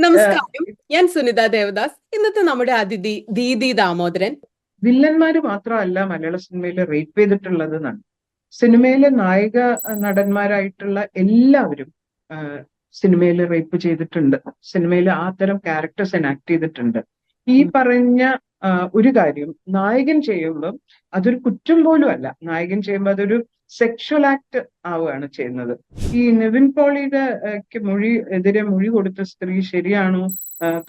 നമസ്കാരം. ഞാൻ സുനിത ദേവദാസ്. ഇന്നത്തെ നമ്മുടെ അതിഥി ദീദി ദാമോദരൻ. വില്ലന്മാര് മാത്രമല്ല മലയാള സിനിമയിൽ റേപ്പ് ചെയ്തിട്ടുള്ളത് എന്നാണ്. സിനിമയിലെ നായിക നടന്മാരായിട്ടുള്ള എല്ലാവരും സിനിമയിൽ റേപ്പ് ചെയ്തിട്ടുണ്ട്. സിനിമയിൽ ആ തരം ക്യാരക്ടേഴ്സ് എനാക്ട് ചെയ്തിട്ടുണ്ട്. ഈ പറഞ്ഞ ഒരു കാര്യം നായകൻ ചെയ്യുമ്പോൾ അതൊരു കുറ്റം പോലും അല്ല. നായകൻ ചെയ്യുമ്പോൾ അതൊരു സെക്ഷൽ ആക്ട് ആവുകയാണ് ചെയ്യുന്നത്. ഈ നിവിൻ പോളിയുടെ എതിരെ മൊഴി കൊടുത്ത സ്ത്രീ ശരിയാണോ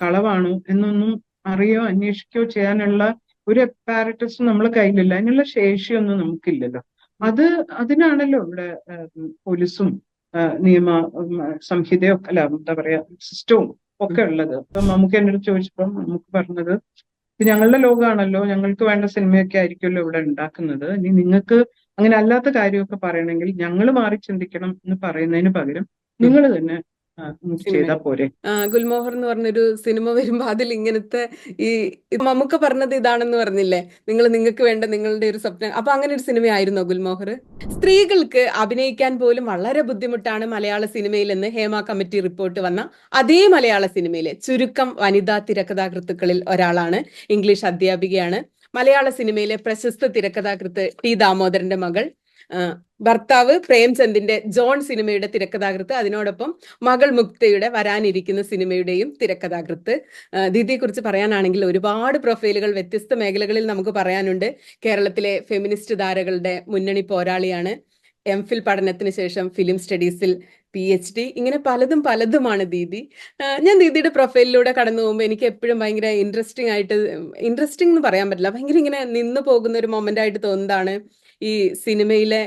കളവാണോ എന്നൊന്നും അറിയോ അന്വേഷിക്കുകയോ ചെയ്യാനുള്ള ഒരു അപ്പാരറ്റസും നമ്മളെ കയ്യിലില്ല. അതിനുള്ള ശേഷിയൊന്നും നമുക്കില്ലല്ലോ. അതിനാണല്ലോ ഇവിടെ പോലീസും നിയമ സംഹിതയൊക്കെ അല്ല എന്താ പറയാ സിസ്റ്റവും ഒക്കെ ഉള്ളത്. അപ്പൊ നമുക്ക് എന്നോട് ചോദിച്ചപ്പം നമുക്ക് പറഞ്ഞത് ഇത് ഞങ്ങളുടെ ലോകമാണല്ലോ, ഞങ്ങൾക്ക് വേണ്ട സിനിമയൊക്കെ ആയിരിക്കുമല്ലോ ഇവിടെ ഉണ്ടാക്കുന്നത്. ഇനി നിങ്ങൾക്ക് അങ്ങനെ അല്ലാത്ത കാര്യമൊക്കെ പറയണമെങ്കിൽ ഞങ്ങൾ മാറി ചിന്തിക്കണം എന്ന് പറയുന്നതിന് പകരം നിങ്ങൾ തന്നെ ചെയ്താ പോരെ. ഗുൽമോഹർ എന്ന് പറഞ്ഞൊരു സിനിമ വരുമ്പോ അതിൽ ഇങ്ങനത്തെ ഈ മമ്മൂക്ക പറഞ്ഞത് ഇതാണെന്ന് പറഞ്ഞില്ലേ, നിങ്ങൾക്ക് വേണ്ട നിങ്ങളുടെ ഒരു സ്വപ്നം. അപ്പൊ അങ്ങനെ ഒരു സിനിമയായിരുന്നോ ഗുൽമോഹർ? സ്ത്രീകൾക്ക് അഭിനയിക്കാൻ പോലും വളരെ ബുദ്ധിമുട്ടാണ് മലയാള സിനിമയിൽ എന്ന് ഹേമ കമ്മിറ്റി റിപ്പോർട്ട് വന്ന അതേ മലയാള സിനിമയിലെ ചുരുക്കം വനിതാ തിരക്കഥാകൃത്തുക്കളിൽ ഒരാളാണ്. ഇംഗ്ലീഷ് അധ്യാപികയാണ്. മലയാള സിനിമയിലെ പ്രശസ്ത തിരക്കഥാകൃത്ത് ടി ദാമോദരന്റെ മകൾ. ഭർത്താവ് പ്രേംചന്ദിന്റെ ജോൺ സിനിമയുടെ തിരക്കഥാകൃത്ത്. അതിനോടൊപ്പം മകൾ മുക്തയുടെ വരാനിരിക്കുന്ന സിനിമയുടെയും തിരക്കഥാകൃത്ത്. ദീദിയെ കുറിച്ച് പറയാനാണെങ്കിൽ ഒരുപാട് പ്രൊഫൈലുകൾ വ്യത്യസ്ത മേഖലകളിൽ നമുക്ക് പറയാനുണ്ട്. കേരളത്തിലെ ഫെമിനിസ്റ്റ് ധാരകളുടെ മുന്നണി പോരാളിയാണ്. എംഫിൽ പഠനത്തിന് ശേഷം ഫിലിം സ്റ്റഡീസിൽ PhD. ഇങ്ങനെ പലതുമാണ് ദീദി. ഞാൻ ദീദിയുടെ പ്രൊഫൈലിലൂടെ കടന്നു പോകുമ്പോൾ എനിക്ക് എപ്പോഴും ഭയങ്കര ഇൻട്രസ്റ്റിംഗ് എന്ന് പറയാൻ പറ്റില്ല, ഭയങ്കര ഇങ്ങനെ നിന്നു പോകുന്ന ഒരു മൊമെന്റ് ആയിട്ട് തോന്നുന്നതാണ് ഈ സിനിമയിലെ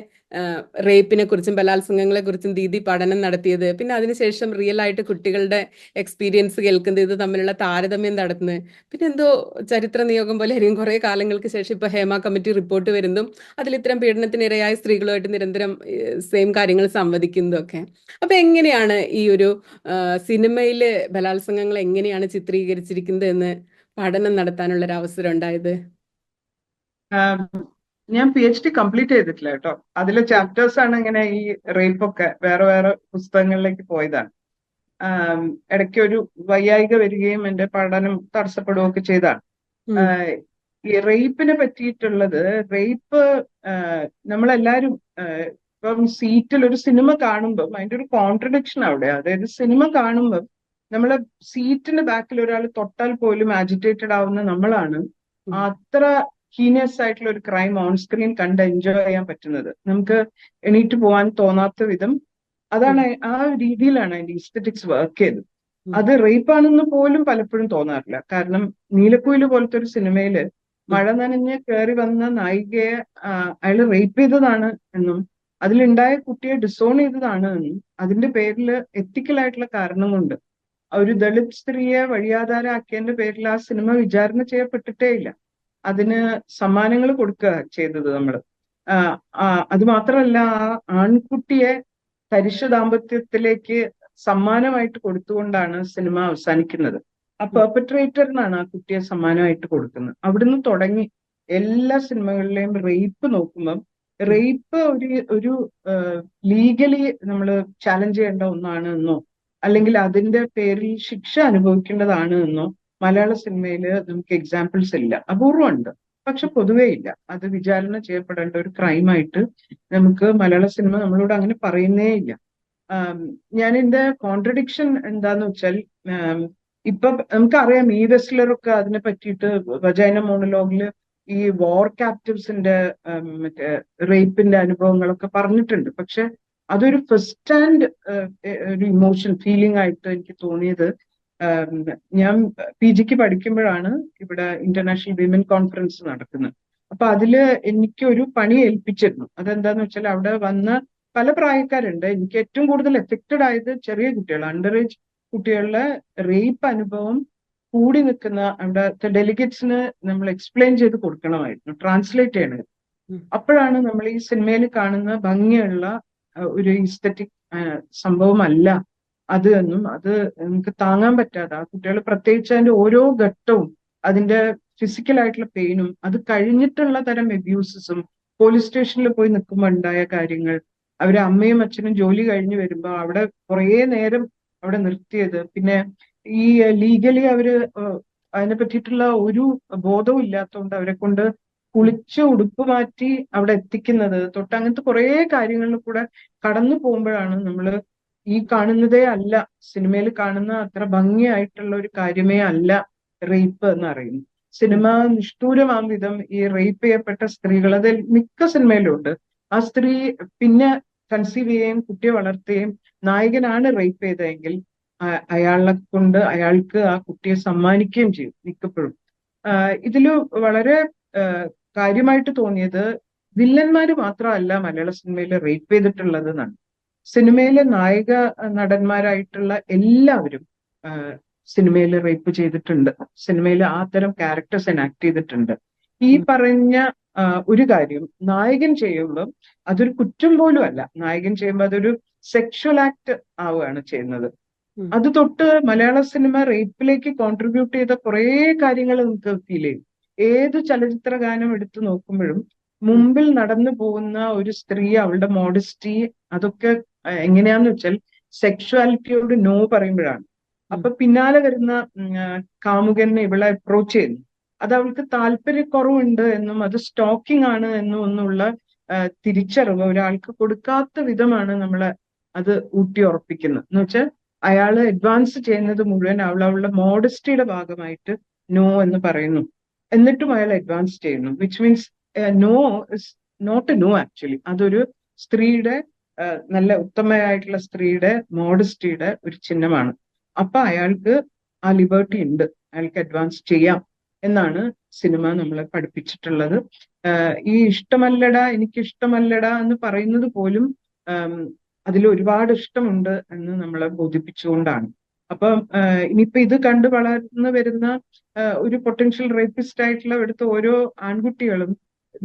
റേപ്പിനെ കുറിച്ചും ബലാത്സംഗങ്ങളെ കുറിച്ചും ദീദി പഠനം നടത്തിയത്. പിന്നെ അതിനുശേഷം റിയൽ ആയിട്ട് കുട്ടികളുടെ എക്സ്പീരിയൻസ് കേൾക്കുന്നത്, ഇത് തമ്മിലുള്ള താരതമ്യം നടത്തുന്നത്. പിന്നെ എന്തോ ചരിത്ര നിയോഗം പോലെ ആയിരിക്കും കുറെ കാലങ്ങൾക്ക് ശേഷം ഇപ്പൊ ഹേമ കമ്മിറ്റി റിപ്പോർട്ട് വരുന്നതും അതിൽ ഇത്തരം പീഡനത്തിനിരയായ സ്ത്രീകളുമായിട്ട് നിരന്തരം സെയിം കാര്യങ്ങൾ സംവദിക്കുന്നതും ഒക്കെ. അപ്പൊ എങ്ങനെയാണ് ഈ ഒരു സിനിമയില് ബലാത്സംഗങ്ങൾ എങ്ങനെയാണ് ചിത്രീകരിച്ചിരിക്കുന്നത് എന്ന് പഠനം നടത്താനുള്ള ഒരു അവസരം ഉണ്ടായത്? ഞാൻ PhD കംപ്ലീറ്റ് ചെയ്തിട്ടില്ല കേട്ടോ. അതിലെ ചാപ്റ്റേഴ്സ് ആണ് ഇങ്ങനെ ഈ റേപ്പൊക്കെ വേറെ വേറെ പുസ്തകങ്ങളിലേക്ക് പോയതാണ്. ഇടയ്ക്ക് ഒരു വൈയായിക വരികയും എന്റെ പഠനം തടസ്സപ്പെടുകയൊക്കെ ചെയ്താണ്. ഈ റേപ്പിനെ പറ്റിയിട്ടുള്ളത്, റേപ്പ് നമ്മളെല്ലാരും ഇപ്പം സീറ്റിൽ ഒരു സിനിമ കാണുമ്പം അതിന്റെ ഒരു കോൺട്രഡിക്ഷൻ അവിടെ. അതായത് സിനിമ കാണുമ്പം നമ്മളെ സീറ്റിന്റെ ബാക്കിൽ ഒരാൾ തൊട്ടാൽ പോലും ആജിറ്റേറ്റഡ് ആവുന്ന നമ്മളാണ് അത്ര ഹീനിയസ് ആയിട്ടുള്ള ഒരു ക്രൈം ഓൺ സ്ക്രീൻ കണ്ട് എൻജോയ് ചെയ്യാൻ പറ്റുന്നത്. നമുക്ക് എണീറ്റ് പോകാൻ തോന്നാത്ത വിധം അതാണ് ആ രീതിയിലാണ് അതിന്റെ ഈസ്തറ്റിക്സ് വർക്ക് ചെയ്തത്. അത് റേപ്പ് ആണെന്ന് പോലും പലപ്പോഴും തോന്നാറില്ല. കാരണം നീലക്കുയില് പോലത്തെ ഒരു സിനിമയില് മഴ നനഞ്ഞ് കയറി വന്ന നായികയെ അയാൾ റേപ്പ് ചെയ്തതാണ് എന്നും അതിലുണ്ടായ കുട്ടിയെ ഡിസോൺ ചെയ്തതാണ് എന്നും അതിന്റെ പേരിൽ എത്തിക്കലായിട്ടുള്ള കാരണം കൊണ്ട് ഒരു ദളിത് സ്ത്രീയെ വഴിയാധാരമാക്കിയതിന്റെ പേരിൽ ആ സിനിമ വിചാരണ ചെയ്യപ്പെട്ടിട്ടേ ഇല്ല. അതിന് സമ്മാനങ്ങൾ കൊടുക്കുക ചെയ്തത് നമ്മള്. അത് മാത്രമല്ല, ആ ആൺകുട്ടിയെ തരിശു ദാമ്പത്യത്തിലേക്ക് സമ്മാനമായിട്ട് കൊടുത്തുകൊണ്ടാണ് സിനിമ അവസാനിക്കുന്നത്. ആ പെർപെട്രേറ്ററിനാണ് ആ കുട്ടിയെ സമ്മാനമായിട്ട് കൊടുക്കുന്നത്. അവിടുന്ന് തുടങ്ങി എല്ലാ സിനിമകളിലെയും റേപ്പ് നോക്കുമ്പം റേപ്പ് ഒരു ലീഗലി നമ്മൾ ചാലഞ്ച് ചെയ്യേണ്ട ഒന്നാണ് എന്നോ അല്ലെങ്കിൽ അതിന്റെ പേരിൽ ശിക്ഷ അനുഭവിക്കേണ്ടതാണ് എന്നോ മലയാള സിനിമയിൽ നമുക്ക് എക്സാമ്പിൾസ് ഇല്ല. അപൂർവമുണ്ട്, പക്ഷെ പൊതുവേ ഇല്ല. അത് വിചാരണ ചെയ്യപ്പെടേണ്ട ഒരു ക്രൈമായിട്ട് നമുക്ക് മലയാള സിനിമ നമ്മളോട് അങ്ങനെ പറയുന്നേ ഇല്ല. ഞാൻ എന്റെ കോൺട്രഡിക്ഷൻ എന്താന്ന് വെച്ചാൽ, ഇപ്പൊ നമുക്കറിയാം ഈ വെസ്ലറൊക്കെ അതിനെ പറ്റിയിട്ട് വജൈന മോണലോഗില് ഈ വാർ ക്യാപ്റ്റീവ്സിന്റെ മറ്റേ റേപ്പിന്റെ അനുഭവങ്ങളൊക്കെ പറഞ്ഞിട്ടുണ്ട്. പക്ഷെ അതൊരു ഫസ്റ്റ് ഹാൻഡ് ഒരു ഇമോഷൻ ഫീലിംഗ് ആയിട്ട് എനിക്ക് തോന്നിയത് ഞാൻ PG പഠിക്കുമ്പോഴാണ് ഇവിടെ ഇന്റർനാഷണൽ വിമൻ കോൺഫറൻസ് നടക്കുന്നത്. അപ്പൊ അതില് എനിക്ക് ഒരു പണി ഏൽപ്പിച്ചിരുന്നു. അതെന്താന്ന് വെച്ചാൽ അവിടെ വന്ന പല പ്രായക്കാരുണ്ട്. എനിക്ക് ഏറ്റവും കൂടുതൽ എഫക്റ്റഡ് ആയത് ചെറിയ കുട്ടികൾ, അണ്ടർ ഏജ് കുട്ടികളുടെ റേപ്പ് അനുഭവം കൂടി നിൽക്കുന്ന അവിടുത്തെ ഡെലിഗേറ്റ്സിന് നമ്മൾ എക്സ്പ്ലെയിൻ ചെയ്ത് കൊടുക്കണമായിരുന്നു, ട്രാൻസ്ലേറ്റ് ചെയ്യണത്. അപ്പോഴാണ് നമ്മൾ ഈ സിനിമയിൽ കാണുന്ന ഭംഗിയുള്ള ഒരു ഈസ്തറ്റിക് സംഭവമല്ല അത് എന്നും അത് നമുക്ക് താങ്ങാൻ പറ്റാതെ ആ കുട്ടികൾ പ്രത്യേകിച്ച് അതിന്റെ ഓരോ ഘട്ടവും അതിന്റെ ഫിസിക്കലായിട്ടുള്ള പെയിനും അത് കഴിഞ്ഞിട്ടുള്ള തരം അബ്യൂസസും പോലീസ് സ്റ്റേഷനിൽ പോയി നിൽക്കുമ്പോൾ ഉണ്ടായ കാര്യങ്ങൾ, അവരെ അമ്മയും അച്ഛനും ജോലി കഴിഞ്ഞ് വരുമ്പോൾ അവിടെ കുറേ നേരം അവിടെ നിർത്തിയത്, പിന്നെ ഈ ലീഗലി അവര് അതിനെ പറ്റിയിട്ടുള്ള ഒരു ബോധവും ഇല്ലാത്തതുകൊണ്ട് അവരെ കൊണ്ട് കുളിച്ച് ഉടുപ്പ് മാറ്റി അവിടെ എത്തിക്കുന്നത് തൊട്ട് അങ്ങനത്തെ കുറെ കാര്യങ്ങളിൽ കൂടെ കടന്നു പോകുമ്പോഴാണ് നമ്മൾ ഈ കാണുന്നതേ അല്ല, സിനിമയിൽ കാണുന്ന അത്ര ഭംഗിയായിട്ടുള്ള ഒരു കാര്യമേ അല്ല റേപ്പ് എന്ന് അറിയുന്നു. സിനിമ നിഷ്ഠൂരമാം വിധം ഈ റേപ്പ് ചെയ്യപ്പെട്ട സ്ത്രീകൾ അതിൽ മിക്ക സിനിമയിലും ഉണ്ട്. ആ സ്ത്രീ പിന്നെ കൺസീവ് ചെയ്യുകയും കുട്ടിയെ വളർത്തുകയും നായകനാണ് റേപ്പ് ചെയ്തതെങ്കിൽ അയാളെ കൊണ്ട് അയാൾക്ക് ആ കുട്ടിയെ സമ്മാനിക്കുകയും ചെയ്യും മിക്കപ്പോഴും. ഇതില് വളരെ കാര്യമായിട്ട് തോന്നിയത് വില്ലന്മാര് മാത്രമല്ല മലയാള സിനിമയിൽ റേപ്പ് ചെയ്തിട്ടുള്ളത് എന്നാണ്. സിനിമയിലെ നായിക നടന്മാരായിട്ടുള്ള എല്ലാവരും സിനിമയിൽ റേപ്പ് ചെയ്തിട്ടുണ്ട്. സിനിമയിൽ ആ തരം ക്യാരക്ടേഴ്സ് എനാക്ട് ചെയ്തിട്ടുണ്ട്. ഈ പറഞ്ഞ ഒരു കാര്യം നായകൻ ചെയ്യുമ്പോൾ അതൊരു കുറ്റം പോലും അല്ല. നായകൻ ചെയ്യുമ്പോൾ അതൊരു സെക്ഷൽ ആക്ട് ആവുകയാണ് ചെയ്യുന്നത്. അത് തൊട്ട് മലയാള സിനിമ റേപ്പിലേക്ക് കോൺട്രിബ്യൂട്ട് ചെയ്ത കുറെ കാര്യങ്ങൾ നമുക്ക് ഫീൽ ചെയ്യും. ഏത് ചലച്ചിത്ര ഗാനം എടുത്തു നോക്കുമ്പോഴും മുമ്പിൽ നടന്നു പോകുന്ന ഒരു സ്ത്രീ, അവളുടെ മോഡസ്റ്റി, അതൊക്കെ എങ്ങനെയാന്ന് വെച്ചാൽ സെക്ഷുവാലിറ്റിയോട് നോ പറയുമ്പോഴാണ്. അപ്പൊ പിന്നാലെ വരുന്ന കാമുകനെ ഇവളെ അപ്രോച്ച് ചെയ്യുന്നു. അത് അവൾക്ക് താല്പര്യക്കുറവുണ്ട് എന്നും അത് സ്റ്റോക്കിംഗ് ആണ് എന്നും ഒന്നുള്ള തിരിച്ചറിവ് ഒരാൾക്ക് കൊടുക്കാത്ത വിധമാണ് നമ്മളെ അത് ഊട്ടി ഉറപ്പിക്കുന്നത്. എന്ന് വെച്ചാൽ അയാള് അഡ്വാൻസ് ചെയ്യുന്നത് മുഴുവൻ അവളുടെ മോഡസ്റ്റിയുടെ ഭാഗമായിട്ട് നോ എന്ന് പറയുന്നു. എന്നിട്ടും അയാൾ അഡ്വാൻസ് ചെയ്യുന്നു. Which means no is not a no actually. അതൊരു സ്ത്രീയുടെ നല്ല ഉത്തമയായിട്ടുള്ള സ്ത്രീയുടെ മോഡസ്റ്റിയുടെ ഒരു ചിഹ്നമാണ്. അപ്പൊ അയാൾക്ക് ആ ലിബർട്ടി ഉണ്ട്, അയാൾക്ക് അഡ്വാൻസ് ചെയ്യാം എന്നാണ് സിനിമ നമ്മളെ പഠിപ്പിച്ചിട്ടുള്ളത്. ഈ ഇഷ്ടമല്ലടാ എനിക്ക് ഇഷ്ടമല്ലടാ എന്ന് പറയുന്നത് പോലും അതിൽ ഒരുപാട് ഇഷ്ടമുണ്ട് എന്ന് നമ്മളെ ബോധിപ്പിച്ചുകൊണ്ടാണ്. അപ്പം ഇനിയിപ്പോ ഇത് കണ്ട് വളർന്നു വരുന്ന ഒരു പൊട്ടൻഷ്യൽ റേപ്പിസ്റ്റ് ആയിട്ടുള്ള ഇവിടുത്തെ ഓരോ ആൺകുട്ടികളും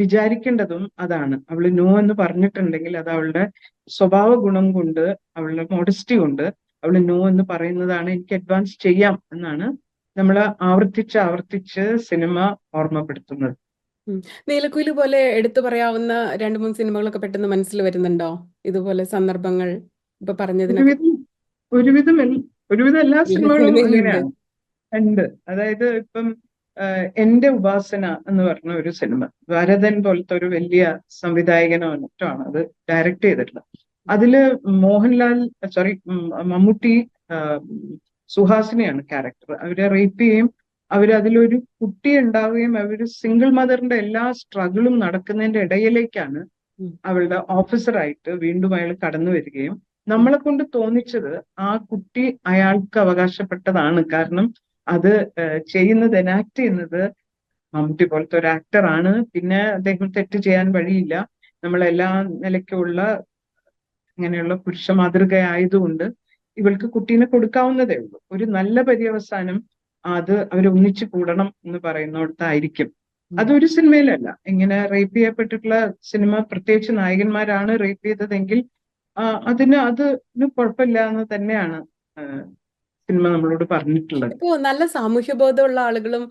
വിചാരിക്കേണ്ടതും അതാണ്. അവള് നോ എന്ന് പറഞ്ഞിട്ടുണ്ടെങ്കിൽ അത് അവളുടെ സ്വഭാവ ഗുണം കൊണ്ട്, അവളുടെ മോഡസ്റ്റി കൊണ്ട് അവള് നോ എന്ന് പറയുന്നതാണ്. എനിക്ക് അഡ്വാൻസ് ചെയ്യാം എന്നാണ് നമ്മൾ ആവർത്തിച്ച് സിനിമ ഓർമ്മപ്പെടുത്തുന്നത്. നീലക്കുയില് പോലെ എടുത്തു പറയാവുന്ന 2-3 സിനിമകളൊക്കെ പെട്ടെന്ന് മനസ്സിൽ വരുന്നുണ്ടോ? ഇതുപോലെ സന്ദർഭങ്ങൾ ഇപ്പൊ പറഞ്ഞതിനൊക്കെ ഒരുവിധം എല്ലാ സിനിമകളും സിനിമയിലുണ്ട്. അങ്ങനെയാണ് ഉണ്ട്. അതായത് ഇപ്പം എന്റെ ഉപാസന എന്ന് പറഞ്ഞ ഒരു സിനിമ, ഭരതൻ പോലത്തെ ഒരു വലിയ സംവിധായകനോ മറ്റാണ് അത് ഡയറക്ട് ചെയ്തിട്ടുള്ളത്. അതില് മോഹൻലാൽ മമ്മൂട്ടി സുഹാസിനിയാണ് ക്യാരക്ടർ. അവരെ റേപ്പ് ചെയ്യും, അതിലൊരു കുട്ടി ഉണ്ടാവുകയും അവര് സിംഗിൾ മദറിന്റെ എല്ലാ സ്ട്രഗിളും നടക്കുന്നതിന്റെ ഇടയിലേക്കാണ് അവളുടെ ഓഫീസറായിട്ട് വീണ്ടും അയാൾ കടന്നു വരികയും നമ്മളെ കൊണ്ട് തോന്നിച്ചത് ആ കുട്ടി അയാൾക്ക് അവകാശപ്പെട്ടതാണ്. കാരണം അത് ചെയ്യുന്നത്, എനാക്ട് ചെയ്യുന്നത് മമ്മൂട്ടി പോലത്തെ ഒരു ആക്ടറാണ്. പിന്നെ അദ്ദേഹം തെറ്റ് ചെയ്യാൻ വഴിയില്ല. നമ്മളെല്ലാ നിലയ്ക്കുള്ള ഇങ്ങനെയുള്ള പുരുഷ മാതൃകയായതുകൊണ്ട് ഇവൾക്ക് കുട്ടീനെ കൊടുക്കാവുന്നതേ ഉള്ളൂ. ഒരു നല്ല പര്യവസാനം അത് അവരൊന്നിച്ചു കൂടണം എന്ന് പറയുന്നിടത്തായിരിക്കും. അതൊരു സിനിമയിലല്ല. ഇങ്ങനെ റേപ്പ് ചെയ്യപ്പെട്ടിട്ടുള്ള സിനിമ, പ്രത്യേകിച്ച് നായകന്മാരാണ് റേപ്പ് ചെയ്തതെങ്കിൽ അതിന് കുഴപ്പമില്ല എന്ന് തന്നെയാണ് സിനിമ നമ്മളോട് പറഞ്ഞിട്ടുള്ളത്. ഇപ്പോ നല്ല സാമൂഹ്യ ബോധമുള്ള ആളുകളും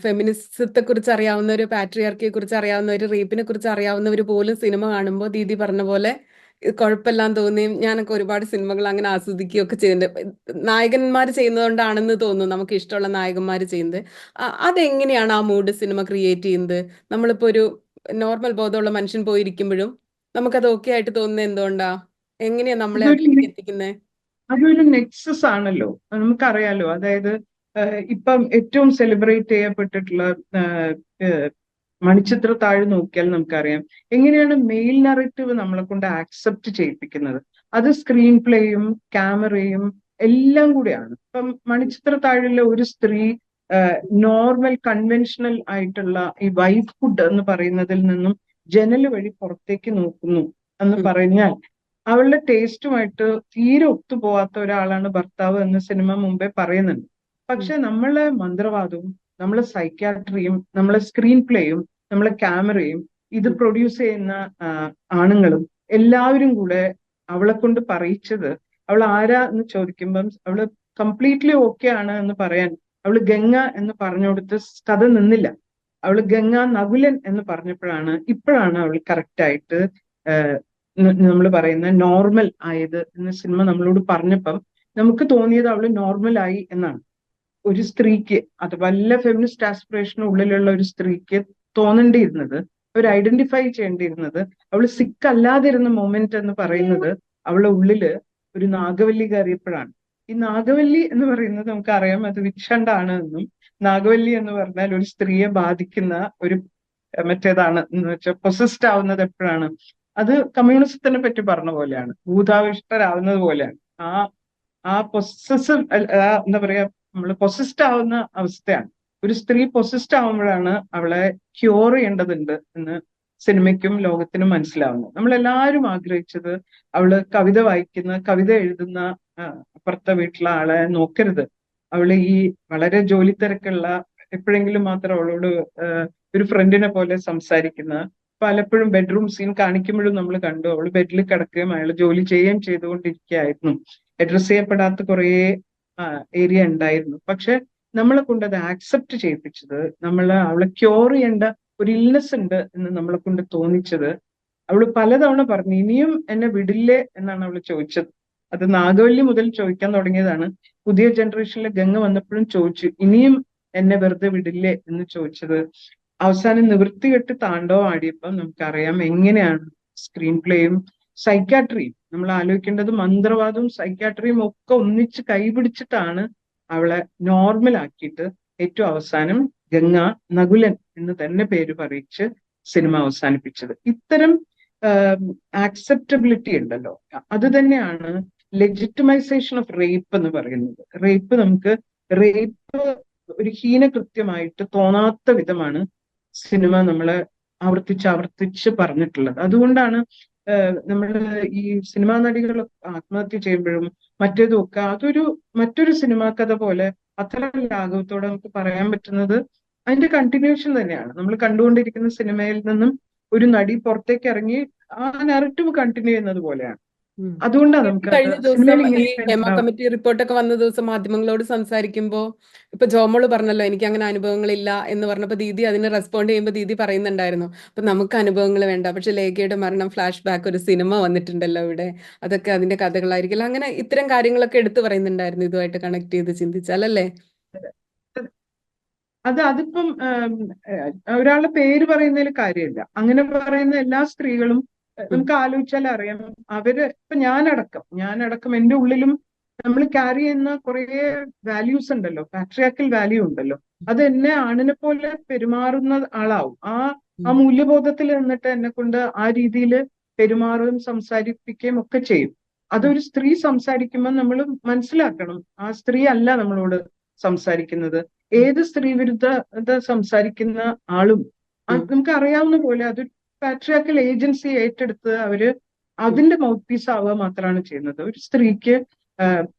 ഫെമിനിസത്തെ കുറിച്ച് അറിയാവുന്നവര്, പാട്രിയാർക്കിയെ കുറിച്ച് അറിയാവുന്നവര്, റേപ്പിനെ കുറിച്ച് അറിയാവുന്നവര് പോലും സിനിമ കാണുമ്പോൾ ദീദി പറഞ്ഞ പോലെ കുഴപ്പമില്ലാന്ന് തോന്നിയും ഞാനൊക്കെ ഒരുപാട് സിനിമകൾ അങ്ങനെ ആസ്വദിക്കുകയൊക്കെ ചെയ്യുന്നുണ്ട്. നായകന്മാർ ചെയ്യുന്നതുകൊണ്ടാണെന്ന് തോന്നുന്നു, നമുക്ക് ഇഷ്ടമുള്ള നായകന്മാർ ചെയ്യുന്നത്. അതെങ്ങനെയാണ് ആ മൂഡ് സിനിമ ക്രിയേറ്റ് ചെയ്യുന്നത്? നമ്മളിപ്പോ ഒരു നോർമൽ ബോധമുള്ള മനുഷ്യൻ പോയിരിക്കുമ്പോഴും നമുക്കത് ഓക്കെ ആയിട്ട് തോന്നുന്നത് എന്തുകൊണ്ടാ? എങ്ങനെയാ നമ്മളെ അതിലേക്ക് എത്തിക്കുന്നത്? അതൊരു നെക്സസ് ആണല്ലോ, നമുക്കറിയാലോ. അതായത് ഇപ്പം ഏറ്റവും സെലിബ്രേറ്റ് ചെയ്യപ്പെട്ടിട്ടുള്ള മണിച്ചിത്ര താഴ് നോക്കിയാൽ നമുക്കറിയാം എങ്ങനെയാണ് മെയിൽ നറേറ്റീവ് നമ്മളെ കൊണ്ട് ആക്സെപ്റ്റ് ചെയ്യിപ്പിക്കുന്നത്. അത് സ്ക്രീൻ പ്ലേയും ക്യാമറയും എല്ലാം കൂടെയാണ്. ഇപ്പം മണിച്ചിത്ര താഴിലെ ഒരു സ്ത്രീ നോർമൽ കൺവെൻഷണൽ ആയിട്ടുള്ള ഈ വൈഫ്ഹുഡ് എന്ന് പറയുന്നതിൽ നിന്നും ജനൽ വഴി പുറത്തേക്ക് നോക്കുന്നു എന്ന് പറഞ്ഞാൽ അവളുടെ ടേസ്റ്റുമായിട്ട് തീരെ ഒത്തുപോകാത്ത ഒരാളാണ് ഭർത്താവ് എന്ന് സിനിമ മുമ്പേ പറയുന്നുണ്ട്. പക്ഷെ നമ്മളെ മന്ത്രവാദവും നമ്മളെ സൈക്യാട്രിയും നമ്മളെ സ്ക്രീൻ പ്ലേയും നമ്മളെ ക്യാമറയും ഇത് പ്രൊഡ്യൂസ് ചെയ്യുന്ന ആണുങ്ങളും എല്ലാവരും കൂടെ അവളെ കൊണ്ട് പറയിച്ചത്, അവൾ ആരാ എന്ന് ചോദിക്കുമ്പം അവള് കംപ്ലീറ്റ്ലി ഓക്കെ ആണ് എന്ന് പറയാൻ അവള് ഗംഗ എന്ന് പറഞ്ഞു കൊടുത്ത് കഥ നിന്നില്ല. അവള് ഗംഗ നകുലൻ എന്ന് പറഞ്ഞപ്പോഴാണ് ഇപ്പോഴാണ് അവൾ കറക്റ്റായിട്ട് നമ്മൾ പറയുന്ന നോർമൽ ആയത് എന്ന് സിനിമ നമ്മളോട് പറഞ്ഞപ്പം നമുക്ക് തോന്നിയത് അവള് നോർമലായി എന്നാണ്. ഒരു സ്ത്രീക്ക്, അത് വല്ല ഫെമിനിസ്റ്റ് ആസ്പിറേഷനും ഉള്ളിലുള്ള ഒരു സ്ത്രീക്ക് തോന്നേണ്ടിയിരുന്നത്, അവർ ഐഡന്റിഫൈ ചെയ്യേണ്ടിയിരുന്നത്, അവള് സിക്ക് അല്ലാതിരുന്ന മൊമെന്റ് എന്ന് പറയുന്നത് അവളുടെ ഉള്ളില് ഒരു നാഗവല്ലി കയറിയപ്പോഴാണ്. ഈ നാഗവല്ലി എന്ന് പറയുന്നത് നമുക്കറിയാം അത് വിഷണ്ടാണ് എന്നും, നാഗവല്ലി എന്ന് പറഞ്ഞാൽ ഒരു സ്ത്രീയെ ബാധിക്കുന്ന ഒരു മറ്റേതാണ് എന്ന് വെച്ചാൽ പൊസസ്ഡ് ആവുന്നത് എപ്പോഴാണ്, അത് കമ്മ്യൂണിസത്തിനെ പറ്റി പറഞ്ഞ പോലെയാണ്, ഭൂതാവിഷ്ടരാവുന്നത് പോലെയാണ്. ആ ആ പൊസസീവ് എന്താ പറയാ, നമ്മൾ പൊസസ്ഡ് ആവുന്ന അവസ്ഥയാണ്. ഒരു സ്ത്രീ പൊസസ്ഡ് ആവുമ്പോഴാണ് അവളെ ക്യൂർ ചെയ്യേണ്ടതുണ്ട് എന്ന് സിനിമയ്ക്കും ലോകത്തിനും മനസ്സിലാവുന്നത്. നമ്മളെല്ലാവരും ആഗ്രഹിച്ചത് അവള് കവിത വായിക്കുന്ന, കവിത എഴുതുന്ന അപ്പുറത്തെ വീട്ടിലെ ആളെ നോക്കരുത്, അവള് ഈ വളരെ ജോലി തിരക്കുള്ള, എപ്പോഴെങ്കിലും മാത്രം അവളോട് ഒരു ഫ്രണ്ടിനെ പോലെ സംസാരിക്കുന്ന, പലപ്പോഴും ബെഡ്റൂം സീൻ കാണിക്കുമ്പോഴും നമ്മൾ കണ്ടു അവള് ബെഡിൽ കിടക്കുകയും അയാൾ ജോലി ചെയ്യുകയും ചെയ്തുകൊണ്ടിരിക്കുകയായിരുന്നു. അഡ്രസ് ചെയ്യപ്പെടാത്ത കുറേ ഏരിയ ഉണ്ടായിരുന്നു. പക്ഷെ നമ്മളെ കൊണ്ട് അത് ആക്സെപ്റ്റ് ചെയ്യിപ്പിച്ചത്, അവളെ ക്യൂർ ചെയ്യേണ്ട ഒരു ഇൽനെസ് ഉണ്ട് എന്ന് നമ്മളെ കൊണ്ട് തോന്നിച്ചത്, അവള് പലതവണ പറഞ്ഞു ഇനിയും എന്നെ വിടില്ലേ എന്നാണ് അവള് ചോദിച്ചത്. അത് നാഗവല്ലി മുതൽ ചോദിക്കാൻ തുടങ്ങിയതാണ്. പുതിയ ജനറേഷനിലെ ഗംഗ വന്നപ്പോഴും ചോദിച്ചു ഇനിയും എന്നെ വെറുതെ വിടില്ലേ എന്ന് ചോദിച്ചത്. അവസാനം നിവൃത്തികെട്ട് താണ്ഡവം ആടിയപ്പം നമുക്കറിയാം എങ്ങനെയാണ് സ്ക്രീൻ പ്ലേയും സൈക്കാട്രിയും, നമ്മൾ ആലോചിക്കേണ്ടത് മന്ത്രവാദവും സൈക്കാട്രിയും ഒക്കെ ഒന്നിച്ച് കൈപിടിച്ചിട്ടാണ് അവളെ നോർമൽ ആക്കിയിട്ട് ഏറ്റവും അവസാനം ഗംഗ നകുലൻ എന്ന് തന്നെ പേര് പറയിച്ച് സിനിമ അവസാനിപ്പിച്ചത്. ഇത്തരം ആക്സെപ്റ്റബിലിറ്റി ഉണ്ടല്ലോ, അത് തന്നെയാണ് ലെജിറ്റിമൈസേഷൻ ഓഫ് റേപ്പ് എന്ന് പറയുന്നത്. റേപ്പ് ഒരു ഹീനകൃത്യമായിട്ട് തോന്നാത്ത വിധമാണ് സിനിമ നമ്മളെ ആവർത്തിച്ച് പറഞ്ഞിട്ടുള്ളത്. അതുകൊണ്ടാണ് നമ്മൾ ഈ സിനിമാ നടികൾ ആത്മഹത്യ ചെയ്യുമ്പോഴും മറ്റേതും ഒക്കെ മറ്റൊരു സിനിമാ കഥ പോലെ അത്ര ലാഘവത്തോടെ നമുക്ക് പറയാൻ പറ്റുന്നത് അതിന്റെ കണ്ടിന്യൂഷൻ തന്നെയാണ്. നമ്മൾ കണ്ടുകൊണ്ടിരിക്കുന്ന സിനിമയിൽ നിന്നും ഒരു നടി പുറത്തേക്ക് ഇറങ്ങി ആ നറേറ്റീവ് കണ്ടിന്യൂ ചെയ്യുന്നത് പോലെയാണ്. അതുകൊണ്ടാണ് നമുക്ക് കഴിഞ്ഞ ദിവസം സിനിമയിൽ ഈ ഇങ്ങനെ ഹേമ ഉണ്ടാവും. കമ്മിറ്റി റിപ്പോർട്ടൊക്കെ വന്ന ദിവസം മാധ്യമങ്ങളോട് സംസാരിക്കുമ്പോൾ ഇപ്പൊ ജോമോള് പറഞ്ഞല്ലോ എനിക്ക് അങ്ങനെ അനുഭവങ്ങളില്ല എന്ന് പറഞ്ഞപ്പോ ദീദി അതിന് റെസ്പോണ്ട് ചെയ്യുമ്പോൾ ദീദി പറയുന്നുണ്ടായിരുന്നു അപ്പൊ നമുക്ക് അനുഭവങ്ങൾ വേണ്ട, പക്ഷെ ലേഖയുടെ മരണം ഫ്ലാഷ് ബാക്ക് ഒരു സിനിമ വന്നിട്ടുണ്ടല്ലോ ഇവിടെ, അതൊക്കെ അതിന്റെ കഥകളായിരിക്കില്ല, അങ്ങനെ ഇത്തരം കാര്യങ്ങളൊക്കെ എടുത്തു പറയുന്നുണ്ടായിരുന്നു ഇതുമായിട്ട് കണക്ട് ചെയ്ത് ചിന്തിച്ചാലല്ലേ. അതിപ്പം ഒരാളുടെ പേര് പറയുന്നതിൽ കാര്യമില്ല. അങ്ങനെ പറയുന്ന എല്ലാ സ്ത്രീകളും നമുക്ക് ആലോചിച്ചാൽ അറിയാം. ഇപ്പൊ ഞാനടക്കം എന്റെ ഉള്ളിലും നമ്മൾ ക്യാരി ചെയ്യുന്ന കുറെ വാല്യൂസ് ഉണ്ടല്ലോ, പാട്രിയാർക്കൽ വാല്യൂ ഉണ്ടല്ലോ. അത് എന്നെ ആണിനെ പോലെ പെരുമാറുന്ന ആളാവും. ആ മൂല്യബോധത്തിൽ നിന്നിട്ട് എന്നെ കൊണ്ട് ആ രീതിയിൽ പെരുമാറുകയും സംസാരിപ്പിക്കുകയും ഒക്കെ ചെയ്യും. അതൊരു സ്ത്രീ സംസാരിക്കുമ്പോൾ നമ്മൾ മനസ്സിലാക്കണം ആ സ്ത്രീ അല്ല നമ്മളോട് സംസാരിക്കുന്നത്. ഏത് സ്ത്രീ വിരുദ്ധത സംസാരിക്കുന്ന ആളും നമുക്ക് അറിയാവുന്ന പോലെ അതൊരു പാട്രിയാർക്കൽ ഏജൻസി ഏറ്റെടുത്ത് അവര് അതിന്റെ മൗത്ത് പീസ് ആവുക മാത്രമാണ് ചെയ്യുന്നത്. ഒരു സ്ത്രീക്ക്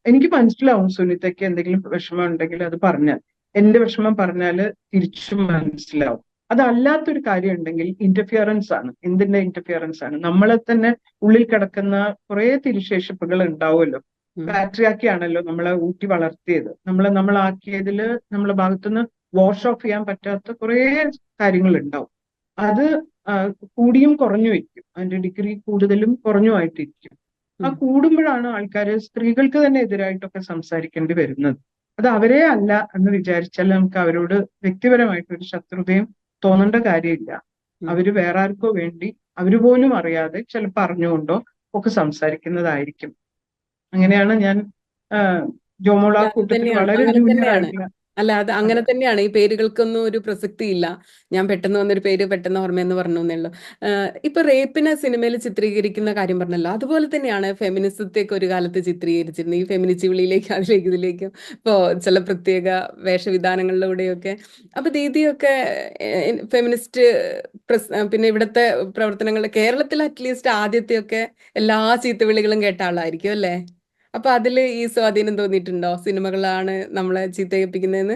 എനിക്ക് മനസ്സിലാവും സുനിതയ്ക്ക് എന്തെങ്കിലും വിഷമം ഉണ്ടെങ്കിൽ അത് പറഞ്ഞാൽ, എന്റെ വിഷമം പറഞ്ഞാൽ തിരിച്ചും മനസ്സിലാവും. അതല്ലാത്തൊരു കാര്യം ഉണ്ടെങ്കിൽ ഇന്റർഫിയറൻസ് ആണ്. എന്തിന്റെ ഇന്റർഫിയറൻസ് ആണ്? നമ്മളെ തന്നെ ഉള്ളിൽ കിടക്കുന്ന കുറെ തിരിശേഷിപ്പുകൾ ഉണ്ടാവുമല്ലോ. പാട്രിയാർക്കി ആണല്ലോ നമ്മളെ ഊട്ടി വളർത്തിയത്. നമ്മളാക്കിയതിൽ നമ്മളെ ഭാഗത്തുനിന്ന് വാഷ് ഓഫ് ചെയ്യാൻ പറ്റാത്ത കുറെ കാര്യങ്ങൾ ഉണ്ടാവും. അത് കൂടിയും കുറഞ്ഞു വയ്ക്കും, അതിന്റെ ഡിഗ്രി കൂടുതലും കുറഞ്ഞുമായിട്ടിരിക്കും. ആ കൂടുമ്പോഴാണ് ആൾക്കാര് സ്ത്രീകൾക്ക് തന്നെ എതിരായിട്ടൊക്കെ സംസാരിക്കേണ്ടി വരുന്നത്. അത് അവരെ അല്ല എന്ന് വിചാരിച്ചാൽ നമുക്ക് അവരോട് വ്യക്തിപരമായിട്ടൊരു ശത്രുതയും തോന്നേണ്ട കാര്യമില്ല. അവര് വേറെ ആർക്കോ വേണ്ടി അവര് പോലും അറിയാതെ ചിലപ്പോൾ അറിഞ്ഞുകൊണ്ടോ ഒക്കെ സംസാരിക്കുന്നതായിരിക്കും. അങ്ങനെയാണ് ഞാൻ ജോമോള കൂട്ടത്തിൽ വളരെ ജൂനിയർ ആയിട്ടുള്ള. അല്ല അത് അങ്ങനെ തന്നെയാണ്. ഈ പേരുകൾക്കൊന്നും ഒരു പ്രസക്തി ഇല്ല. ഞാൻ പെട്ടെന്ന് വന്നൊരു പേര് പെട്ടെന്ന് ഓർമ്മയെന്ന് പറഞ്ഞു എന്നേയുള്ളൂ. ഇപ്പൊ റേപ്പിനെ സിനിമയിൽ ചിത്രീകരിക്കുന്ന കാര്യം പറഞ്ഞല്ലോ, അതുപോലെ തന്നെയാണ് ഫെമിനിസത്തേക്ക് ഒരു കാലത്ത് ചിത്രീകരിച്ചിരുന്നത്. ഈ ഫെമിനിസ്റ്റ് വിളിയിലേക്ക് ഇതിലേക്കും ഇപ്പോ ചില പ്രത്യേക വേഷവിധാനങ്ങളിലൂടെയൊക്കെ. അപ്പൊ ദീദിയൊക്കെ ഫെമിനിസ്റ്റ് പിന്നെ ഇവിടുത്തെ പ്രവർത്തനങ്ങൾ കേരളത്തിൽ അറ്റ്ലീസ്റ്റ് ആദ്യത്തെയൊക്കെ എല്ലാ ചീത്തവിളികളും കേട്ട ആളായിരിക്കും അല്ലേ? അപ്പൊ അതില് ഈ സ്വാധീനം തോന്നിയിട്ടുണ്ടോ, സിനിമകളാണ് നമ്മളെ ചീത്തയിപ്പിക്കുന്നതെന്ന്?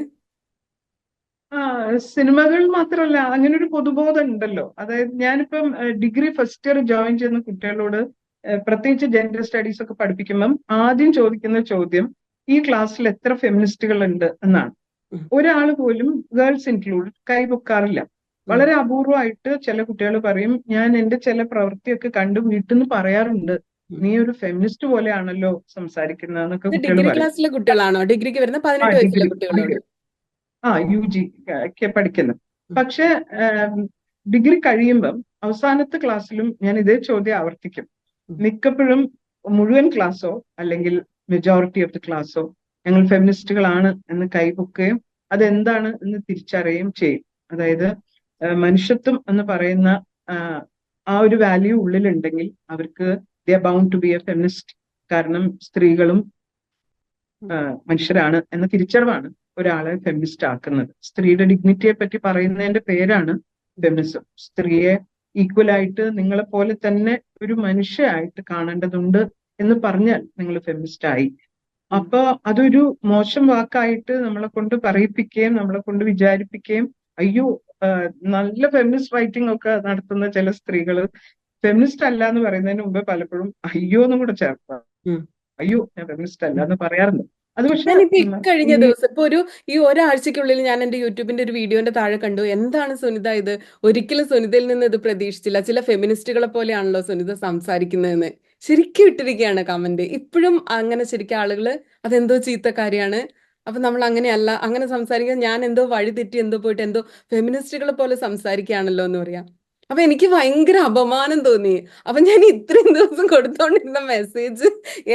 സിനിമകൾ മാത്രമല്ല, അങ്ങനെ ഒരു പൊതുബോധം ഉണ്ടല്ലോ. അതായത് ഞാനിപ്പം ഡിഗ്രി ഫസ്റ്റ് ഇയർ ജോയിൻ ചെയ്യുന്ന കുട്ടികളോട് പ്രത്യേകിച്ച് ജെൻഡർ സ്റ്റഡീസ് ഒക്കെ പഠിപ്പിക്കുമ്പം ആദ്യം ചോദിക്കുന്ന ചോദ്യം ഈ ക്ലാസ്സിൽ എത്ര ഫെമിനിസ്റ്റുകൾ ഉണ്ട് എന്നാണ്. ഒരാൾ പോലും ഗേൾസ് ഇൻക്ലൂഡ് കൈപൊക്കാറില്ല. വളരെ അപൂർവമായിട്ട് ചില കുട്ടികൾ പറയും ഞാൻ എന്റെ ചില പ്രവൃത്തിയൊക്കെ കണ്ട് വീട്ടിൽ നിന്ന് പറയാറുണ്ട് നീ ഒരു ഫെമിനിസ്റ്റ് പോലെയാണല്ലോ സംസാരിക്കുന്നതെന്നൊക്കെ ഇത് കുട്ടികൾ ഡിഗ്രി പറയും. ക്ലാസ്സിലെ കുട്ടികളാണോ? ഡിഗ്രിക്ക് വരുന്ന ആ 18 വയസ്സുള്ള ഡിഗ്രി കുട്ടികളോട്? UG ഒക്കെ പഠിക്കുന്നു. പക്ഷെ ഡിഗ്രി കഴിയുമ്പം അവസാനത്തെ ക്ലാസ്സിലും ഞാൻ ഇതേ ചോദ്യം ആവർത്തിക്കും. മിക്കപ്പോഴും മുഴുവൻ ക്ലാസ്സോ അല്ലെങ്കിൽ മെജോറിറ്റി ഓഫ് ദി ക്ലാസ്സോ ഞങ്ങൾ ഫെമിനിസ്റ്റുകളാണ് എന്ന് കൈപൊക്കുകയും അതെന്താണ് എന്ന് തിരിച്ചറിയുകയും ചെയ്യും. അതായത് മനുഷ്യത്വം എന്ന് പറയുന്ന ആ ഒരു വാല്യൂ ഉള്ളിലുണ്ടെങ്കിൽ അവർക്ക് they are bound to be a feminist. കാരണം സ്ത്രീകളും മനുഷ്യരാണ് എന്ന തിരിച്ചറിവാണ് ഒരാളെ ഫെമിനിസ്റ്റ് ആക്കുന്നത്. സ്ത്രീയുടെ ഡിഗ്നിറ്റിയെ പറ്റി പറയുന്നതിന്റെ പേരാണ് ഫെമിനിസം. സ്ത്രീയെ ഈക്വൽ ആയിട്ട് നിങ്ങളെ പോലെ തന്നെ ഒരു മനുഷ്യയായിട്ട് കാണേണ്ടതുണ്ട് എന്ന് പറഞ്ഞാൽ നിങ്ങൾ ഫെമിനിസ്റ്റ് ആയി. അപ്പൊ അതൊരു മോശം വാക്കായിട്ട് നമ്മളെ കൊണ്ട് പറയിപ്പിക്കുകയും നമ്മളെ കൊണ്ട് വിചാരിപ്പിക്കുകയും അയ്യോ നല്ല ഫെമിനിസ്റ്റ് റൈറ്റിംഗ് ഒക്കെ നടത്തുന്ന ചില സ്ത്രീകള് ഫെമിനിസ്റ്റ് അല്ല എന്ന് പറയുന്നതിന് മുമ്പ് പലപ്പോഴും അയ്യോ എന്നും കൂടെ ചേർക്കാം. അയ്യോ ഞാൻ ഫെമിനിസ്റ്റ് അല്ല എന്ന് പറയാറുണ്ട്. അത് പക്ഷെ ഞാനിപ്പോ ഇക്കഴിഞ്ഞ ദിവസം ഇപ്പൊ ഈ ഒരാഴ്ചക്കുള്ളിൽ ഞാൻ എന്റെ യൂട്യൂബിന്റെ ഒരു വീഡിയോന്റെ താഴെ കണ്ടു, എന്താണ് സുനിത ഇത്, ഒരിക്കലും സുനിതയിൽ നിന്ന് ഇത് പ്രതീക്ഷിച്ചില്ല, ചില ഫെമിനിസ്റ്റുകളെ പോലെയാണല്ലോ സുനിത സംസാരിക്കുന്നതെന്ന് ശരിക്കും ഇട്ടിരിക്കുകയാണ് കമന്റ്. ഇപ്പോഴും അങ്ങനെ ശരിക്കും ആളുകള് അതെന്തോ ചീത്ത കാര്യമാണ്, അപ്പൊ നമ്മൾ അങ്ങനെയല്ല, അങ്ങനെ സംസാരിക്കാൻ ഞാൻ എന്തോ വഴി തെറ്റി എന്തോ പോയിട്ട് എന്തോ ഫെമിനിസ്റ്റുകളെ പോലെ സംസാരിക്കുകയാണല്ലോ എന്ന് പറയാം. അപ്പൊ എനിക്ക് ഭയങ്കര അപമാനം തോന്നി. അപ്പൊ ഞാൻ ഇത്രയും ദിവസം കൊടുത്തോണ്ടിരുന്ന മെസ്സേജ്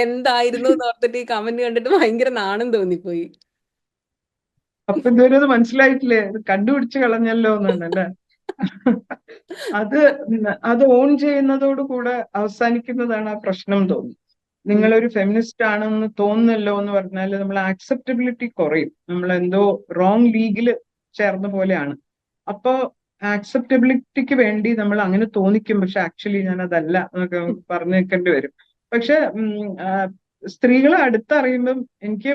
എന്തായിരുന്നു എന്ന് ഓർത്തിട്ട് ഈ കമന്റ് കണ്ടിട്ട് ഭയങ്കര നാണം തോന്നിപ്പോയി. അപ്പൊ ഇതുവരെ അത് മനസ്സിലായിട്ടില്ലേ? അത് കണ്ടുപിടിച്ച് കളഞ്ഞല്ലോ എന്നാണല്ലേ? അത് ഓൺ ചെയ്യുന്നതോട് കൂടെ അവസാനിക്കുന്നതാണ് ആ പ്രശ്നം തോന്നി. നിങ്ങളൊരു ഫെമിനിസ്റ്റ് ആണെന്ന് തോന്നുന്നല്ലോ എന്ന് പറഞ്ഞാൽ നമ്മൾ ആക്സെപ്റ്റബിലിറ്റി കുറയും. നമ്മൾ എന്തോ റോങ് ലീഗിൽ ചേർന്ന പോലെയാണ്. അപ്പോ ആക്സെപ്റ്റബിലിറ്റിക്ക് വേണ്ടി നമ്മൾ അങ്ങനെ തോന്നിക്കും, പക്ഷെ ആക്ച്വലി ഞാൻ അതല്ല എന്നൊക്കെ പറഞ്ഞു നിൽക്കേണ്ടി വരും. പക്ഷെ സ്ത്രീകളെ അടുത്തറിയുമ്പം എനിക്ക്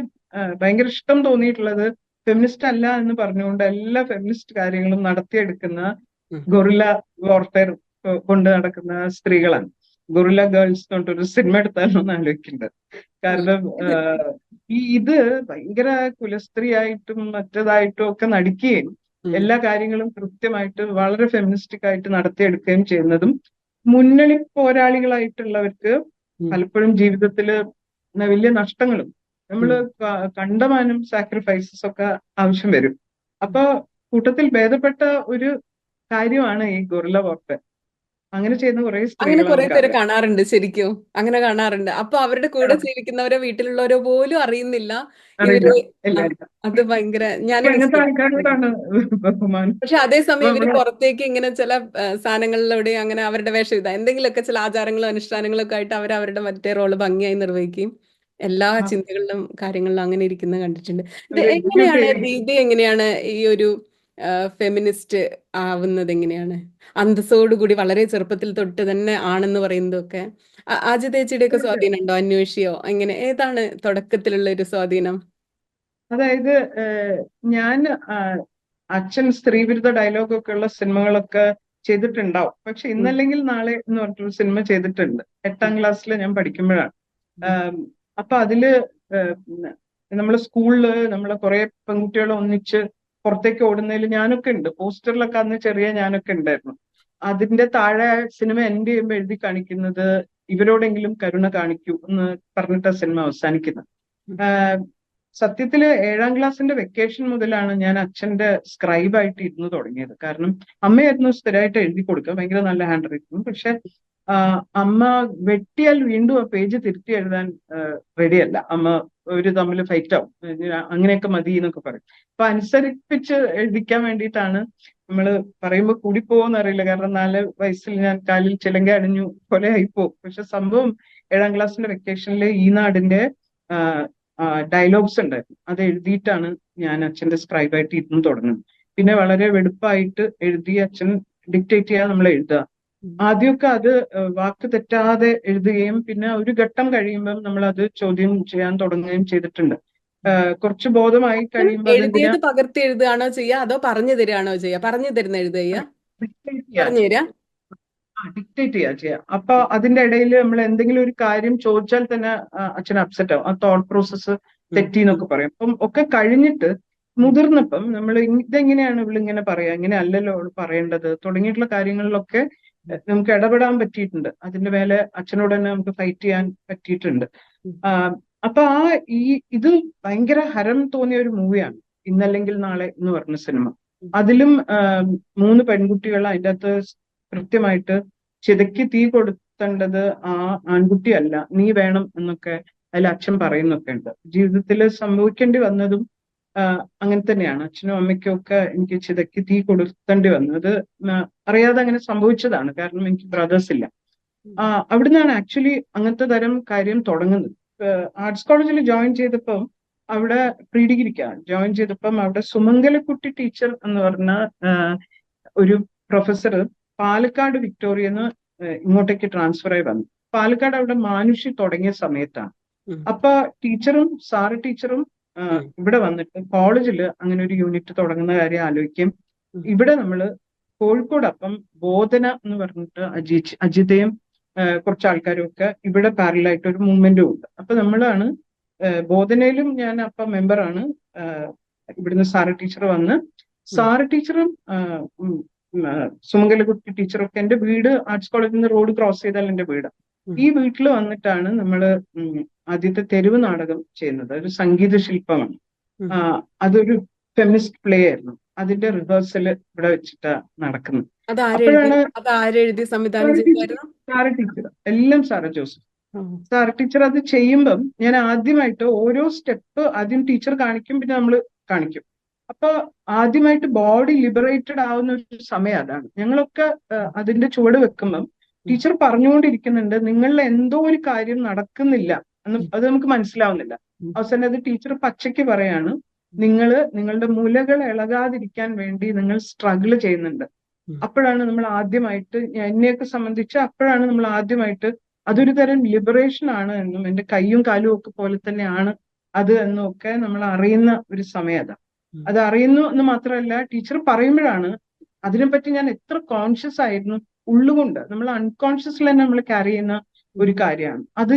ഭയങ്കര ഇഷ്ടം തോന്നിയിട്ടുള്ളത് ഫെമിനിസ്റ്റ് അല്ല എന്ന് പറഞ്ഞുകൊണ്ട് എല്ലാ ഫെമിനിസ്റ്റ് കാര്യങ്ങളും നടത്തിയെടുക്കുന്ന ഗൊറില്ല വാർഫെയർ കൊണ്ട് നടക്കുന്ന സ്ത്രീകളാണ്. ഗൊറില്ല ഗേൾസ് എന്ന് പറഞ്ഞിട്ടൊരു സിനിമ എടുത്താലോന്ന് ആലോചിക്കുന്നുണ്ട്. കാരണം ഇത് ഭയങ്കര കുലസ്ത്രീയായിട്ടും മറ്റേതായിട്ടും ഒക്കെ നടിക്കുകയും എല്ലാ കാര്യങ്ങളും കൃത്യമായിട്ട് വളരെ ഫെമിനിസ്റ്റിക് ആയിട്ട് നടത്തിയെടുക്കുകയും ചെയ്യുന്നതും മുന്നണി പോരാളികളായിട്ടുള്ളവർക്ക് പലപ്പോഴും ജീവിതത്തില് വലിയ നഷ്ടങ്ങളും നമ്മള് കണ്ടമാനം സാക്രിഫൈസസ് ഒക്കെ ആവശ്യം വരും. അപ്പൊ കൂട്ടത്തിൽ ഭേദപ്പെട്ട ഒരു കാര്യമാണ് ഈ ഗൊറില്ല വാർഫെയർ. അങ്ങനെ ചെയ്യുന്ന കുറെ അങ്ങനെ കുറെ പേരെ സ്ത്രീകൾ കാണാറുണ്ട്, ശരിക്കും അങ്ങനെ കാണാറുറുണ്ട്. അപ്പൊ അവരുടെ കൂടെ ജീവിക്കുന്നവരോ വീട്ടിലുള്ളവരോ പോലും അറിയുന്നില്ല ഇവര്. അത് ഭയങ്കര ഞാനിത് അങ്ങനത്തെ ആൾക്കാരോടാണ് ബഹുമാനം. പക്ഷെ അതേസമയം ഇവര് പുറത്തേക്ക് ഇങ്ങനെ ചില സാധനങ്ങളിലൂടെ അങ്ങനെ അവരുടെ വേഷം ഇതാ എന്തെങ്കിലുമൊക്കെ ചില ആചാരങ്ങളും അനുഷ്ഠാനങ്ങളും ഒക്കെ ആയിട്ട് അവരുടെ മറ്റേ റോള് ഭംഗിയായി നിർവഹിക്കുകയും എല്ലാ ചിന്തകളിലും കാര്യങ്ങളിലും അങ്ങനെ ഇരിക്കുന്നത് കണ്ടിട്ടുണ്ട്. ഇത് എങ്ങനെയാണ് ദീദി, എങ്ങനെയാണ് ഈ ഒരു ഫെമിനിസ്റ്റ് ആവുന്നത്? എങ്ങനെയാണ് അന്തസ്സോടുകൂടി വളരെ ചെറുപ്പത്തിൽ തൊട്ട് തന്നെ ആണെന്ന് പറയുന്നതൊക്കെ? ആജിതേച്ചിയുടെ ഒക്കെ സ്വാധീനം ഉണ്ടോ? അന്വേഷിയോ? എങ്ങനെ, ഏതാണ് തുടക്കത്തിലുള്ള ഒരു സ്വാധീനം? അതായത് ഞാൻ അച്ഛൻ സ്ത്രീവിരുദ്ധ ഡയലോഗൊക്കെ ഉള്ള സിനിമകളൊക്കെ ചെയ്തിട്ടുണ്ടാവും. പക്ഷെ ഇന്നല്ലെങ്കിൽ നാളെ എന്ന് പറഞ്ഞിട്ടൊരു സിനിമ ചെയ്തിട്ടുണ്ട്. 8ാം ക്ലാസ്സിൽ ഞാൻ പഠിക്കുമ്പോഴാണ്. അപ്പൊ അതില് നമ്മളെ സ്കൂളില് നമ്മളെ കുറെ പെൺകുട്ടികളെ ഒന്നിച്ച് പുറത്തേക്ക് ഓടുന്നതിൽ ഞാനൊക്കെ ഉണ്ട്. പോസ്റ്ററിലൊക്കെ അന്ന് ചെറിയ ഞാനൊക്കെ ഉണ്ടായിരുന്നു. അതിന്റെ താഴെ സിനിമ എൻഡ് ചെയ്യുമ്പോൾ എഴുതി കാണിക്കുന്നത് ഇവരോടെങ്കിലും കരുണ കാണിക്കൂ എന്ന് പറഞ്ഞിട്ട് സിനിമ അവസാനിക്കുന്നത്. സത്യത്തില് 7ാം ക്ലാസ്സിന്റെ വെക്കേഷൻ മുതലാണ് ഞാൻ അച്ഛന്റെ സ്ക്രൈബായിട്ട് ഇരുന്ന് തുടങ്ങിയത്. കാരണം അമ്മയായിരുന്നു സ്ഥിരമായിട്ട് എഴുതി കൊടുക്കുക, ഭയങ്കര നല്ല ഹാൻഡ് റൈറ്റിംഗ്. പക്ഷെ അമ്മ വെട്ടിയാൽ വീണ്ടും ആ പേജ് തിരുത്തി എഴുതാൻ റെഡിയല്ല. അമ്മ തമ്മിൽ ഫൈറ്റ് ആവും, അങ്ങനെയൊക്കെ മതി എന്നൊക്കെ പറയും. അപ്പൊ അനുസരിപ്പിച്ച് എഴുതിക്കാൻ വേണ്ടിയിട്ടാണ് നമ്മള് പറയുമ്പോൾ കൂടിപ്പോകുമെന്ന് അറിയില്ല. കാരണം 4 വയസ്സിൽ ഞാൻ കാലിൽ ചിലങ്ക അണിഞ്ഞു പോലെ ആയിപ്പോവും. പക്ഷെ സംഭവം 7ാം ക്ലാസ്സിന്റെ വെക്കേഷനിൽ ഈ നാടിന്റെ ഡയലോഗ്സ് ഉണ്ടായിരുന്നു. അത് എഴുതിയിട്ടാണ് ഞാൻ അച്ഛന്റെ സ്ക്രൈബായിട്ട് ഇരുന്ന് തുടങ്ങുന്നത്. പിന്നെ വളരെ വെടുപ്പായിട്ട് എഴുതി അച്ഛൻ ഡിക്റ്റേറ്റ് ചെയ്യാൻ നമ്മൾ എഴുതുക. ആദ്യമൊക്കെ അത് വാക്ക് തെറ്റാതെ എഴുതുകയും പിന്നെ ഒരു ഘട്ടം കഴിയുമ്പം നമ്മൾ അത് ചോദ്യം ചെയ്യാൻ തുടങ്ങുകയും ചെയ്തിട്ടുണ്ട്. കുറച്ച് ബോധമായി കഴിയുമ്പോൾ എഴുതിയത് പകർത്തി എഴുതുകയാണോ ചെയ്യുക, അതോ പറഞ്ഞു തരികയാണോ ചെയ്യുക? പറഞ്ഞു തരുന്ന എഴുതുക, പറഞ്ഞു തരാ, ഡിക്റ്റേറ്റ് ചെയ്യുക. അപ്പൊ അതിന്റെ ഇടയിൽ നമ്മൾ എന്തെങ്കിലും ഒരു കാര്യം ചോദിച്ചാൽ തന്നെ അച്ഛൻ അപ്സെറ്റ് ആവും. ആ തോട്ട് പ്രോസസ്സ് തെറ്റി എന്നൊക്കെ പറയും. അപ്പം ഒക്കെ കഴിഞ്ഞിട്ട് മുതിർന്നപ്പം നമ്മൾ ഇതെങ്ങനെയാണ് ഇവളിങ്ങനെ പറയാ, ഇങ്ങനെ അല്ലല്ലോ അവൾ പറയേണ്ടത് തുടങ്ങിയിട്ടുള്ള കാര്യങ്ങളിലൊക്കെ നമുക്ക് ഇടപെടാൻ പറ്റിയിട്ടുണ്ട്. അതിന്റെ മേലെ അച്ഛനോട് തന്നെ നമുക്ക് ഫൈറ്റ് ചെയ്യാൻ പറ്റിയിട്ടുണ്ട്. അപ്പൊ ഈ ഇത് ഭയങ്കര ഹരം തോന്നിയ ഒരു മൂവിയാണ് ഇന്നല്ലെങ്കിൽ നാളെ എന്ന് പറഞ്ഞ സിനിമ. അതിലും 3 പെൺകുട്ടികൾ അതിൻ്റെ അകത്ത് കൃത്യമായിട്ട് ചിതയ്ക്ക് തീ കൊടുത്തേണ്ടത് ആ ആൺകുട്ടിയല്ല, നീ വേണം എന്നൊക്കെ അതിൽ അച്ഛൻ പറയുന്നൊക്കെ ഉണ്ട്. ജീവിതത്തിൽ സംഭവിക്കേണ്ടി വന്നതും അങ്ങനെ തന്നെയാണ്. അച്ഛനും അമ്മയ്ക്കും ഒക്കെ എനിക്ക് ചിതയ്ക്ക് തീ കൊടുത്തേണ്ടി വന്നു. അത് അറിയാതെ അങ്ങനെ സംഭവിച്ചതാണ്. കാരണം എനിക്ക് ബ്രദേഴ്സ് ഇല്ല. അവിടുന്നാണ് ആക്ച്വലി അങ്ങനത്തെ തരം കാര്യം തുടങ്ങുന്നത്. ആർട്സ് കോളേജിൽ ജോയിൻ ചെയ്തപ്പം അവിടെ പ്രീ ഡിഗ്രിക്കാണ് ജോയിൻ ചെയ്തപ്പം അവിടെ സുമംഗലക്കുട്ടി ടീച്ചർ എന്ന് പറഞ്ഞ ഒരു പ്രൊഫസർ പാലക്കാട് വിക്ടോറിയന്ന് ഇങ്ങോട്ടേക്ക് ട്രാൻസ്ഫർ ആയി വന്നു. പാലക്കാട് അവിടെ മാനുഷി തുടങ്ങിയ സമയത്താണ്. അപ്പൊ ടീച്ചറും സാറ് ടീച്ചറും ഇവിടെ വന്നിട്ട് കോളേജിൽ അങ്ങനെ ഒരു യൂണിറ്റ് തുടങ്ങുന്ന കാര്യം ആലോചിക്കും. ഇവിടെ നമ്മള് കോഴിക്കോട് അപ്പം ബോധന എന്ന് പറഞ്ഞിട്ട് അജിതയും കുറച്ച് ആൾക്കാരും ഒക്കെ ഇവിടെ പാരലായിട്ട് ഒരു മൂവ്മെന്റും ഉണ്ട്. അപ്പൊ നമ്മളാണ് ബോധനയിലും ഞാൻ അപ്പം മെമ്പറാണ്. ഇവിടുന്ന് സാറ് ടീച്ചർ വന്ന് സാറ് ടീച്ചറും സുമംഗലക്കുട്ടി ടീച്ചറും ഒക്കെ എന്റെ വീട് ആർട്സ് കോളേജിൽ നിന്ന് റോഡ് ക്രോസ് ചെയ്താൽ എന്റെ വീട്. ഈ വീട്ടിൽ വന്നിട്ടാണ് നമ്മള് ആദ്യത്തെ തെരുവ് നാടകം ചെയ്യുന്നത്. ഒരു സംഗീത ശില്പമാണ്. അതൊരു ഫെമിനിസ്റ്റ് പ്ലേ ആയിരുന്നു. അതിന്റെ റിഹേഴ്സൽ ഇവിടെ വെച്ചിട്ടാ നടക്കുന്നത്. അപ്പോഴാണ് സാറ ടീച്ചർ, എല്ലാം സാറ ജോസഫ്. സാറ ടീച്ചർ അത് ചെയ്യുമ്പം ഞാൻ ആദ്യമായിട്ട് ഓരോ സ്റ്റെപ്പ് ആദ്യം ടീച്ചർ കാണിക്കും, പിന്നെ നമ്മൾ കാണിക്കും. അപ്പൊ ആദ്യമായിട്ട് ബോഡി ലിബറേറ്റഡ് ആവുന്ന ഒരു സമയം അതാണ്. ഞങ്ങളൊക്കെ അതിന്റെ ചുവട് വെക്കുമ്പം ടീച്ചർ പറഞ്ഞുകൊണ്ടിരിക്കുന്നുണ്ട്, നിങ്ങളിൽ എന്തോ ഒരു കാര്യം നടക്കുന്നില്ല എന്ന്. അത് നമുക്ക് മനസ്സിലാവുന്നില്ല. അവസാനം അത് ടീച്ചർ പച്ചയ്ക്ക് പറയാണ്, നിങ്ങളുടെ മുലകൾ ഇളകാതിരിക്കാൻ വേണ്ടി നിങ്ങൾ സ്ട്രഗിൾ ചെയ്യുന്നുണ്ട്. അപ്പോഴാണ് നമ്മൾ ആദ്യമായിട്ട്, എന്നെയൊക്കെ സംബന്ധിച്ച് അപ്പോഴാണ് നമ്മൾ ആദ്യമായിട്ട് അതൊരു തരം ലിബറേഷൻ ആണ് എന്നും എന്റെ കൈയും കാലും ഒക്കെ പോലെ തന്നെയാണ് അത് എന്നും ഒക്കെ നമ്മൾ അറിയുന്ന ഒരു സമയം അതാ. അത് അറിയുന്നു എന്ന് മാത്രമല്ല, ടീച്ചർ പറയുമ്പോഴാണ് അതിനെപ്പറ്റി ഞാൻ എത്ര കോൺഷ്യസ് ആയിരുന്നു. ഉള്ളുകൊണ്ട് നമ്മൾ അൺകോൺഷ്യസിൽ തന്നെ നമ്മൾ ക്യാരി ചെയ്യുന്ന ഒരു കാര്യമാണ് അത്.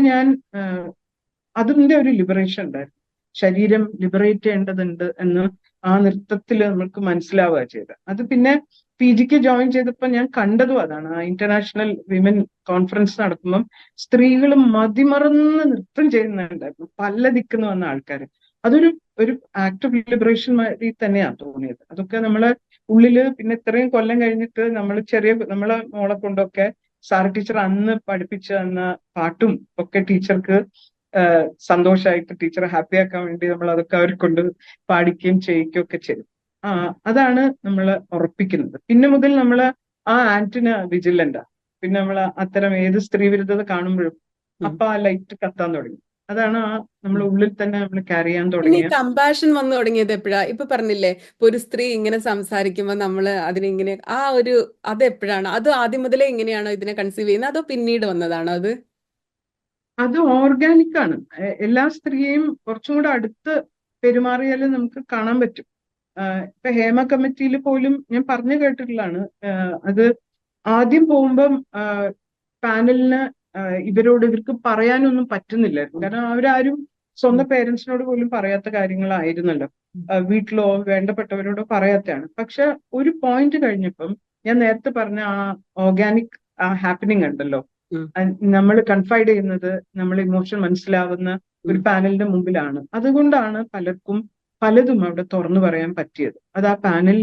അതിന്റെ ഒരു ലിബറേഷൻ ഉണ്ടായിരുന്നു. ശരീരം ലിബറേറ്റ് ചെയ്യേണ്ടതുണ്ട് എന്ന് ആ നൃത്തത്തിൽ നമുക്ക് മനസ്സിലാവുക ചെയ്തത്. അത് പിന്നെ PG ജോയിൻ ചെയ്തപ്പോൾ ഞാൻ കണ്ടതും അതാണ്. ആ ഇന്റർനാഷണൽ വിമൻ കോൺഫറൻസ് നടക്കുമ്പം സ്ത്രീകൾ മതിമറന്ന് നൃത്തം ചെയ്യുന്നുണ്ടായിരുന്നു, പല ദിക്കുന്നു വന്ന ആൾക്കാർ. അതൊരു ആക്ട് ഓഫ് ലിബറേഷൻ മാതിരി തന്നെയാണ് തോന്നിയത്. അതൊക്കെ നമ്മളെ ഉള്ളില് പിന്നെ ഇത്രയും കൊല്ലം കഴിഞ്ഞിട്ട് നമ്മളെ മോളെ കൊണ്ടൊക്കെ സാറ് ടീച്ചർ അന്ന് പഠിപ്പിച്ചു തന്ന പാട്ടും ഒക്കെ ടീച്ചർക്ക് സന്തോഷമായിട്ട് ടീച്ചറെ ഹാപ്പി ആക്കാൻ വേണ്ടി നമ്മൾ അതൊക്കെ അവരെ കൊണ്ട് പാടിക്കുകയും ചെയ്യിക്കുകയും ഒക്കെ ചെയ്യും. അതാണ് നമ്മൾ ഉറപ്പിക്കുന്നത്. പിന്നെ മുതൽ നമ്മൾ ആ ആന്റിന് വിജിലന്റാ. പിന്നെ നമ്മൾ അത്തരം ഏത് സ്ത്രീ വിരുദ്ധത കാണുമ്പോഴും അപ്പൊ ആ ലൈറ്റ് കത്താൻ തുടങ്ങി. അതാണ് നമ്മളെ ഉള്ളിൽ തന്നെ നമ്മൾ ക്യാരി ചെയ്യാൻ തുടങ്ങിയ കമ്പാഷൻ വന്നു തുടങ്ങിയത് എപ്പോഴാ? ഇപ്പൊ പറഞ്ഞില്ലേ, ഇപ്പൊ ഒരു സ്ത്രീ ഇങ്ങനെ സംസാരിക്കുമ്പോ നമ്മള് അതിനിങ്ങനെ അതെപ്പോഴാണ്? അത് ആദ്യം മുതലേ ഇങ്ങനെയാണോ ഇതിനെ കൺസീവ് ചെയ്യുന്നത്, അതോ പിന്നീട് വന്നതാണോ അത് ഓർഗാനിക് ആണ്. എല്ലാ സ്ത്രീയെയും കുറച്ചും കൂടെ അടുത്ത് പെരുമാറിയാലും നമുക്ക് കാണാൻ പറ്റും. ഇപ്പൊ ഹേമ കമ്മിറ്റിയിൽ പോലും ഞാൻ പറഞ്ഞു കേട്ടിട്ടുള്ളതാണ്. അത് ആദ്യം പോകുമ്പം പാനലിന് ഇവർക്ക് പറയാനൊന്നും പറ്റുന്നില്ലായിരുന്നു. കാരണം അവരാരും സ്വന്തം പേരൻസിനോട് പോലും പറയാത്ത കാര്യങ്ങളായിരുന്നല്ലോ. വീട്ടിലോ വേണ്ടപ്പെട്ടവരോടോ പറയാത്തതാണ്. പക്ഷെ ഒരു പോയിന്റ് കഴിഞ്ഞപ്പം ഞാൻ നേരത്തെ പറഞ്ഞ ആ ഓർഗാനിക് ഹാപ്പനിങ് ഉണ്ടല്ലോ, നമ്മൾ കൺഫൈഡ് ചെയ്യുന്നത്, നമ്മൾ ഇമോഷൻ മനസ്സിലാവുന്ന ഒരു പാനലിന്റെ മുമ്പിലാണ്. അതുകൊണ്ടാണ് പലർക്കും പലതും അവിടെ തുറന്നു പറയാൻ പറ്റിയത്. അത് ആ പാനൽ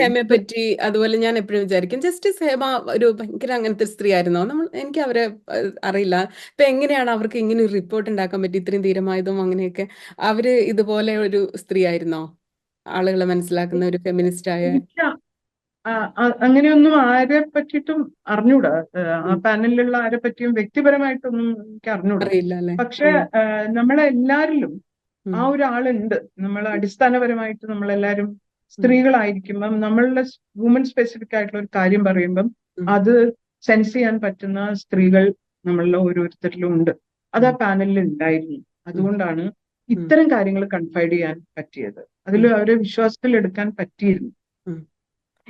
ഹേമയെ പറ്റി അതുപോലെ ഞാൻ എപ്പോഴും വിചാരിക്കും, ജസ്റ്റിസ് ഹേമ ഒരു ഭയങ്കര അങ്ങനത്തെ സ്ത്രീ ആയിരുന്നോ? എനിക്ക് അവരെ അറിയില്ല. ഇപ്പൊ എങ്ങനെയാണ് അവർക്ക് ഇങ്ങനെ ഒരു റിപ്പോർട്ട് ഉണ്ടാക്കാൻ പറ്റി, ഇത്രയും ധീരമായതും അങ്ങനെയൊക്കെ? അവര് ഇതുപോലെ ഒരു സ്ത്രീ ആയിരുന്നോ? ആളുകളെ മനസ്സിലാക്കുന്ന ഒരു ഫെമിനിസ്റ്റ് ആയ? അങ്ങനെയൊന്നും ആരെ പറ്റിയിട്ടും അറിഞ്ഞൂടാ. ആ പാനലിലുള്ള ആരെ പറ്റിയും വ്യക്തിപരമായിട്ടൊന്നും എനിക്ക് അറിഞ്ഞൂടാ. പക്ഷെ നമ്മളെല്ലാരിലും ആ ഒരാളുണ്ട്. നമ്മൾ അടിസ്ഥാനപരമായിട്ട് നമ്മളെല്ലാരും സ്ത്രീകളായിരിക്കുമ്പം നമ്മളുടെ വുമൻ സ്പെസിഫിക് ആയിട്ടുള്ള ഒരു കാര്യം പറയുമ്പം അത് സെൻസ് ചെയ്യാൻ പറ്റുന്ന സ്ത്രീകൾ നമ്മളിൽ ഓരോരുത്തരിലും ഉണ്ട്. അത് ആ പാനലിൽ ഉണ്ടായിരുന്നു. അതുകൊണ്ടാണ് ഇത്തരം കാര്യങ്ങൾ കൺഫൈഡ് ചെയ്യാൻ പറ്റിയത്. അതിൽ അവരെ വിശ്വാസത്തിൽ എടുക്കാൻ പറ്റിയിരുന്നു.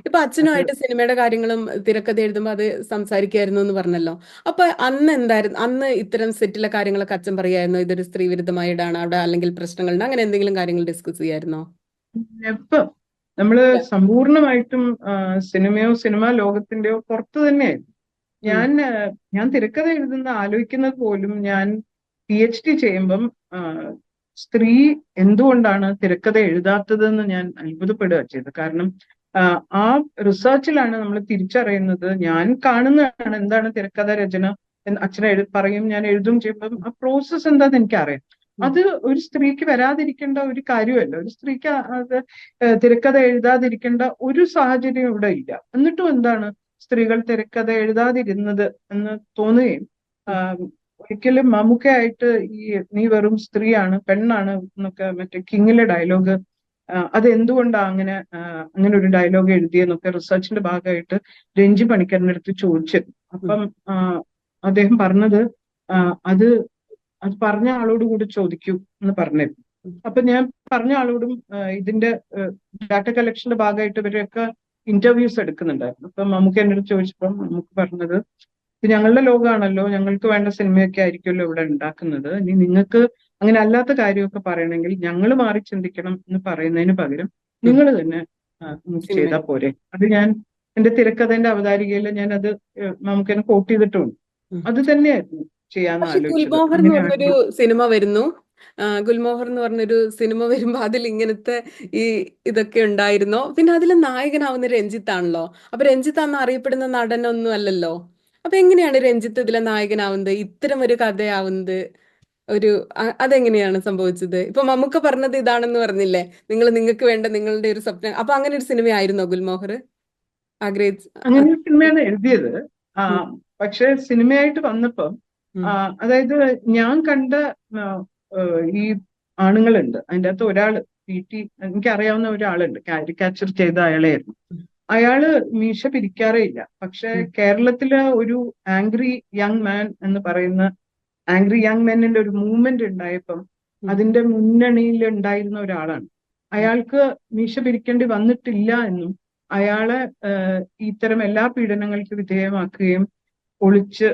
ഇപ്പൊ അച്ഛനുമായിട്ട് സിനിമയുടെ കാര്യങ്ങളും തിരക്കഥ എഴുതുമ്പോ അത് സംസാരിക്കായിരുന്നു എന്ന് പറഞ്ഞല്ലോ. അപ്പൊ അന്ന് എന്തായിരുന്നു? അന്ന് ഇത്തരം സെറ്റിലെ കാര്യങ്ങളൊക്കെ അച്ഛൻ പറയായിരുന്നു, ഇതൊരു സ്ത്രീ വിരുദ്ധമായിട്ടാണ് അവിടെ, അല്ലെങ്കിൽ പ്രശ്നങ്ങളുണ്ട്, അങ്ങനെ എന്തെങ്കിലും കാര്യങ്ങൾ ഡിസ്കസ് ചെയ്യായിരുന്നോ? നമ്മള് ഇല്ല. സമ്പൂർണമായിട്ടും സിനിമയോ സിനിമാ ലോകത്തിന്റെയോ പുറത്ത് തന്നെയായിരുന്നു. ഉം. ഞാൻ തിരക്കഥ എഴുതുന്ന ആലോചിക്കുന്നത് പോലും ഞാൻ PhD ചെയ്യുമ്പം ആ, സ്ത്രീ എന്തുകൊണ്ടാണ് തിരക്കഥ എഴുതാത്തതെന്ന് ഞാൻ അത്ഭുതപ്പെടുക ചെയ്തത്. കാരണം ആ, ആ റിസർച്ചിലാണ് നമ്മൾ തിരിച്ചറിയുന്നത്. ഞാൻ കാണുന്നതാണ് എന്താണ് തിരക്കഥ രചന എന്ന് അച്ഛൻ പറയും, ഞാൻ എഴുതും ചെയ്യുമ്പം ആ പ്രോസസ്സ് എന്താന്ന് എനിക്കറിയാം. ഉം. അത് ഒരു സ്ത്രീക്ക് വരാതിരിക്കേണ്ട ഒരു കാര്യമല്ല. ഒരു സ്ത്രീക്ക് അത് തിരക്കഥ എഴുതാതിരിക്കേണ്ട ഒരു സാഹചര്യം ഇവിടെ ഇല്ല. എന്നിട്ടും എന്താണ് സ്ത്രീകൾ തിരക്കഥ എഴുതാതിരുന്നത് എന്ന് തോന്നുകയും ഉം. ഒരിക്കലും മമ്മൂക്കയായിട്ട് ഈ നീ വെറും സ്ത്രീയാണ്, പെണ്ണാണ് എന്നൊക്കെ മറ്റേ കിങ്ങിലെ ഡയലോഗ്, അത് എന്തുകൊണ്ടാ അങ്ങനെ ഒരു ഡയലോഗ് എഴുതിയെന്നൊക്കെ റിസർച്ചിന്റെ ഭാഗമായിട്ട് രഞ്ജി പണിക്കറിന്റെ അടുത്ത് ചോദിച്ചിരുന്നു. ഉം. അപ്പം അദ്ദേഹം പറഞ്ഞത് ആ, അത് അത് പറഞ്ഞ ആളോട് കൂടി ചോദിക്കൂ എന്ന് പറഞ്ഞിരുന്നു. ഉം. അപ്പൊ ഞാൻ പറഞ്ഞ ആളോടും ഇതിന്റെ ഡാറ്റ കളക്ഷന്റെ ഭാഗമായിട്ട് ഇവരൊക്കെ ഇന്റർവ്യൂസ് എടുക്കുന്നുണ്ടായിരുന്നു. അപ്പൊ നമുക്ക് എന്റെ അടുത്ത് ചോദിച്ചപ്പം നമുക്ക് പറഞ്ഞത്, ഇത് ഞങ്ങളുടെ ലോകമാണല്ലോ, ഞങ്ങൾക്ക് വേണ്ട സിനിമയൊക്കെ ആയിരിക്കുമല്ലോ ഇവിടെ ഉണ്ടാക്കുന്നത്, ഇനി നിങ്ങൾക്ക് അങ്ങനെ അല്ലാത്ത കാര്യമൊക്കെ പറയണമെങ്കിൽ ഞങ്ങൾ മാറി ചിന്തിക്കണം എന്ന് പറയുന്നതിന് പകരം ഉം. നിങ്ങൾ തന്നെ നമുക്ക് സിനിമ. ചെയ്താൽ പോരെ. അത് ഞാൻ എന്റെ തിരക്കഥന്റെ അവതാരികയിൽ ഞാൻ അത് നമുക്കെന്നെ കോട്ട് ചെയ്തിട്ടുണ്ട്. ഉം. അത് തന്നെയായിരുന്നു ചെയ്യാന്ന് പക്ഷെ ആലോചിച്ചത്. ഗുൽമോഹർ എന്ന് പറഞ്ഞൊരു അങ്ങനെയാണ്. സിനിമ വരുന്നു. ഗുൽമോഹർ എന്ന് പറഞ്ഞൊരു സിനിമ വരുമ്പോ അതിൽ ഇങ്ങനത്തെ ഈ ഇതൊക്കെ ഉണ്ടായിരുന്നോ? പിന്നെ അതിലെ നായകനാവുന്ന രഞ്ജിത്താണല്ലോ. അപ്പൊ രഞ്ജിത്ത് അന്ന് അറിയപ്പെടുന്ന നടനൊന്നും അല്ലല്ലോ. അപ്പൊ എങ്ങനെയാണ് രഞ്ജിത്ത് ഇതിലെ നായകനാവുന്നത്, ഇത്തരം ഒരു കഥയാവുന്നത്? ഒരു അതെങ്ങനെയാണ് സംഭവിച്ചത്? ഇപ്പൊ മമ്മൂക്ക പറഞ്ഞത് ഇതാണെന്ന് പറഞ്ഞില്ലേ, നിങ്ങൾക്ക് വേണ്ട നിങ്ങളുടെ ഒരു സ്വപ്നം. അപ്പൊ അങ്ങനെ ഒരു സിനിമയായിരുന്നോ ഗുൽമോഹർ ആഗ്രഹിച്ച്? അങ്ങനെ ഒരു സിനിമയാണ് എഴുതിയത്. ആ, ഉം. പക്ഷെ സിനിമയായിട്ട് വന്നപ്പം ഉം. അതായത് ഞാൻ കണ്ട ആ, ഈ ആണുങ്ങളുണ്ട്. അതിൻ്റെ അകത്ത് ഒരാള് എനിക്കറിയാവുന്ന ഒരാളുണ്ട്, കാരിക്കാച്ചർ ചെയ്ത അയാളെയായിരുന്നു. അയാള് മീശ പിരിക്കാറേ ഇല്ല. പക്ഷെ ഉം. കേരളത്തിലെ ഒരു ആംഗ്രി യങ് മാൻ എന്ന് പറയുന്ന ആംഗ്രി യങ് മെന്നിന്റെ ഒരു മൂവ്മെന്റ് ഉണ്ടായപ്പം ഉം. അതിന്റെ മുന്നണിയിൽ ഉണ്ടായിരുന്ന ഒരാളാണ്. ഉം. അയാൾക്ക് മീശ പിരിക്കേണ്ടി വന്നിട്ടില്ല എന്നും അയാളെ ഇത്തരം എല്ലാ പീഡനങ്ങൾക്ക് വിധേയമാക്കുകയും ഒളിച്ച്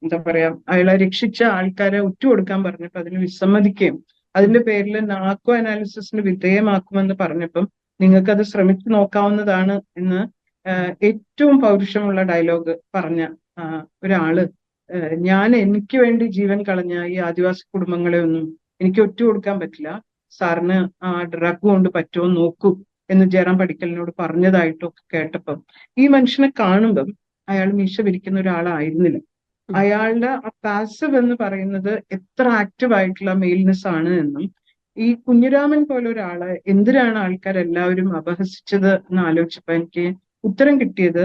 എന്താ പറയാ, അയാളെ രക്ഷിച്ച ആൾക്കാരെ ഉറ്റുകൊടുക്കാൻ പറഞ്ഞപ്പോൾ അതിന് വിസമ്മതിക്കുകയും ഉം. അതിന്റെ പേരിൽ നാർക്കോ അനാലിസിസിന് വിധേയമാക്കുമെന്ന് പറഞ്ഞപ്പം നിങ്ങൾക്കത് ശ്രമിച്ചു നോക്കാവുന്നതാണ് എന്ന് ഏറ്റവും പൗരുഷമുള്ള ഡയലോഗ് പറഞ്ഞ ഒരാള്, ഞാൻ എനിക്ക് വേണ്ടി ജീവൻ കളഞ്ഞ ഈ ആദിവാസി കുടുംബങ്ങളെ ഒന്നും എനിക്ക് ഒറ്റ കൊടുക്കാൻ പറ്റില്ല, സാറിന് ആ ഡ്രഗ് കൊണ്ട് പറ്റുമോ നോക്കൂ എന്ന് ജയറാം പടിക്കലിനോട് പറഞ്ഞതായിട്ടൊക്കെ കേട്ടപ്പം ഈ മനുഷ്യനെ കാണുമ്പം അയാൾ മീശ വിരിക്കുന്ന ഒരാളായിരുന്നില്ല. ഉം. അയാളുടെ ആ പാസീവ് എന്ന് പറയുന്നത് എത്ര ആക്റ്റീവ് ആയിട്ടുള്ള മെയിൽനെസ് ആണ് എന്നും ഈ കുഞ്ഞിരാമൻ പോലെ ഒരാളെ എന്തിനാണ് ആൾക്കാരെല്ലാവരും അപഹസിച്ചത് എന്ന് ആലോചിച്ചപ്പോ എനിക്ക് ഉത്തരം കിട്ടിയത്,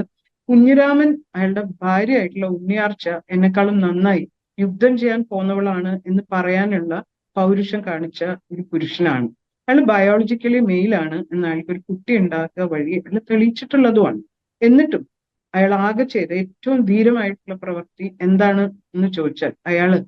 കുഞ്ഞിരാമൻ അയാളുടെ ഭാര്യയായിട്ടുള്ള ഉണ്ണിയാർച്ച എന്നെക്കാളും നന്നായി യുദ്ധം ചെയ്യാൻ പോന്നവളാണ് എന്ന് പറയാനുള്ള പൗരുഷം കാണിച്ച ഒരു പുരുഷനാണ്. അയാൾ ബയോളജിക്കലി മെയിലാണ് എന്ന് അയാൾക്ക് ഒരു കുട്ടി ഉണ്ടാക്കുക വഴി അയാൾ തെളിയിച്ചിട്ടുള്ളതുമാണ്. എന്നിട്ടും അയാൾ ആകെ ചെയ്ത ഏറ്റവും ധീരമായിട്ടുള്ള പ്രവൃത്തി എന്താണ് എന്ന് ചോദിച്ചാൽ അയാള്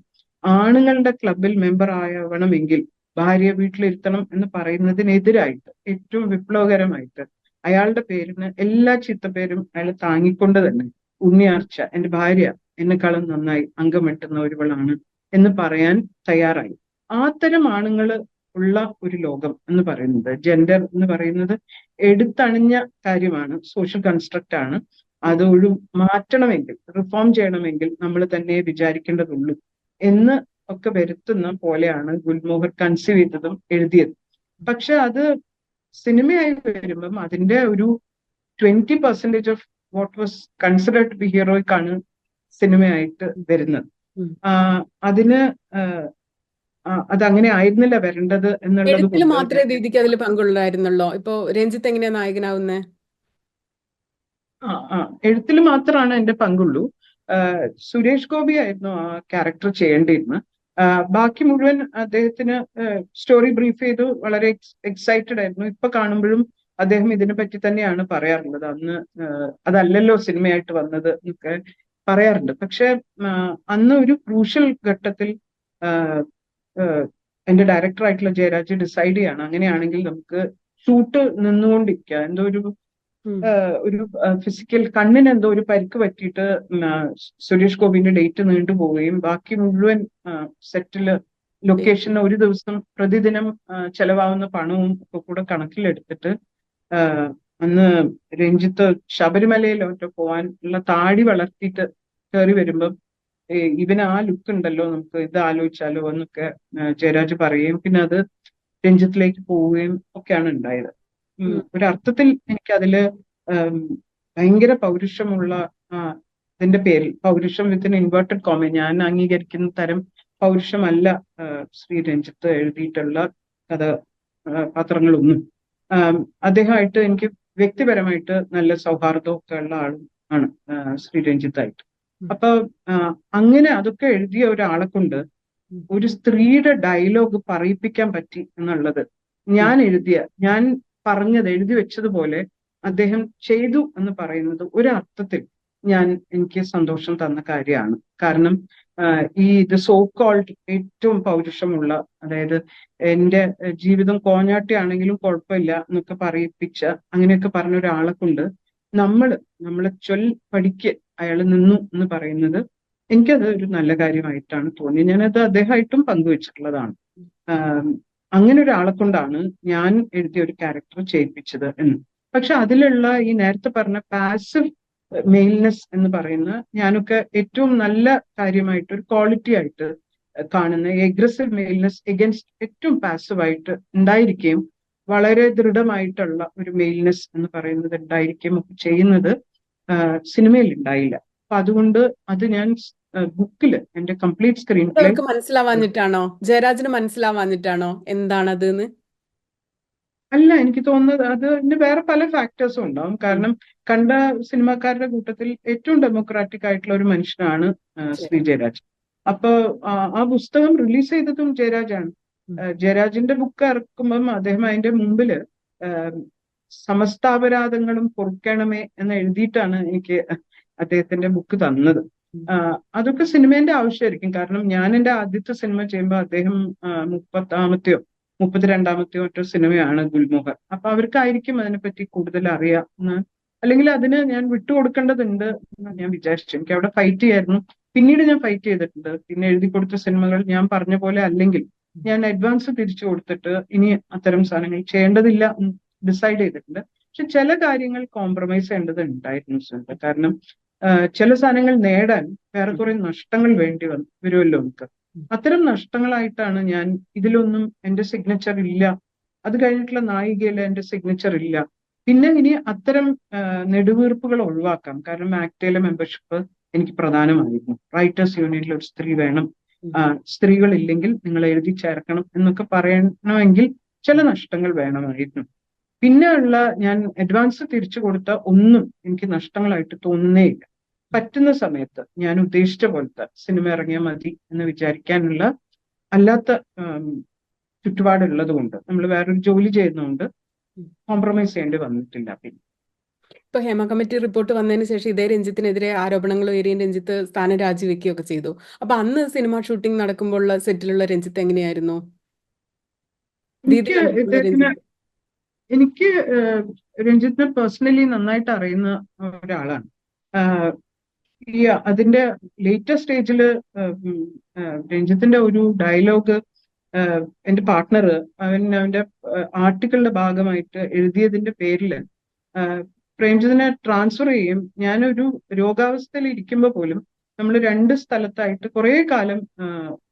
ആണുങ്ങളുടെ ക്ലബിൽ മെമ്പർ ആവണമെങ്കിൽ ഭാര്യയെ വീട്ടിലിരുത്തണം എന്ന് പറയുന്നതിനെതിരായിട്ട് ഏറ്റവും വിപ്ലവകരമായിട്ട് അയാളുടെ പേരിന് എല്ലാ ചീത്തപ്പേരും അയാൾ താങ്ങിക്കൊണ്ട് തന്നെ ഉണ്ണിയാർച്ച എന്റെ ഭാര്യ എന്നെക്കാളും നന്നായി അംഗം വെട്ടുന്ന ഒരുവളാണ് എന്ന് പറയാൻ തയ്യാറായി. അത്തരം ആണുങ്ങള് ഉള്ള ഒരു ലോകം എന്ന് പറയുന്നത്, ജെൻഡർ എന്ന് പറയുന്നത് എടുത്തണിഞ്ഞ കാര്യമാണ്, സോഷ്യൽ കൺസ്ട്രക്റ്റ് ആണ്. അത് മാറ്റണമെങ്കിൽ, റിഫോം ചെയ്യണമെങ്കിൽ നമ്മൾ തന്നെ വിചാരിക്കേണ്ടതുള്ളൂ എന്ന് ഒക്കെ വരുത്തുന്ന പോലെയാണ് ഗുൽമോഹർ കൺസീവ് ചെയ്തതും എഴുതിയത്. പക്ഷെ അത് സിനിമയായി വരുമ്പം അതിന്റെ ഒരു 20% of what was considered to be heroic ആണ് സിനിമയായിട്ട് വരുന്നത്. ഉം. അതിന് അതങ്ങനെ ആയിരുന്നില്ല വരേണ്ടത് എന്നുള്ളത് എഴുത്തിൽ കൊണ്ട് മാത്രമേ ദീദിക്ക് അതിൽ പങ്കുള്ളായിരുന്നുള്ളോ? ഇപ്പൊ രഞ്ജിത്ത് എങ്ങനെയാ നായകനാവുന്നേ? എഴുത്തിൽ മാത്രമാണ് എന്റെ പങ്കുള്ളൂ. സുരേഷ് ഗോപി ആയിരുന്നു ആ ക്യാരക്ടർ ചെയ്യേണ്ടിയിരുന്നത്. ബാക്കി മുഴുവൻ അദ്ദേഹത്തിന് സ്റ്റോറി ബ്രീഫ് ചെയ്തു, വളരെ എക്സൈറ്റഡ് ആയിരുന്നു. ഇപ്പൊ കാണുമ്പോഴും അദ്ദേഹം ഇതിനെ പറ്റി തന്നെയാണ് പറയാറുള്ളത്. അന്ന് അതല്ലല്ലോ സിനിമയായിട്ട് വന്നത് എന്നൊക്കെ പറയാറുണ്ട്. പക്ഷെ അന്ന് ഒരു ക്രൂഷ്യൽ ഘട്ടത്തിൽ എന്റെ ഡയറക്ടർ ആയിട്ടുള്ള ജയരാജ് ഡിസൈഡ് ചെയ്യാണ്, അങ്ങനെയാണെങ്കിൽ നമുക്ക് ഷൂട്ട് നിന്നുകൊണ്ടിരിക്കുക, എന്തോ ഉം. ഒരു ഫിസിക്കൽ കണ്ണിന് എന്തോ ഒരു പരിക്ക് പറ്റിയിട്ട് സുരേഷ് ഗോപിന്റെ ഡേറ്റ് നീണ്ടുപോവുകയും ബാക്കി മുഴുവൻ സെറ്റില് ലൊക്കേഷന് ഒരു ദിവസം പ്രതിദിനം ചെലവാകുന്ന പണവും ഒക്കെ കൂടെ കണക്കിലെടുത്തിട്ട് അന്ന് രഞ്ജിത്ത് ശബരിമലയിലോട്ട് പോവാനുള്ള താടി വളർത്തിയിട്ട് കയറി വരുമ്പം ഇവന് ആ ലുക്ക് ഉണ്ടല്ലോ, നമുക്ക് ഇത് ആലോചിച്ചാലോ എന്നൊക്കെ ജയരാജ് പറയുകയും പിന്നെ അത് രഞ്ജിത്തിലേക്ക് പോവുകയും ഒക്കെയാണ് ഉണ്ടായത്. ഒരർത്ഥത്തിൽ എനിക്കതില് ഭയങ്കര പൗരുഷമുള്ള അതിന്റെ പേരിൽ പൗരുഷം വിത്തിൻ ഇൻവേർട്ടഡ് കോമ ഞാൻ അംഗീകരിക്കുന്ന തരം പൗരുഷമല്ല ശ്രീ രഞ്ജിത്ത് എഴുതിയിട്ടുള്ള കഥാപാത്രങ്ങളൊന്നും. അദ്ദേഹമായിട്ട് എനിക്ക് വ്യക്തിപരമായിട്ട് നല്ല സൗഹാർദ്ദവും ഒക്കെ ഉള്ള ആളും ആണ് ശ്രീ രഞ്ജിത്തായിട്ട്. അപ്പൊ അങ്ങനെ അതൊക്കെ എഴുതിയ ഒരാളെ കൊണ്ട് ഒരു സ്ത്രീയുടെ ഡയലോഗ് പറയിപ്പിക്കാൻ പറ്റി എന്നുള്ളത് ഞാൻ പറഞ്ഞത് എഴുതി വെച്ചതുപോലെ അദ്ദേഹം ചെയ്തു എന്ന് പറയുന്നത് ഒരർത്ഥത്തിൽ എനിക്ക് സന്തോഷം തന്ന കാര്യമാണ്. കാരണം ഈ ദ സോ കോൾഡ് ഏറ്റവും പൗരുഷമുള്ള, അതായത് എന്റെ ജീവിതം കോഞ്ഞാട്ടിയാണെങ്കിലും കുഴപ്പമില്ല എന്നൊക്കെ പറയിപ്പിച്ച, അങ്ങനെയൊക്കെ പറഞ്ഞ ഒരാളെ കൊണ്ട് നമ്മളെ പഠിക്ക് അയാൾ നിന്നു എന്ന് പറയുന്നത് എനിക്കത് ഒരു നല്ല കാര്യമായിട്ടാണ് തോന്നിയത്. ഞാനത് അദ്ദേഹമായിട്ടും പങ്കുവെച്ചിട്ടുള്ളതാണ്. അങ്ങനെ ഒരാളെ കൊണ്ടാണ് ഞാൻ എഴുതിയ ഒരു ക്യാരക്ടർ ചെയ്യിപ്പിച്ചത് എന്ന്. പക്ഷെ അതിലുള്ള ഈ നേരത്തെ പറഞ്ഞ പാസീവ് മെയിൽനെസ് എന്ന് പറയുന്ന ഞാനൊക്കെ ഏറ്റവും നല്ല കാര്യമായിട്ട് ഒരു ക്വാളിറ്റി ആയിട്ട് കാണുന്ന എഗ്രസീവ് മെയിൽനെസ് എഗൻസ്റ്റ് ഏറ്റവും പാസീവായിട്ട് ഉണ്ടായിരിക്കുകയും വളരെ ദൃഢമായിട്ടുള്ള ഒരു മെയിൽനെസ് എന്ന് പറയുന്നത് ഉണ്ടായിരിക്കുകയും ഒക്കെ ചെയ്യുന്നത് സിനിമയിൽ ഉണ്ടായില്ല. അപ്പൊ അതുകൊണ്ട് അത് ഞാൻ ബുക്കില് എന്റെ കംപ്ലീറ്റ് സ്ക്രീൻ പ്ലേ മനസ്സിലാവാഞ്ഞിട്ടാണോ, ജയരാജന് മനസ്സിലാവാഞ്ഞിട്ടാണോ എന്താണത്? അല്ല, എനിക്ക് തോന്നുന്നത് അതിന് വേറെ പല ഫാക്ടേഴ്സും ഉണ്ടാവും. കാരണം കണ്ട സിനിമാക്കാരുടെ കൂട്ടത്തിൽ ഏറ്റവും ഡെമോക്രാറ്റിക് ആയിട്ടുള്ള ഒരു മനുഷ്യനാണ് ശ്രീ ജയരാജ്. അപ്പൊ ആ പുസ്തകം റിലീസ് ചെയ്തതും ജയരാജാണ്. ജയരാജിന്റെ ബുക്ക് ഇറക്കുമ്പം അദ്ദേഹം അതിന്റെ മുമ്പില് സമസ്താപരാധങ്ങളും പൊറുക്കണമേ എന്ന് എഴുതിയിട്ടാണ് എനിക്ക് അദ്ദേഹത്തിന്റെ ബുക്ക് തന്നത്. അതൊക്കെ സിനിമേന്റെ ആവശ്യമായിരിക്കും. കാരണം ഞാൻ എന്റെ ആദ്യത്തെ സിനിമ ചെയ്യുമ്പോൾ അദ്ദേഹം 32ാമത്തെയോ മറ്റോ സിനിമയാണ് ഗുൽമോഹർ. അപ്പൊ അവർക്കായിരിക്കും അതിനെപ്പറ്റി കൂടുതൽ അറിയാം എന്ന്, അല്ലെങ്കിൽ അതിന് ഞാൻ വിട്ടുകൊടുക്കേണ്ടതുണ്ട് എന്ന് ഞാൻ വിചാരിച്ചു. എനിക്ക് അവിടെ ഫൈറ്റ് ചെയ്യായിരുന്നു. പിന്നീട് ഞാൻ ഫൈറ്റ് ചെയ്തിട്ടുണ്ട്. പിന്നെ എഴുതി കൊടുത്ത സിനിമകൾ ഞാൻ പറഞ്ഞ പോലെ അല്ലെങ്കിൽ ഞാൻ അഡ്വാൻസ് തിരിച്ചു കൊടുത്തിട്ട് ഇനി അത്തരം സാധനങ്ങൾ ചെയ്യേണ്ടതില്ല ഡിസൈഡ് ചെയ്തിട്ടുണ്ട്. പക്ഷെ ചില കാര്യങ്ങൾ കോംപ്രമൈസ് ചെയ്യേണ്ടത് ഉണ്ടായിരുന്നു. കാരണം ചില സാധനങ്ങൾ നേടാൻ വേറെ കുറെ നഷ്ടങ്ങൾ വേണ്ടി വരുമല്ലോ നമുക്ക്. അത്തരം നഷ്ടങ്ങളായിട്ടാണ് ഞാൻ ഇതിലൊന്നും എന്റെ സിഗ്നേച്ചർ ഇല്ല, അത് കഴിഞ്ഞിട്ടുള്ള നായികയില് എന്റെ സിഗ്നേച്ചർ ഇല്ല, പിന്നെ ഇനി അത്തരം നെടുവീർപ്പുകൾ ഒഴിവാക്കാം. കാരണം ആക്ടയിലെ മെമ്പർഷിപ്പ് എനിക്ക് പ്രധാനമായിരുന്നു. റൈറ്റേഴ്സ് യൂണിയനിൽ ഒരു സ്ത്രീ വേണം, സ്ത്രീകൾ ഇല്ലെങ്കിൽ നിങ്ങൾ എഴുതി ചേർക്കണം എന്നൊക്കെ പറയണമെങ്കിൽ ചില നഷ്ടങ്ങൾ വേണമായിരുന്നു. പിന്നെ ഉള്ള ഞാൻ അഡ്വാൻസ് തിരിച്ചു കൊടുത്ത ഒന്നും എനിക്ക് നഷ്ടങ്ങളായിട്ട് തോന്നുന്നേയില്ല. പറ്റുന്ന സമയത്ത് ഞാൻ ഉദ്ദേശിച്ച പോലത്തെ സിനിമ ഇറങ്ങിയാൽ മതി എന്ന് വിചാരിക്കാനുള്ള അല്ലാത്ത ചുറ്റുപാടുള്ളത് കൊണ്ട്, നമ്മൾ വേറൊരു ജോലി ചെയ്യുന്നതുകൊണ്ട് കോംപ്രമൈസ് ചെയ്യേണ്ടി വന്നിട്ടില്ല. പിന്നെ ഇപ്പൊ ഹേമ കമ്മിറ്റി റിപ്പോർട്ട് വന്നതിന് ശേഷം ഇതേ രഞ്ജിത്തിനെതിരെ ആരോപണങ്ങൾ ഉയരുകയും രഞ്ജിത്ത് സ്ഥാനം രാജിവെക്കുകയൊക്കെ ചെയ്തു. അപ്പൊ അന്ന് സിനിമ ഷൂട്ടിംഗ് നടക്കുമ്പോഴുള്ള സെറ്റിലുള്ള രഞ്ജിത്ത് എങ്ങനെയായിരുന്നു? എനിക്ക് രഞ്ജിത്തിനെ പേഴ്സണലി നന്നായിട്ട് അറിയുന്ന ഒരാളാണ്. ഈ അതിന്റെ ലേറ്റസ്റ്റ് സ്റ്റേജില് രഞ്ജിത്തിന്റെ ഒരു ഡയലോഗ് എന്റെ പാർട്ട്ണർ അവന്റെ ആർട്ടിക്കിളിന്റെ ഭാഗമായിട്ട് എഴുതിയതിന്റെ പേരില് പ്രേംജിത്തിനെ ട്രാൻസ്ഫർ ചെയ്യും. ഞാനൊരു രോഗാവസ്ഥയിൽ ഇരിക്കുമ്പോൾ പോലും നമ്മൾ 2 സ്ഥലത്തായിട്ട് കുറെ കാലം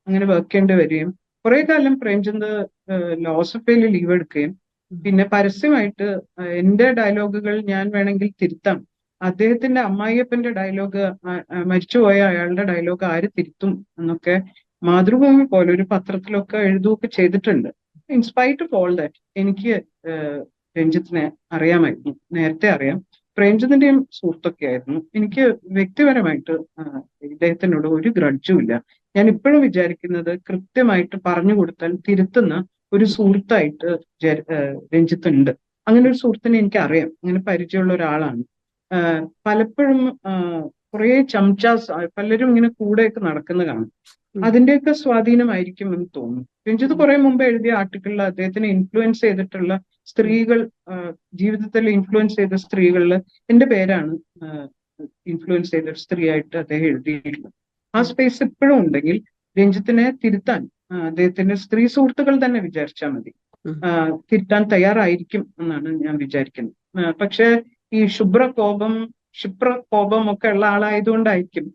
അങ്ങനെ വർക്ക് ചെയ്യേണ്ടി വരികയും കുറെ കാലം പ്രേംചന്ദ് ലോസ് ഓഫ് പേയിൽ ലീവ് എടുക്കുകയും പിന്നെ പരസ്യമായിട്ട് എന്റെ ഡയലോഗുകൾ ഞാൻ വേണമെങ്കിൽ തിരുത്താം, അദ്ദേഹത്തിന്റെ അമ്മായിയപ്പന്റെ ഡയലോഗ്, മരിച്ചുപോയ അയാളുടെ ഡയലോഗ് ആര് തിരുത്തും എന്നൊക്കെ മാതൃഭൂമി പോലെ ഒരു പത്രത്തിലൊക്കെ എഴുതുകയൊക്കെ ചെയ്തിട്ടുണ്ട്. ഇൻസ്പൈറ്റ് ഓഫ് ഓൾ ദാറ്റ് എനിക്ക് രഞ്ജിത്തിനെ അറിയാമായിരുന്നു, നേരത്തെ അറിയാം. പ്രേംചന്ദിന്റെയും സുഹൃത്തൊക്കെ ആയിരുന്നു. എനിക്ക് വ്യക്തിപരമായിട്ട് ഇദ്ദേഹത്തിനോട് ഒരു ഗ്രഡ്ജും ഇല്ല. ഞാൻ ഇപ്പോഴും വിചാരിക്കുന്നത് കൃത്യമായിട്ട് പറഞ്ഞു കൊടുത്താൽ തിരുത്തുന്ന ഒരു സുഹൃത്തായിട്ട് രഞ്ജിത്ത് ഉണ്ട്. അങ്ങനെ ഒരു സുഹൃത്തിനെ എനിക്ക് അറിയാം, അങ്ങനെ പരിചയമുള്ള ഒരാളാണ്. പലപ്പോഴും കുറെ ചംചാസ് പലരും ഇങ്ങനെ കൂടെയൊക്കെ നടക്കുന്ന കാണും. അതിന്റെയൊക്കെ സ്വാധീനമായിരിക്കും എന്ന് തോന്നുന്നു. രഞ്ജിത്ത് കുറെ മുമ്പ് എഴുതിയ ആർട്ടിക്കിളിൽ അദ്ദേഹത്തിനെ ഇൻഫ്ലുവൻസ് ചെയ്തിട്ടുള്ള സ്ത്രീകൾ, ജീവിതത്തിൽ ഇൻഫ്ലുവൻസ് ചെയ്ത സ്ത്രീകളിൽ എന്റെ പേരാണ് ഇൻഫ്ലുവൻസ് ചെയ്ത സ്ത്രീയായിട്ട് അദ്ദേഹം എഴുതിയിട്ടുള്ളത്. ആ സ്പേസ് ഇപ്പോഴും ഉണ്ടെങ്കിൽ രഞ്ജിത്തിനെ തിരുത്താൻ അദ്ദേഹത്തിന്റെ സ്ത്രീ സുഹൃത്തുക്കൾ തന്നെ വിചാരിച്ചാൽ മതി, തിരുത്താൻ തയ്യാറായിരിക്കും എന്നാണ് ഞാൻ വിചാരിക്കുന്നത്. പക്ഷെ ഈ ക്ഷിപ്രകോപം ഒക്കെ ഉള്ള ആളായതുകൊണ്ടായിരിക്കും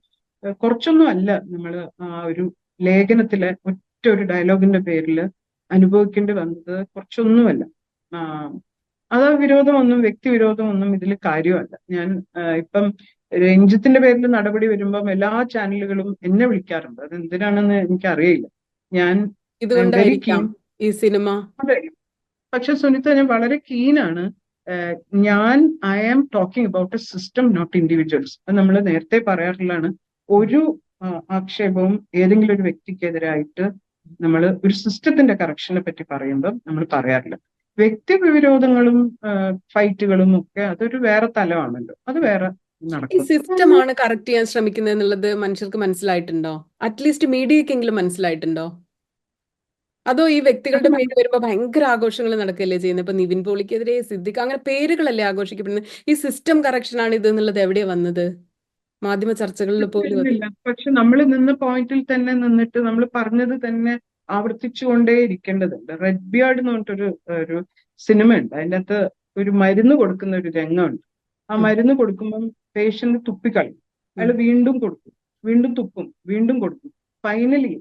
കുറച്ചൊന്നും അല്ല നമ്മള് ആ ഒരു ലേഖനത്തിലെ ഒറ്റ ഒരു ഡയലോഗിന്റെ പേരിൽ അനുഭവിക്കേണ്ടി വന്നത് കുറച്ചൊന്നുമല്ല. ആ, അത് വിരോധമൊന്നും വ്യക്തിവിരോധമൊന്നും ഇതിൽ കാര്യമല്ല. ഞാൻ ഇപ്പം രഞ്ജിത്തിന്റെ പേരിൽ നടപടി വരുമ്പം എല്ലാ ചാനലുകളും എന്നെ വിളിക്കാറുണ്ട്. അത് എന്തിനാണെന്ന് എനിക്കറിയില്ല. ഞാൻ ഐ എം വെരി ഇതുകൊണ്ടായിരിക്കാം കീൻ. ഈ സിനിമ. അതെ, പക്ഷെ സുനിത, ഞാൻ വളരെ കീനാണ്. ഞാൻ am talking about a system, not individuals. അത് നമ്മൾ നേരത്തെ പറയാറുള്ളതാണ്. ഒരു ആക്ഷേപവും ഏതെങ്കിലും ഒരു വ്യക്തിക്കെതിരായിട്ട് നമ്മൾ ഒരു സിസ്റ്റത്തിന്റെ കറക്ഷനെ പറ്റി പറയുമ്പോൾ നമ്മൾ പറയാറില്ല. വ്യക്തി വിരോധങ്ങളും ഫൈറ്റുകളും ഒക്കെ അതൊരു വേറെ തലമാണല്ലോ, അത് വേറെ ഈ നടക്കും. സിസ്റ്റമാണ് കറക്റ്റ് ചെയ്യാൻ ശ്രമിക്കുന്നത് എന്നുള്ളത് മനുഷ്യർക്ക് മനസ്സിലായിട്ടുണ്ടോ? അറ്റ്ലീസ്റ്റ് മീഡിയക്കെങ്കിലും മനസ്സിലായിട്ടുണ്ടോ? അതോ ഈ വ്യക്തികളുടെ പേര് വരുമ്പോ ഭയങ്കര ആഘോഷങ്ങൾ നടക്കുകയല്ലേ ചെയ്യുന്നത്? ഇപ്പൊ നിവിൻ പോളിക്കെതിരെ, സിദ്ദിഖ്, അങ്ങനെ പേരുകളല്ലേ ആഘോഷിക്കപ്പെടുന്നത്. ഈ സിസ്റ്റം കറക്ഷൻ ആണ് ഇത് എന്നുള്ളത് എവിടെയാ വന്നത്? മാധ്യമ ചർച്ചകളിൽ പോലും അത്. വരുന്നില്ല. പക്ഷെ നമ്മൾ നിന്ന പോയിന്റിൽ തന്നെ നിന്നിട്ട് നമ്മൾ പറഞ്ഞത് തന്നെ ആവർത്തിച്ചുകൊണ്ടേ ഇരിക്കേണ്ടതുണ്ട്. റെഡ് ബിയർഡ് എന്ന് പറഞ്ഞിട്ടൊരു ഒരു സിനിമ ഉണ്ട്. അതിൻ്റെ അകത്ത് ഒരു മരുന്ന് കൊടുക്കുന്ന ഒരു രംഗമുണ്ട്. ആ ഉം, മരുന്ന് കൊടുക്കുമ്പം പേഷ്യന്റ് തുപ്പിക്കളയും. ഉം. അയാൾ വീണ്ടും കൊടുക്കും, വീണ്ടും തുപ്പും, വീണ്ടും കൊടുക്കും. ഫൈനലി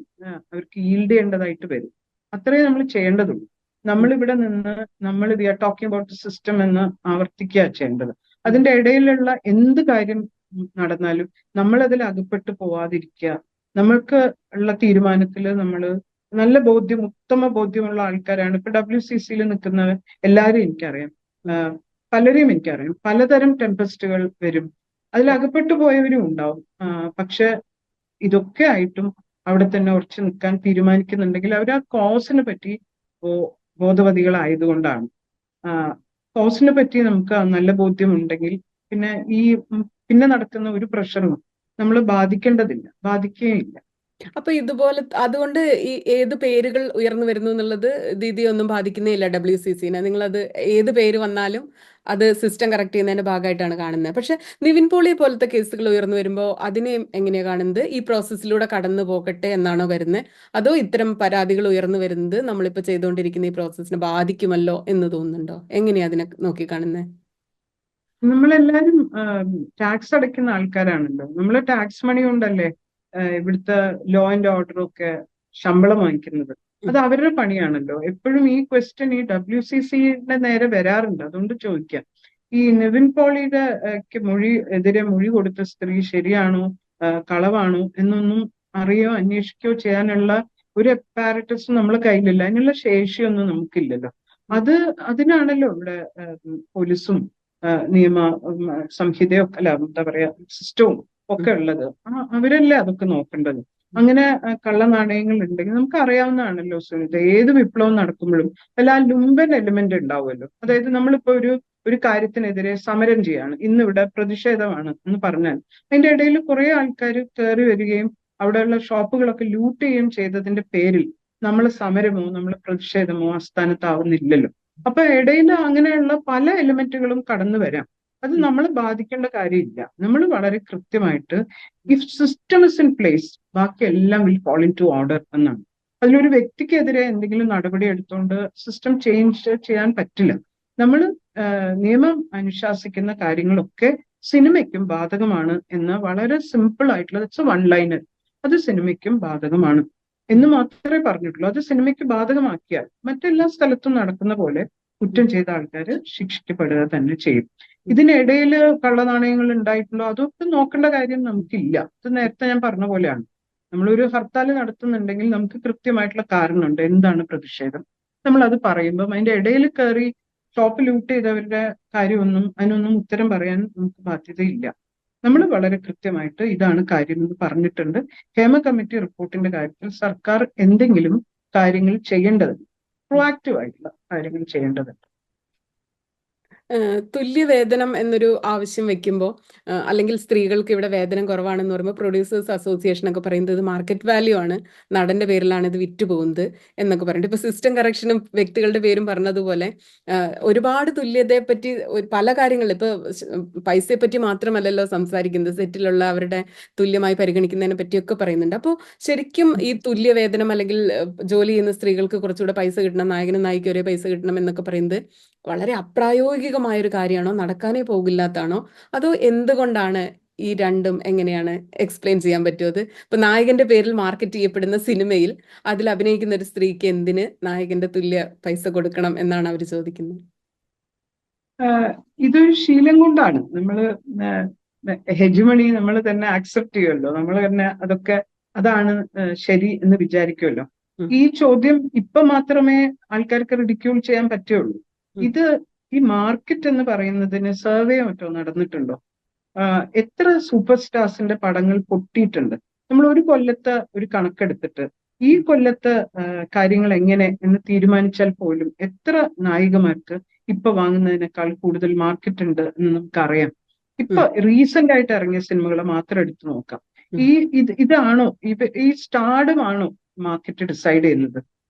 അവർക്ക് ഈൽഡ് ചെയ്യേണ്ടതായിട്ട് വരും. അത്രേ നമ്മൾ ചെയ്യേണ്ടതുള്ളൂ. നമ്മളിവിടെ നിന്ന് നമ്മൾ we are talking about system എന്ന് ആവർത്തിക്കുക ചെയ്യേണ്ടത്. അതിന്റെ ഇടയിലുള്ള എന്ത് കാര്യം നടന്നാലും നമ്മൾ അതിൽ അകപ്പെട്ടു പോവാതിരിക്കുക. നമ്മൾക്ക് ഉള്ള തീരുമാനത്തിൽ നമ്മൾ നല്ല ബോധ്യം, ഉത്തമ ബോധ്യമുള്ള ആൾക്കാരാണ്. ഇപ്പൊ WCC നിൽക്കുന്ന എല്ലാവരും എനിക്കറിയാം. പലരെയും എനിക്കറിയാം. പലതരം ടെമ്പസ്റ്റുകൾ വരും, അതിൽ അകപ്പെട്ടു പോയവരും ഉണ്ടാവും. പക്ഷെ ഇതൊക്കെ ആയിട്ടും അവിടെ തന്നെ ഉറച്ചു നിൽക്കാൻ തീരുമാനിക്കുന്നുണ്ടെങ്കിൽ അവർ ആ കോസിനെ പറ്റി ബോധവതികളായതുകൊണ്ടാണ്. കോസിനെ പറ്റി നമുക്ക് നല്ല ബോധ്യം ഉണ്ടെങ്കിൽ പിന്നെ ഈ പിന്നെ നടക്കുന്ന ഒരു പ്രഷറും നമ്മൾ ബാധിക്കുകയില്ല. അപ്പൊ ഇതുപോലെ അതുകൊണ്ട് ഈ ഏത് പേരുകൾ ഉയർന്നു വരുന്നു എന്നുള്ളത് ദീദി ഒന്നും ബാധിക്കുന്നേ ഇല്ല WCCനെ. നിങ്ങളത് ഏത് പേര് വന്നാലും അത് സിസ്റ്റം കറക്റ്റ് ചെയ്യുന്നതിന്റെ ഭാഗമായിട്ടാണ് കാണുന്നത്. പക്ഷെ നിവിൻ പോളിയെ പോലത്തെ കേസുകൾ ഉയർന്നു വരുമ്പോൾ അതിനെ എങ്ങനെയാ കാണുന്നത്? ഈ പ്രോസസ്സിലൂടെ കടന്നു പോകട്ടെ എന്നാണോ വരുന്നത്? അതോ ഇത്തരം പരാതികൾ ഉയർന്നു വരുന്നത് നമ്മളിപ്പോ ചെയ്തുകൊണ്ടിരിക്കുന്ന ഈ പ്രോസസ്സിനെ ബാധിക്കുമല്ലോ എന്ന് തോന്നുന്നുണ്ടോ? എങ്ങനെയാ അതിനെ നോക്കി കാണുന്നത്? നമ്മളെല്ലാരും ടാക്സ് അടയ്ക്കുന്ന ആൾക്കാരാണല്ലോ. നമ്മൾ ടാക്സ് മണി കൊണ്ടല്ലേ ഇവിടുത്തെ ലോ ആൻഡ് ഓർഡറും ഒക്കെ ശമ്പളം വാങ്ങിക്കുന്നത്. അത് അവരുടെ പണിയാണല്ലോ. എപ്പോഴും ഈ ക്വസ്റ്റ്യൻ ഈ WCCയുടെ നേരെ വരാറുണ്ട്. അതുകൊണ്ട് ചോദിക്കാം, ഈ നിവിൻ പോളിയുടെ എതിരെ മൊഴി കൊടുത്ത സ്ത്രീ ശരിയാണോ കളവാണോ എന്നൊന്നും അറിയോ അന്വേഷിക്കുകയോ ചെയ്യാനുള്ള ഒരു അപ്പാരറ്റസും നമ്മളെ കയ്യിലില്ല. അതിനുള്ള ശേഷിയൊന്നും നമുക്കില്ലല്ലോ. അതിനാണല്ലോ ഇവിടെ പോലീസും നിയമ സംഹിതയൊക്കെ, അല്ല എന്താ പറയാ, സിസ്റ്റവും ഒക്കെ ഉള്ളത്. അവരല്ലേ അതൊക്കെ നോക്കേണ്ടത്. അങ്ങനെ കള്ളനാണയങ്ങൾ ഉണ്ടെങ്കിൽ നമുക്ക് അറിയാവുന്നതാണല്ലോ സുനിത. ഏത് വിപ്ലവം നടക്കുമ്പോഴും അല്ല ആ ലുംബൻ എലിമെന്റ് ഉണ്ടാവുമല്ലോ. അതായത് നമ്മളിപ്പോ ഒരു കാര്യത്തിനെതിരെ സമരം ചെയ്യാണ്, ഇന്നിവിടെ പ്രതിഷേധമാണ് എന്ന് പറഞ്ഞാൽ അതിന്റെ ഇടയിൽ കുറെ ആൾക്കാർ കയറി വരികയും അവിടെയുള്ള ഷോപ്പുകളൊക്കെ ലൂട്ട് ചെയ്യുകയും ചെയ്തതിന്റെ പേരിൽ നമ്മൾ സമരമോ നമ്മൾ പ്രതിഷേധമോ ആസ്ഥാനത്താവുന്നില്ലല്ലോ. അപ്പൊ ഇടയിൽ അങ്ങനെയുള്ള പല എലിമെന്റുകളും കടന്നു വരാം. അത് നമ്മൾ ബാധിക്കേണ്ട കാര്യമില്ല. നമ്മൾ വളരെ കൃത്യമായിട്ട് if system is in place ബാക്കി എല്ലാം will fall into order എന്നാണ്. അതിലൊരു വ്യക്തിക്കെതിരെ എന്തെങ്കിലും നടപടി എടുത്തുകൊണ്ട് സിസ്റ്റം ചേഞ്ച് ചെയ്യാൻ പറ്റില്ല. നമ്മൾ നിയമം അനുശാസിക്കുന്ന കാര്യങ്ങളൊക്കെ സിനിമയ്ക്കും ബാധകമാണ് എന്ന വളരെ സിമ്പിൾ ആയിട്ടുള്ള ഇറ്റ്സ് വൺ ലൈനർ. അത് സിനിമയ്ക്കും ബാധകമാണ് എന്ന് മാത്രമേ പറഞ്ഞിട്ടുള്ളൂ. അത് സിനിമയ്ക്ക് ബാധകമാക്കിയാൽ മറ്റെല്ലാ സ്ഥലത്തും നടക്കുന്ന പോലെ കുറ്റം ചെയ്ത ആൾക്കാർ ശിക്ഷിക്കപ്പെടുക തന്നെ ചെയ്യും. ഇതിനിടയിൽ കള്ളനാണയങ്ങൾ ഉണ്ടായിട്ടുണ്ടോ അതൊക്കെ നോക്കേണ്ട കാര്യം നമുക്കില്ല. ഇത് നേരത്തെ ഞാൻ പറഞ്ഞ പോലെയാണ്. നമ്മളൊരു ഹർത്താൽ നടത്തുന്നുണ്ടെങ്കിൽ നമുക്ക് കൃത്യമായിട്ടുള്ള കാരണമുണ്ട്, എന്താണ് പ്രതിഷേധം. നമ്മൾ അത് പറയുമ്പം അതിന്റെ ഇടയിൽ കയറി ഷോപ്പ് ലൂട്ട് ചെയ്തവരുടെ അതിനൊന്നും ഉത്തരം പറയാൻ നമുക്ക് ബാധ്യതയില്ല. നമ്മൾ വളരെ കൃത്യമായിട്ട് ഇതാണ് കാര്യം എന്ന് പറഞ്ഞിട്ടുണ്ട്. ഹേമ കമ്മിറ്റി റിപ്പോർട്ടിന്റെ കാര്യത്തിൽ സർക്കാർ എന്തെങ്കിലും കാര്യങ്ങൾ ചെയ്യേണ്ടതുണ്ട്, പ്രൊആക്റ്റീവ് ആയിട്ടുള്ള കാര്യങ്ങൾ ചെയ്യേണ്ടതുണ്ട്. തുല്യവേതനം എന്നൊരു ആവശ്യം വെക്കുമ്പോൾ അല്ലെങ്കിൽ സ്ത്രീകൾക്ക് ഇവിടെ വേതനം കുറവാണെന്ന് പറയുമ്പോൾ പ്രൊഡ്യൂസേഴ്സ് അസോസിയേഷൻ ഒക്കെ പറയുന്നത് ഇത് മാർക്കറ്റ് വാല്യൂ ആണ്, നടന്റെ പേരിലാണ് ഇത് വിറ്റ് പോകുന്നത് എന്നൊക്കെ പറഞ്ഞിട്ട് ഇപ്പൊ സിസ്റ്റം കറക്ഷനും വ്യക്തികളുടെ പേരും പറഞ്ഞതുപോലെ ഒരുപാട് തുല്യതയെ പറ്റി പല കാര്യങ്ങളിൽ ഇപ്പൊ പൈസയെ പറ്റി മാത്രമല്ലല്ലോ സംസാരിക്കുന്നത്, സെറ്റിലുള്ള അവരുടെ തുല്യമായി പരിഗണിക്കുന്നതിനെ പറ്റിയൊക്കെ പറയുന്നുണ്ട്. അപ്പോൾ ശരിക്കും ഈ തുല്യവേതനം അല്ലെങ്കിൽ ജോലി ചെയ്യുന്ന സ്ത്രീകൾക്ക് കുറച്ചുകൂടെ പൈസ കിട്ടണം, നായകനും നായിക്കും ഒരേ പൈസ കിട്ടണം എന്നൊക്കെ പറയുന്നത് വളരെ അപ്രായോഗികമായ ഒരു കാര്യമാണോ, നടക്കാനേ പോകില്ലാത്താണോ, അതോ എന്തുകൊണ്ടാണ് ഈ രണ്ടും എങ്ങനെയാണ് എക്സ്പ്ലെയിൻ ചെയ്യാൻ പറ്റുമോ? അത് ഇപ്പൊ നായകന്റെ പേരിൽ മാർക്കറ്റ് ചെയ്യപ്പെടുന്ന സിനിമയിൽ അതിൽ അഭിനയിക്കുന്ന ഒരു സ്ത്രീക്ക് എന്തിന് നായകന്റെ തുല്യ പൈസ കൊടുക്കണം എന്നാണ് അവർ ചോദിക്കുന്നത്. ഇതൊരു ശീലം കൊണ്ടാണ്. നമ്മള് ഹെജുമണി നമ്മൾ തന്നെ ആക്സെപ്റ്റ് ചെയ്യുമല്ലോ, നമ്മൾ തന്നെ അതാണ് ശരി എന്ന് വിചാരിക്കുമല്ലോ. ഉം. ഈ ചോദ്യം ഇപ്പൊ മാത്രമേ ആൾക്കാർക്ക് റിഡിക്യൂൾ ചെയ്യാൻ പറ്റുള്ളൂ. ഉം. ഇത് ഈ മാർക്കറ്റ് എന്ന് പറയുന്നതിന് സർവേ മറ്റോ നടന്നിട്ടുണ്ടോ? എത്ര സൂപ്പർ സ്റ്റാർസിന്റെ പടങ്ങൾ പൊട്ടിയിട്ടുണ്ട്? നമ്മൾ ഒരു കൊല്ലത്തെ ഒരു കണക്കെടുത്തിട്ട് ഈ കൊല്ലത്തെ കാര്യങ്ങൾ എങ്ങനെ എന്ന് തീരുമാനിച്ചാൽ പോലും എത്ര നായികമാർക്ക് ഇപ്പൊ വാങ്ങുന്നതിനേക്കാൾ കൂടുതൽ മാർക്കറ്റ് ഉണ്ട് എന്ന് നമുക്കറിയാം. ഇപ്പൊ റീസെന്റ് ആയിട്ട് ഇറങ്ങിയ സിനിമകളെ മാത്രം എടുത്തു നോക്കാം. ഇതാണോ ഈ സ്റ്റാർഡമാണോ മാർക്കറ്റ് ഡിസൈഡ് ചെയ്യുന്നത്?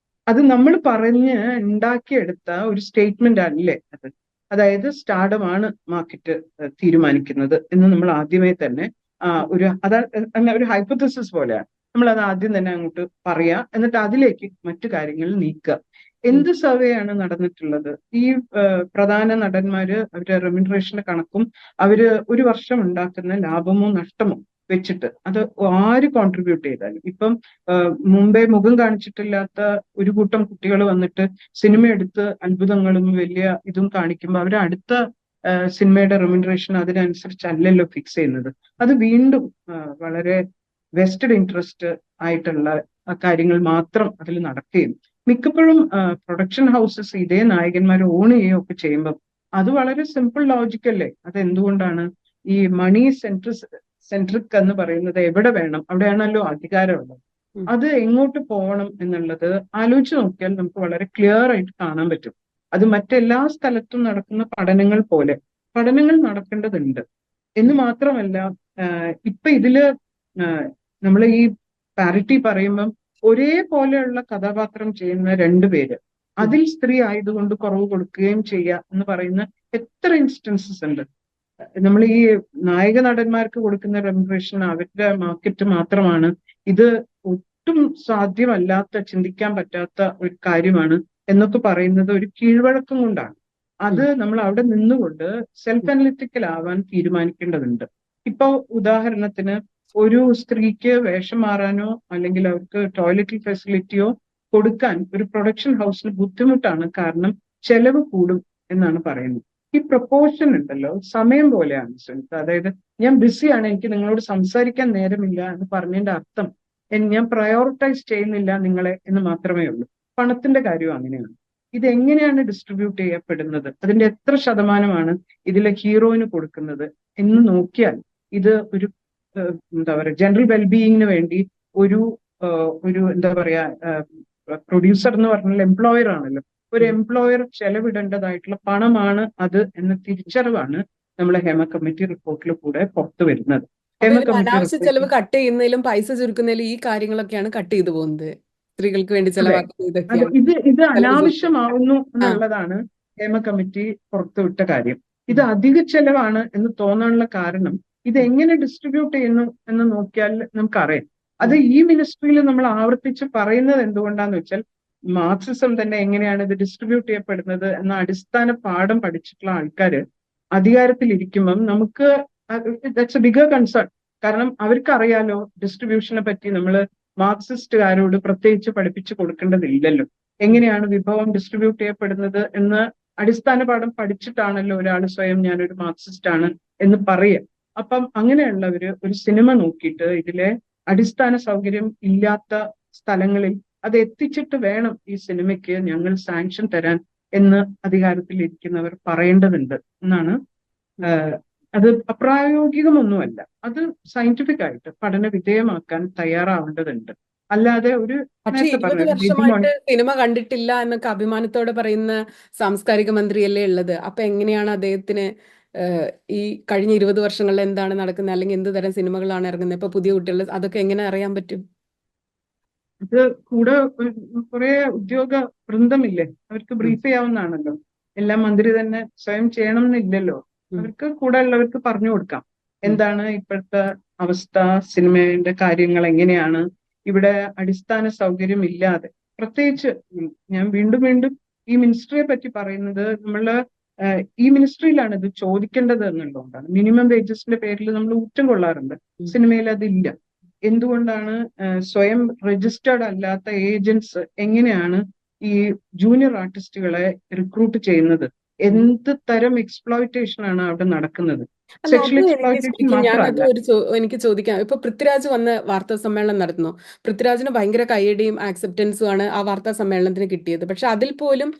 അത് നമ്മൾ പറഞ്ഞ് ഉണ്ടാക്കിയെടുത്ത ഒരു സ്റ്റേറ്റ്മെന്റ് അല്ലേ അത്? അതായത് സ്റ്റാർഡമാണ് മാർക്കറ്റ് തീരുമാനിക്കുന്നത് എന്ന് നമ്മൾ ആദ്യമേ തന്നെ ഒരു ഹൈപ്പോത്തസിസ് പോലെയാണ്. നമ്മൾ അത് ആദ്യം തന്നെ അങ്ങോട്ട് പറയാ, എന്നിട്ട് അതിലേക്ക് മറ്റു കാര്യങ്ങൾ നീക്കുക. എന്ത് സർവേ ആണ് നടന്നിട്ടുള്ളത്? ഈ പ്രധാന നടന്മാര് അവരുടെ റെമ്യൂണറേഷന്റെ കണക്കും അവര് ഒരു വർഷം ഉണ്ടാക്കുന്ന ലാഭമോ നഷ്ടമോ വെച്ചിട്ട് അത് ആര് കോൺട്രിബ്യൂട്ട് ചെയ്താലും, ഇപ്പം മുമ്പേ മുഖം കാണിച്ചിട്ടില്ലാത്ത ഒരു കൂട്ടം കുട്ടികൾ വന്നിട്ട് സിനിമ എടുത്ത് അത്ഭുതങ്ങളും വലിയ ഇതും കാണിക്കുമ്പോൾ അവർ അടുത്ത സിനിമയുടെ റെമ്യൂണറേഷൻ അതിനനുസരിച്ചല്ലല്ലോ ഫിക്സ് ചെയ്യുന്നത്. അത് വീണ്ടും വളരെ വെസ്റ്റഡ് ഇൻട്രസ്റ്റ് ആയിട്ടുള്ള കാര്യങ്ങൾ മാത്രം അതിൽ നടക്കുകയും മിക്കപ്പോഴും പ്രൊഡക്ഷൻ ഹൗസസ് ഇതേ നായകന്മാർ ഓൺ ചെയ്യുകയും ഒക്കെ ചെയ്യുമ്പോൾ അത് വളരെ സിമ്പിൾ ലോജിക്കല്ലേ. അത് എന്തുകൊണ്ടാണ് ഈ മണി സെൻട്രിക് എന്ന് പറയുന്നത്? എവിടെ വേണം അവിടെയാണല്ലോ അധികാരമുള്ളത്. അത് എങ്ങോട്ട് പോകണം എന്നുള്ളത് ആലോചിച്ച് നോക്കിയാൽ നമുക്ക് വളരെ ക്ലിയർ ആയിട്ട് കാണാൻ പറ്റും. അത് മറ്റെല്ലാ സ്ഥലത്തും നടക്കുന്ന പഠനങ്ങൾ പോലെ പഠനങ്ങൾ നടക്കേണ്ടതുണ്ട് എന്ന് മാത്രമല്ല, ഇപ്പൊ ഇതില് നമ്മൾ ഈ പാരിറ്റി പറയുമ്പം ഒരേപോലെയുള്ള കഥാപാത്രം ചെയ്യുന്ന രണ്ടുപേര് അതിൽ സ്ത്രീ ആയതുകൊണ്ട് കുറവ് കൊടുക്കുകയും ചെയ്യുക എന്ന് പറയുന്ന എത്ര ഇൻസ്റ്റൻസസ് ഉണ്ട്. നമ്മൾ ഈ നായക നടന്മാർക്ക് കൊടുക്കുന്ന റെമ്യൂണറേഷൻ അവരുടെ മാർക്കറ്റ് മാത്രമാണ്. ഇത് ഒട്ടും സാധ്യമല്ലാത്ത, ചിന്തിക്കാൻ പറ്റാത്ത ഒരു കാര്യമാണ് എന്നൊക്കെ പറയുന്നത് ഒരു കീഴ്വഴക്കം കൊണ്ടാണ്. അത് നമ്മൾ അവിടെ നിന്നുകൊണ്ട് സെൽഫ് അനലിറ്റിക്കൽ ആവാൻ തീരുമാനിക്കേണ്ടതുണ്ട്. ഇപ്പൊ ഉദാഹരണത്തിന് ഒരു സ്ത്രീക്ക് വേഷം മാറാനോ അല്ലെങ്കിൽ അവർക്ക് ടോയ്ലറ്റ് ഫെസിലിറ്റിയോ കൊടുക്കാൻ ഒരു പ്രൊഡക്ഷൻ ഹൗസിന് ബുദ്ധിമുട്ടാണ്. കാരണം ചെലവ് കൂടും എന്നാണ് പറയുന്നത്. ഈ പ്രൊപ്പോർഷൻ ഉണ്ടല്ലോ, സമയം പോലെയാണ് സുനിത. അതായത് ഞാൻ ബിസിയാണ്, എനിക്ക് നിങ്ങളോട് സംസാരിക്കാൻ നേരമില്ല എന്ന് പറഞ്ഞതിന്റെ അർത്ഥം ഞാൻ പ്രയോറിറ്റൈസ് ചെയ്യുന്നില്ല നിങ്ങളെ എന്ന് മാത്രമേ ഉള്ളൂ. പണത്തിന്റെ കാര്യം അങ്ങനെയാണ്. ഇതെങ്ങനെയാണ് ഡിസ്ട്രിബ്യൂട്ട് ചെയ്യപ്പെടുന്നത്, അതിന്റെ എത്ര ശതമാനമാണ് ഇതിലെ ഹീറോയിന് കൊടുക്കുന്നത് എന്ന് നോക്കിയാൽ ഇത് ഒരു എന്താ പറയുക, ജനറൽ വെൽബീയിങ്ങിന് വേണ്ടി ഒരു എന്താ പറയാ, പ്രൊഡ്യൂസർ എന്ന് പറഞ്ഞാൽ എംപ്ലോയർ ആണല്ലോ. ഒരു എംപ്ലോയർ ചെലവിടേണ്ടതായിട്ടുള്ള പണമാണ് അത് എന്ന തിരിച്ചറിവാണ് നമ്മളെ ഹേമ കമ്മിറ്റി റിപ്പോർട്ടിൽ കൂടെ പുറത്തു വരുന്നത്. ഹേമ കമ്മിറ്റി അനാവശ്യ ചെലവ് കട്ട് ചെയ്യുന്നതിലും പൈസ ചുരുക്കുന്നതിലും ഈ കാര്യങ്ങളൊക്കെയാണ് കട്ട് ചെയ്തു പോകുന്നത്. സ്ത്രീകൾക്ക് വേണ്ടി ചെലവാക്കുന്ന ഇത് അനാവശ്യമാവുന്നു എന്നുള്ളതാണ് ഹേമ കമ്മിറ്റി പുറത്തുവിട്ട കാര്യം. ഇത് അധിക ചെലവാണ് എന്ന് തോന്നാനുള്ള കാരണം ഇത് എങ്ങനെ ഡിസ്ട്രിബ്യൂട്ട് ചെയ്യുന്നു എന്ന് നോക്കിയാൽ നമുക്കറിയാം. അത് ഈ മിനിസ്ട്രിയിൽ നമ്മൾ ആവർത്തിച്ച് പറയുന്നത് എന്തുകൊണ്ടാന്ന് വെച്ചാൽ മാർക്സിസം തന്നെ എങ്ങനെയാണ് ഇത് ഡിസ്ട്രിബ്യൂട്ട് ചെയ്യപ്പെടുന്നത് എന്ന അടിസ്ഥാന പാഠം പഠിച്ചിട്ടുള്ള ആൾക്കാര് അധികാരത്തിലിരിക്കുമ്പം നമുക്ക് ദാറ്റ്സ് എ ബിഗർ കൺസേൺ. കാരണം അവർക്കറിയാലോ ഡിസ്ട്രിബ്യൂഷനെ പറ്റി നമ്മൾ മാർക്സിസ്റ്റുകാരോട് പ്രത്യേകിച്ച് പഠിപ്പിച്ചു കൊടുക്കേണ്ടതില്ലല്ലോ. എങ്ങനെയാണ് വിഭവം ഡിസ്ട്രിബ്യൂട്ട് ചെയ്യപ്പെടുന്നത് എന്ന് അടിസ്ഥാന പാഠം പഠിച്ചിട്ടാണല്ലോ ഒരാൾ സ്വയം ഞാനൊരു മാർക്സിസ്റ്റ് ആണ് എന്ന് പറയുക. അപ്പം അങ്ങനെയുള്ളവര് ഒരു സിനിമ നോക്കിയിട്ട് ഇതിലെ അടിസ്ഥാന സൗകര്യം ഇല്ലാത്ത സ്ഥലങ്ങളിൽ അത് എത്തിച്ചിട്ട് വേണം ഈ സിനിമയ്ക്ക് ഞങ്ങൾ സാങ്ഷൻ തരാൻ എന്ന് അധികാരത്തിലിരിക്കുന്നവർ പറയേണ്ടതുണ്ട് എന്നാണ്. അത് അപ്രായോഗികമൊന്നുമല്ല, അത് സയന്റിഫിക് ആയിട്ട് പഠന വിധേയമാക്കാൻ തയ്യാറാവേണ്ടതുണ്ട്. അല്ലാതെ ഒരു 20 വർഷമായിട്ട് സിനിമ കണ്ടിട്ടില്ല എന്നൊക്കെ അഭിമാനത്തോടെ പറയുന്ന സാംസ്കാരിക മന്ത്രിയല്ലേ ഉള്ളത്. അപ്പൊ എങ്ങനെയാണ് അദ്ദേഹത്തിന് ഈ കഴിഞ്ഞ 20 വർഷങ്ങളിൽ എന്താണ് നടക്കുന്നത്, അല്ലെങ്കിൽ എന്ത് തരം സിനിമകളാണ് ഇറങ്ങുന്നത്, ഇപ്പൊ പുതിയ കുട്ടികൾ, അതൊക്കെ എങ്ങനെ അറിയാൻ പറ്റും? ഇത് കൂടെ കുറെ ഉദ്യോഗ വൃന്ദമില്ലേ, അവർക്ക് ബ്രീഫ് ചെയ്യാവുന്നതാണല്ലോ. എല്ലാം മന്ത്രി തന്നെ സ്വയം ചെയ്യണം എന്നില്ലല്ലോ. അവർക്ക് കൂടെ ഉള്ളവർക്ക് പറഞ്ഞു കൊടുക്കാം എന്താണ് ഇപ്പോഴത്തെ അവസ്ഥ, സിനിമയുടെ കാര്യങ്ങൾ എങ്ങനെയാണ്. ഇവിടെ അടിസ്ഥാന സൗകര്യം ഇല്ലാതെ, പ്രത്യേകിച്ച് ഞാൻ വീണ്ടും വീണ്ടും ഈ മിനിസ്ട്രിയെ പറ്റി പറയുന്നത് നമ്മള് ഈ മിനിസ്ട്രിയിലാണ് ഇത് ചോദിക്കേണ്ടത് എന്നുള്ളതുകൊണ്ടാണ്. മിനിമം വേജസിന്റെ പേരിൽ നമ്മൾ ഊറ്റം കൊള്ളാറുണ്ട്, സിനിമയിൽ അതില്ല. എന്തുകൊണ്ടാണ് സ്വയം രജിസ്റ്റേർഡ് അല്ലാത്ത ഏജൻസ് എങ്ങനെയാണ് ഈ ജൂനിയർ ആർട്ടിസ്റ്റുകളെ റിക്രൂട്ട് ചെയ്യുന്നത്? എന്ത് തരം എക്സ്പ്ലോയിറ്റേഷൻ ആണ് അവിടെ നടക്കുന്നത്? അല്ല, സെക്ഷൽ അത് എനിക്ക് എക്സ്പ്ലോയിറ്റേഷൻ ശരിക്കും ഞാനത് മാത്രമല്ല. എനിക്ക് ചോദിക്കാം. ഇപ്പൊ പൃഥ്വിരാജ് വന്ന് വാർത്താ സമ്മേളനം നടത്തുന്നു. പൃഥ്വിരാജിന് ഭയങ്കര കയ്യടിയും ആക്സെപ്റ്റൻസും ആണ് ആ വാർത്താ സമ്മേളനത്തിന് കിട്ടിയത്. പക്ഷെ അതിൽ പോലും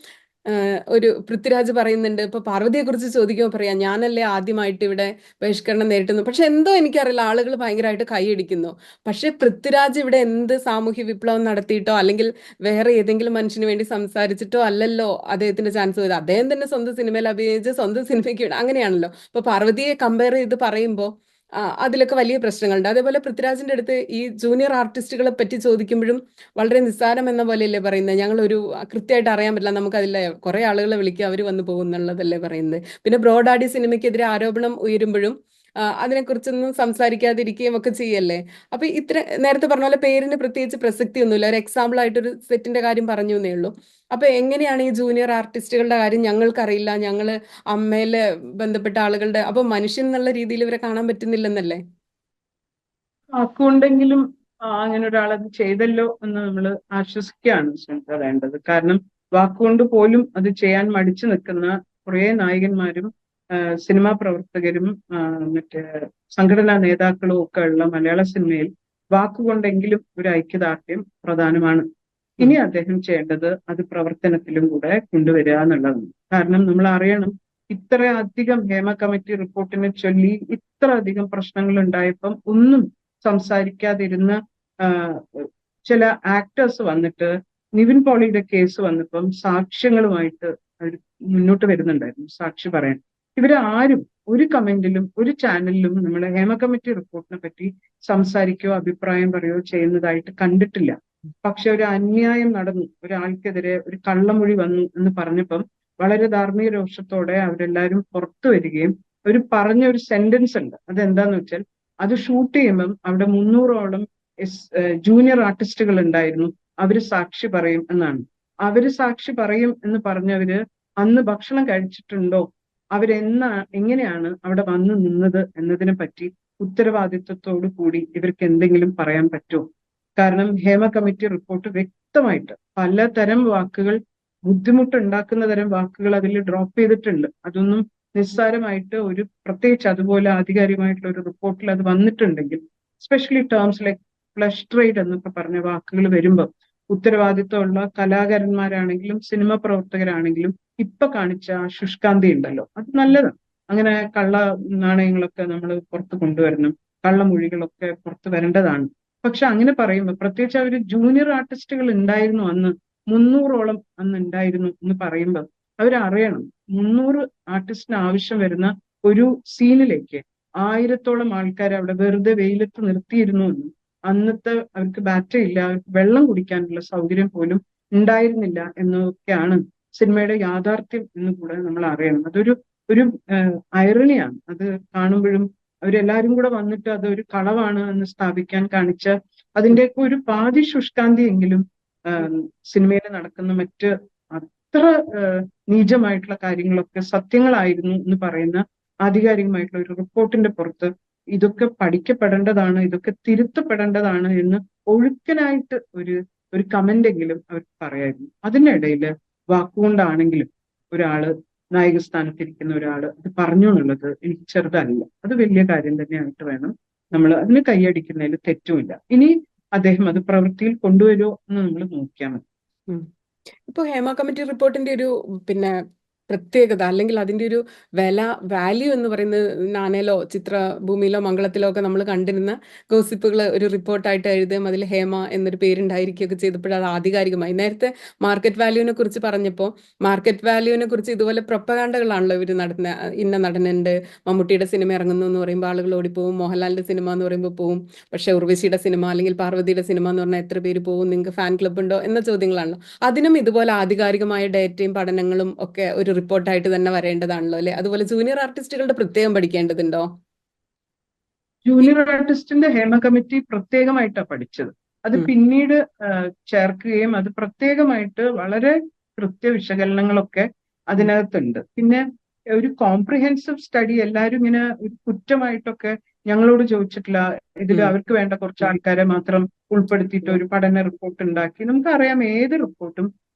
ഒരു പൃഥ്വിരാജ് പറയുന്നുണ്ട്, ഇപ്പൊ പാർവതിയെ കുറിച്ച് ചോദിക്കുമ്പോൾ പറയാം, ഞാനല്ലേ ആദ്യമായിട്ട് ഇവിടെ ബഹിഷ്കരണം നേരിട്ടുന്നു. പക്ഷെ എന്തോ എനിക്കറിയില്ല, ആളുകൾ ഭയങ്കരമായിട്ട് കൈയടിക്കുന്നു. പക്ഷെ പൃഥ്വിരാജ് ഇവിടെ എന്ത് സാമൂഹ്യ വിപ്ലവം നടത്തിയിട്ടോ അല്ലെങ്കിൽ വേറെ ഏതെങ്കിലും മനുഷ്യന് വേണ്ടി സംസാരിച്ചിട്ടോ അല്ലല്ലോ അദ്ദേഹത്തിന്റെ ചാൻസ് പോയത്. അദ്ദേഹം തന്നെ സ്വന്തം സിനിമയിൽ അഭിനയിച്ച് സ്വന്തം സിനിമയ്ക്ക് അങ്ങനെയാണല്ലോ. ഇപ്പൊ പാർവതിയെ കമ്പയർ ചെയ്ത് പറയുമ്പോൾ അതിലൊക്കെ വലിയ പ്രശ്നങ്ങളുണ്ട്. അതേപോലെ പൃഥ്വിരാജിന്റെ അടുത്ത് ഈ ജൂനിയർ ആർട്ടിസ്റ്റുകളെ പറ്റി ചോദിക്കുമ്പോഴും വളരെ നിസ്സാരം എന്ന പോലെയല്ലേ പറയുന്നത്. ഞങ്ങൾ ഒരു കൃത്യമായിട്ട് അറിയാൻ പറ്റില്ല, നമുക്ക് അതിലെ കുറെ ആളുകളെ വിളിക്കുക, അവർ വന്ന് പോകും എന്നുള്ളതല്ലേ പറയുന്നത്. പിന്നെ ബ്രോഡാഡി സിനിമയ്ക്കെതിരെ ആരോപണം ഉയരുമ്പോഴും അതിനെക്കുറിച്ചൊന്നും സംസാരിക്കാതിരിക്കുകയും ഒക്കെ ചെയ്യല്ലേ. അപ്പൊ ഇത്ര നേരത്തെ പറഞ്ഞ പോലെ പേരിന് പ്രത്യേകിച്ച് പ്രസക്തി ഒന്നുമില്ല. ഒരു എക്സാമ്പിൾ ആയിട്ട് ഒരു സെറ്റിന്റെ കാര്യം പറഞ്ഞു എന്നേ ഉള്ളൂ. അപ്പൊ എങ്ങനെയാണ് ഈ ജൂനിയർ ആർട്ടിസ്റ്റുകളുടെ കാര്യം ഞങ്ങൾക്കറിയില്ല, ഞങ്ങള് അമ്മയില് ബന്ധപ്പെട്ട ആളുകളുടെ, അപ്പൊ മനുഷ്യൻ എന്നുള്ള രീതിയിൽ ഇവരെ കാണാൻ പറ്റുന്നില്ലെന്നല്ലേ? വാക്കുകൊണ്ടെങ്കിലും അങ്ങനെ ഒരാളത് ചെയ്തല്ലോ എന്ന് നമ്മൾ ആശ്വസിക്കുകയാണ് വേണ്ടത്. കാരണം വാക്കുകൊണ്ട് പോലും അത് ചെയ്യാൻ മടിച്ചു നിൽക്കുന്ന കുറേ നായകന്മാരും സിനിമാ പ്രവർത്തകരും മറ്റേ സംഘടനാ നേതാക്കളും ഒക്കെ ഉള്ള മലയാള സിനിമയിൽ വാക്കുകൊണ്ടെങ്കിലും ഒരു ഐക്യദാർഢ്യം പ്രധാനമാണ്. ഇനി അദ്ദേഹം ചെയ്യേണ്ടത് അത് പ്രവർത്തനത്തിലും കൂടെ കൊണ്ടുവരിക എന്നുള്ളതാണ്. കാരണം നമ്മൾ അറിയണം, ഇത്ര അധികം ഹേമ കമ്മിറ്റി റിപ്പോർട്ടിനെ ചൊല്ലി ഇത്ര അധികം പ്രശ്നങ്ങൾ ഉണ്ടായപ്പം ഒന്നും സംസാരിക്കാതിരുന്ന ചില ആക്ടേഴ്സ് വന്നിട്ട് നിവിൻ പോളിയുടെ കേസ് വന്നപ്പം സാക്ഷ്യങ്ങളുമായിട്ട് അവർ മുന്നോട്ട് വരുന്നുണ്ടായിരുന്നു, സാക്ഷി പറയാൻ. ഇവരാരും ഒരു കമന്റിലും ഒരു ചാനലിലും നമ്മുടെ ഹേമ കമ്മിറ്റി റിപ്പോർട്ടിനെ പറ്റി സംസാരിക്കുകയോ അഭിപ്രായം പറയുകയോ ചെയ്യുന്നതായിട്ട് കണ്ടിട്ടില്ല. പക്ഷെ ഒരു അന്യായം നടന്നു, ഒരാൾക്കെതിരെ ഒരു കള്ളമൊഴി വന്നു എന്ന് പറഞ്ഞപ്പം വളരെ ധാർമ്മിക രോഷത്തോടെ അവരെല്ലാവരും പുറത്തു വരികയും ഒരു പറഞ്ഞ ഒരു സെന്റൻസ് ഉണ്ട്. അതെന്താന്ന് വെച്ചാൽ, അത് ഷൂട്ട് ചെയ്യുമ്പം അവിടെ 300ഓളം ജൂനിയർ ആർട്ടിസ്റ്റുകൾ ഉണ്ടായിരുന്നു, അവര് സാക്ഷി പറയും എന്നാണ്. അവര് സാക്ഷി പറയും എന്ന് പറഞ്ഞവര് അന്ന് ഭക്ഷണം കഴിച്ചിട്ടുണ്ടോ, എങ്ങനെയാണ് അവിടെ വന്നു നിന്നത് എന്നതിനെ പറ്റി ഉത്തരവാദിത്വത്തോടു കൂടി ഇവർക്ക് എന്തെങ്കിലും പറയാൻ പറ്റുമോ? കാരണം ഹേമ കമ്മിറ്റി റിപ്പോർട്ട് വ്യക്തമായിട്ട് പലതരം വാക്കുകൾ, ബുദ്ധിമുട്ടുണ്ടാക്കുന്ന തരം വാക്കുകൾ അതിൽ ഡ്രോപ്പ് ചെയ്തിട്ടുണ്ട്. അതൊന്നും നിസ്സാരമായിട്ട് ഒരു പ്രത്യേകിച്ച് അതുപോലെ ആധികാരികമായിട്ടുള്ള ഒരു റിപ്പോർട്ടിൽ അത് വന്നിട്ടുണ്ടെങ്കിൽ, specially terms like flesh trade എന്നൊക്കെ പറഞ്ഞ വാക്കുകൾ വരുമ്പോൾ ഉത്തരവാദിത്തമുള്ള കലാകാരന്മാരാണെങ്കിലും സിനിമ പ്രവർത്തകരാണെങ്കിലും ഇപ്പൊ കാണിച്ച ശുഷ്കാന്തി ഉണ്ടല്ലോ, അത് നല്ലതാണ്. അങ്ങനെ കള്ള നാണയങ്ങളൊക്കെ നമ്മൾ പുറത്ത് കൊണ്ടുവരണം, കള്ളമൊഴികളൊക്കെ പുറത്ത് വരേണ്ടതാണ്. പക്ഷെ അങ്ങനെ പറയുമ്പോൾ, പ്രത്യേകിച്ച് അവര് ജൂനിയർ ആർട്ടിസ്റ്റുകൾ ഉണ്ടായിരുന്നു അന്ന്, 300ഓളം അന്ന് ഉണ്ടായിരുന്നു എന്ന് പറയുമ്പോൾ അവരറിയണം 300 ആർട്ടിസ്റ്റിന് ആവശ്യം വരുന്ന ഒരു സീനിലേക്ക് 1000ഓളം ആൾക്കാരെ അവിടെ വെറുതെ വെയിലത്ത് നിർത്തിയിരുന്നു എന്നും അന്നത്തെ അവർക്ക് ബാറ്ററി ഇല്ല, അവർക്ക് വെള്ളം കുടിക്കാനുള്ള സൗകര്യം പോലും ഉണ്ടായിരുന്നില്ല എന്നൊക്കെയാണ് സിനിമയുടെ യാഥാർത്ഥ്യം എന്ന് കൂടെ നമ്മൾ അറിയണം. അതൊരു ഒരു ഐറണിയാണ്. അത് കാണുമ്പോഴും അവരെല്ലാരും കൂടെ വന്നിട്ട് അത് ഒരു കളവാണ് എന്ന് സ്ഥാപിക്കാൻ കാണിച്ച അതിന്റെയൊക്കെ ഒരു പാതി ശുഷ്കാന്തിയെങ്കിലും സിനിമയിൽ നടക്കുന്ന മറ്റ് അത്ര നീചമായിട്ടുള്ള കാര്യങ്ങളൊക്കെ സത്യങ്ങളായിരുന്നു എന്ന് പറയുന്ന ആധികാരികമായിട്ടുള്ള ഒരു റിപ്പോർട്ടിന്റെ പുറത്ത് ഇതൊക്കെ പഠിക്കപ്പെടേണ്ടതാണ്, ഇതൊക്കെ തിരുത്തപ്പെടേണ്ടതാണ് എന്ന് ഒഴുക്കനായിട്ട് ഒരു കമന്റ് എങ്കിലും അവർക്ക് പറയായിരുന്നു. അതിനിടയിൽ വാക്കുകൊണ്ടാണെങ്കിലും ഒരാള് നായകസ്ഥാനത്തിരിക്കുന്ന ഒരാള് അത് പറഞ്ഞു എന്നുള്ളത് എനിക്ക് ചെറുതല്ല, അത് വലിയ കാര്യം തന്നെയായിട്ട് വേണം നമ്മൾ അതിന് കൈയടിക്കുന്നതിൽ തെറ്റുമില്ല. ഇനി അദ്ദേഹം അത് പ്രവൃത്തിയിൽ കൊണ്ടുവരുമോ എന്ന് നമ്മൾ നോക്കിയാൽ മതി. ഇപ്പൊ ഹേമ കമ്മിറ്റി റിപ്പോർട്ടിന്റെ ഒരു പിന്നെ പ്രത്യേകത അല്ലെങ്കിൽ അതിന്റെ ഒരു വാല്യൂ എന്ന് പറയുന്നത്, നാനയിലോ ചിത്രഭൂമിയിലോ മംഗളത്തിലോ ഒക്കെ നമ്മൾ കണ്ടിരുന്ന ഗോസിപ്പുകൾ ഒരു റിപ്പോർട്ടായിട്ട് എഴുതുകയും അതിൽ ഹേമ എന്നൊരു പേരുണ്ടായിരിക്കുകയൊക്കെ ചെയ്തപ്പോൾ അത് ആധികാരികമായി. നേരത്തെ മാർക്കറ്റ് വാല്യൂവിനെ കുറിച്ച് പറഞ്ഞപ്പോൾ മാർക്കറ്റ് വാല്യൂവിനെ കുറിച്ച് ഇതുപോലെ പ്രൊപ്പഗാണ്ടകളാണല്ലോ ഇവർ നടത്തുന്ന. ഇന്ന നടനുണ്ട്, മമ്മൂട്ടിയുടെ സിനിമ ഇറങ്ങുന്നു എന്ന് പറയുമ്പോൾ ആളുകൾ ഓടിപ്പോവും, മോഹൻലാലിന്റെ സിനിമ എന്ന് പറയുമ്പോൾ പോവും. പക്ഷെ ഉർവശിയുടെ സിനിമ അല്ലെങ്കിൽ പാർവതിയുടെ സിനിമ എന്ന് പറഞ്ഞാൽ എത്ര പേര് പോവും, നിങ്ങൾക്ക് ഫാൻ ക്ലബ് ഉണ്ടോ എന്ന ചോദ്യങ്ങളാണല്ലോ. അതിനും ഇതുപോലെ ആധികാരികമായ ഡേറ്റയും പഠനങ്ങളും ഒക്കെ ഒരു റിപ്പോർട്ടായിട്ട് തന്നെ വരേണ്ടതാണല്ലോ അല്ലെ? അതുപോലെ ജൂനിയർ ആർട്ടിസ്റ്റുകളുടെ പ്രത്യേകം പഠിക്കേണ്ടതുണ്ടോ? ജൂനിയർ ആർട്ടിസ്റ്റിന്റെ ഹേമ കമ്മിറ്റി പ്രത്യേകമായിട്ടാണ് പഠിച്ചത്. അത് പിന്നീട് ചേർക്കുകയും അത് പ്രത്യേകമായിട്ട് വളരെ കൃത്യവിശകലനങ്ങളൊക്കെ അതിനകത്തുണ്ട്. പിന്നെ ഒരു കോംപ്രിഹെൻസീവ് സ്റ്റഡി എല്ലാവരും ഇങ്ങനെ ഒരു കുറ്റമായിട്ടൊക്കെ ഞങ്ങളോട് ചോദിച്ചിട്ടില്ല. ഇതിൽ അവർക്ക് വേണ്ട കുറച്ച് ആൾക്കാരെ മാത്രം ഉൾപ്പെടുത്തിയിട്ട് ഒരു പഠന റിപ്പോർട്ട് ഉണ്ടാക്കി. നമുക്കറിയാം ഏത് റിപ്പോർട്ടും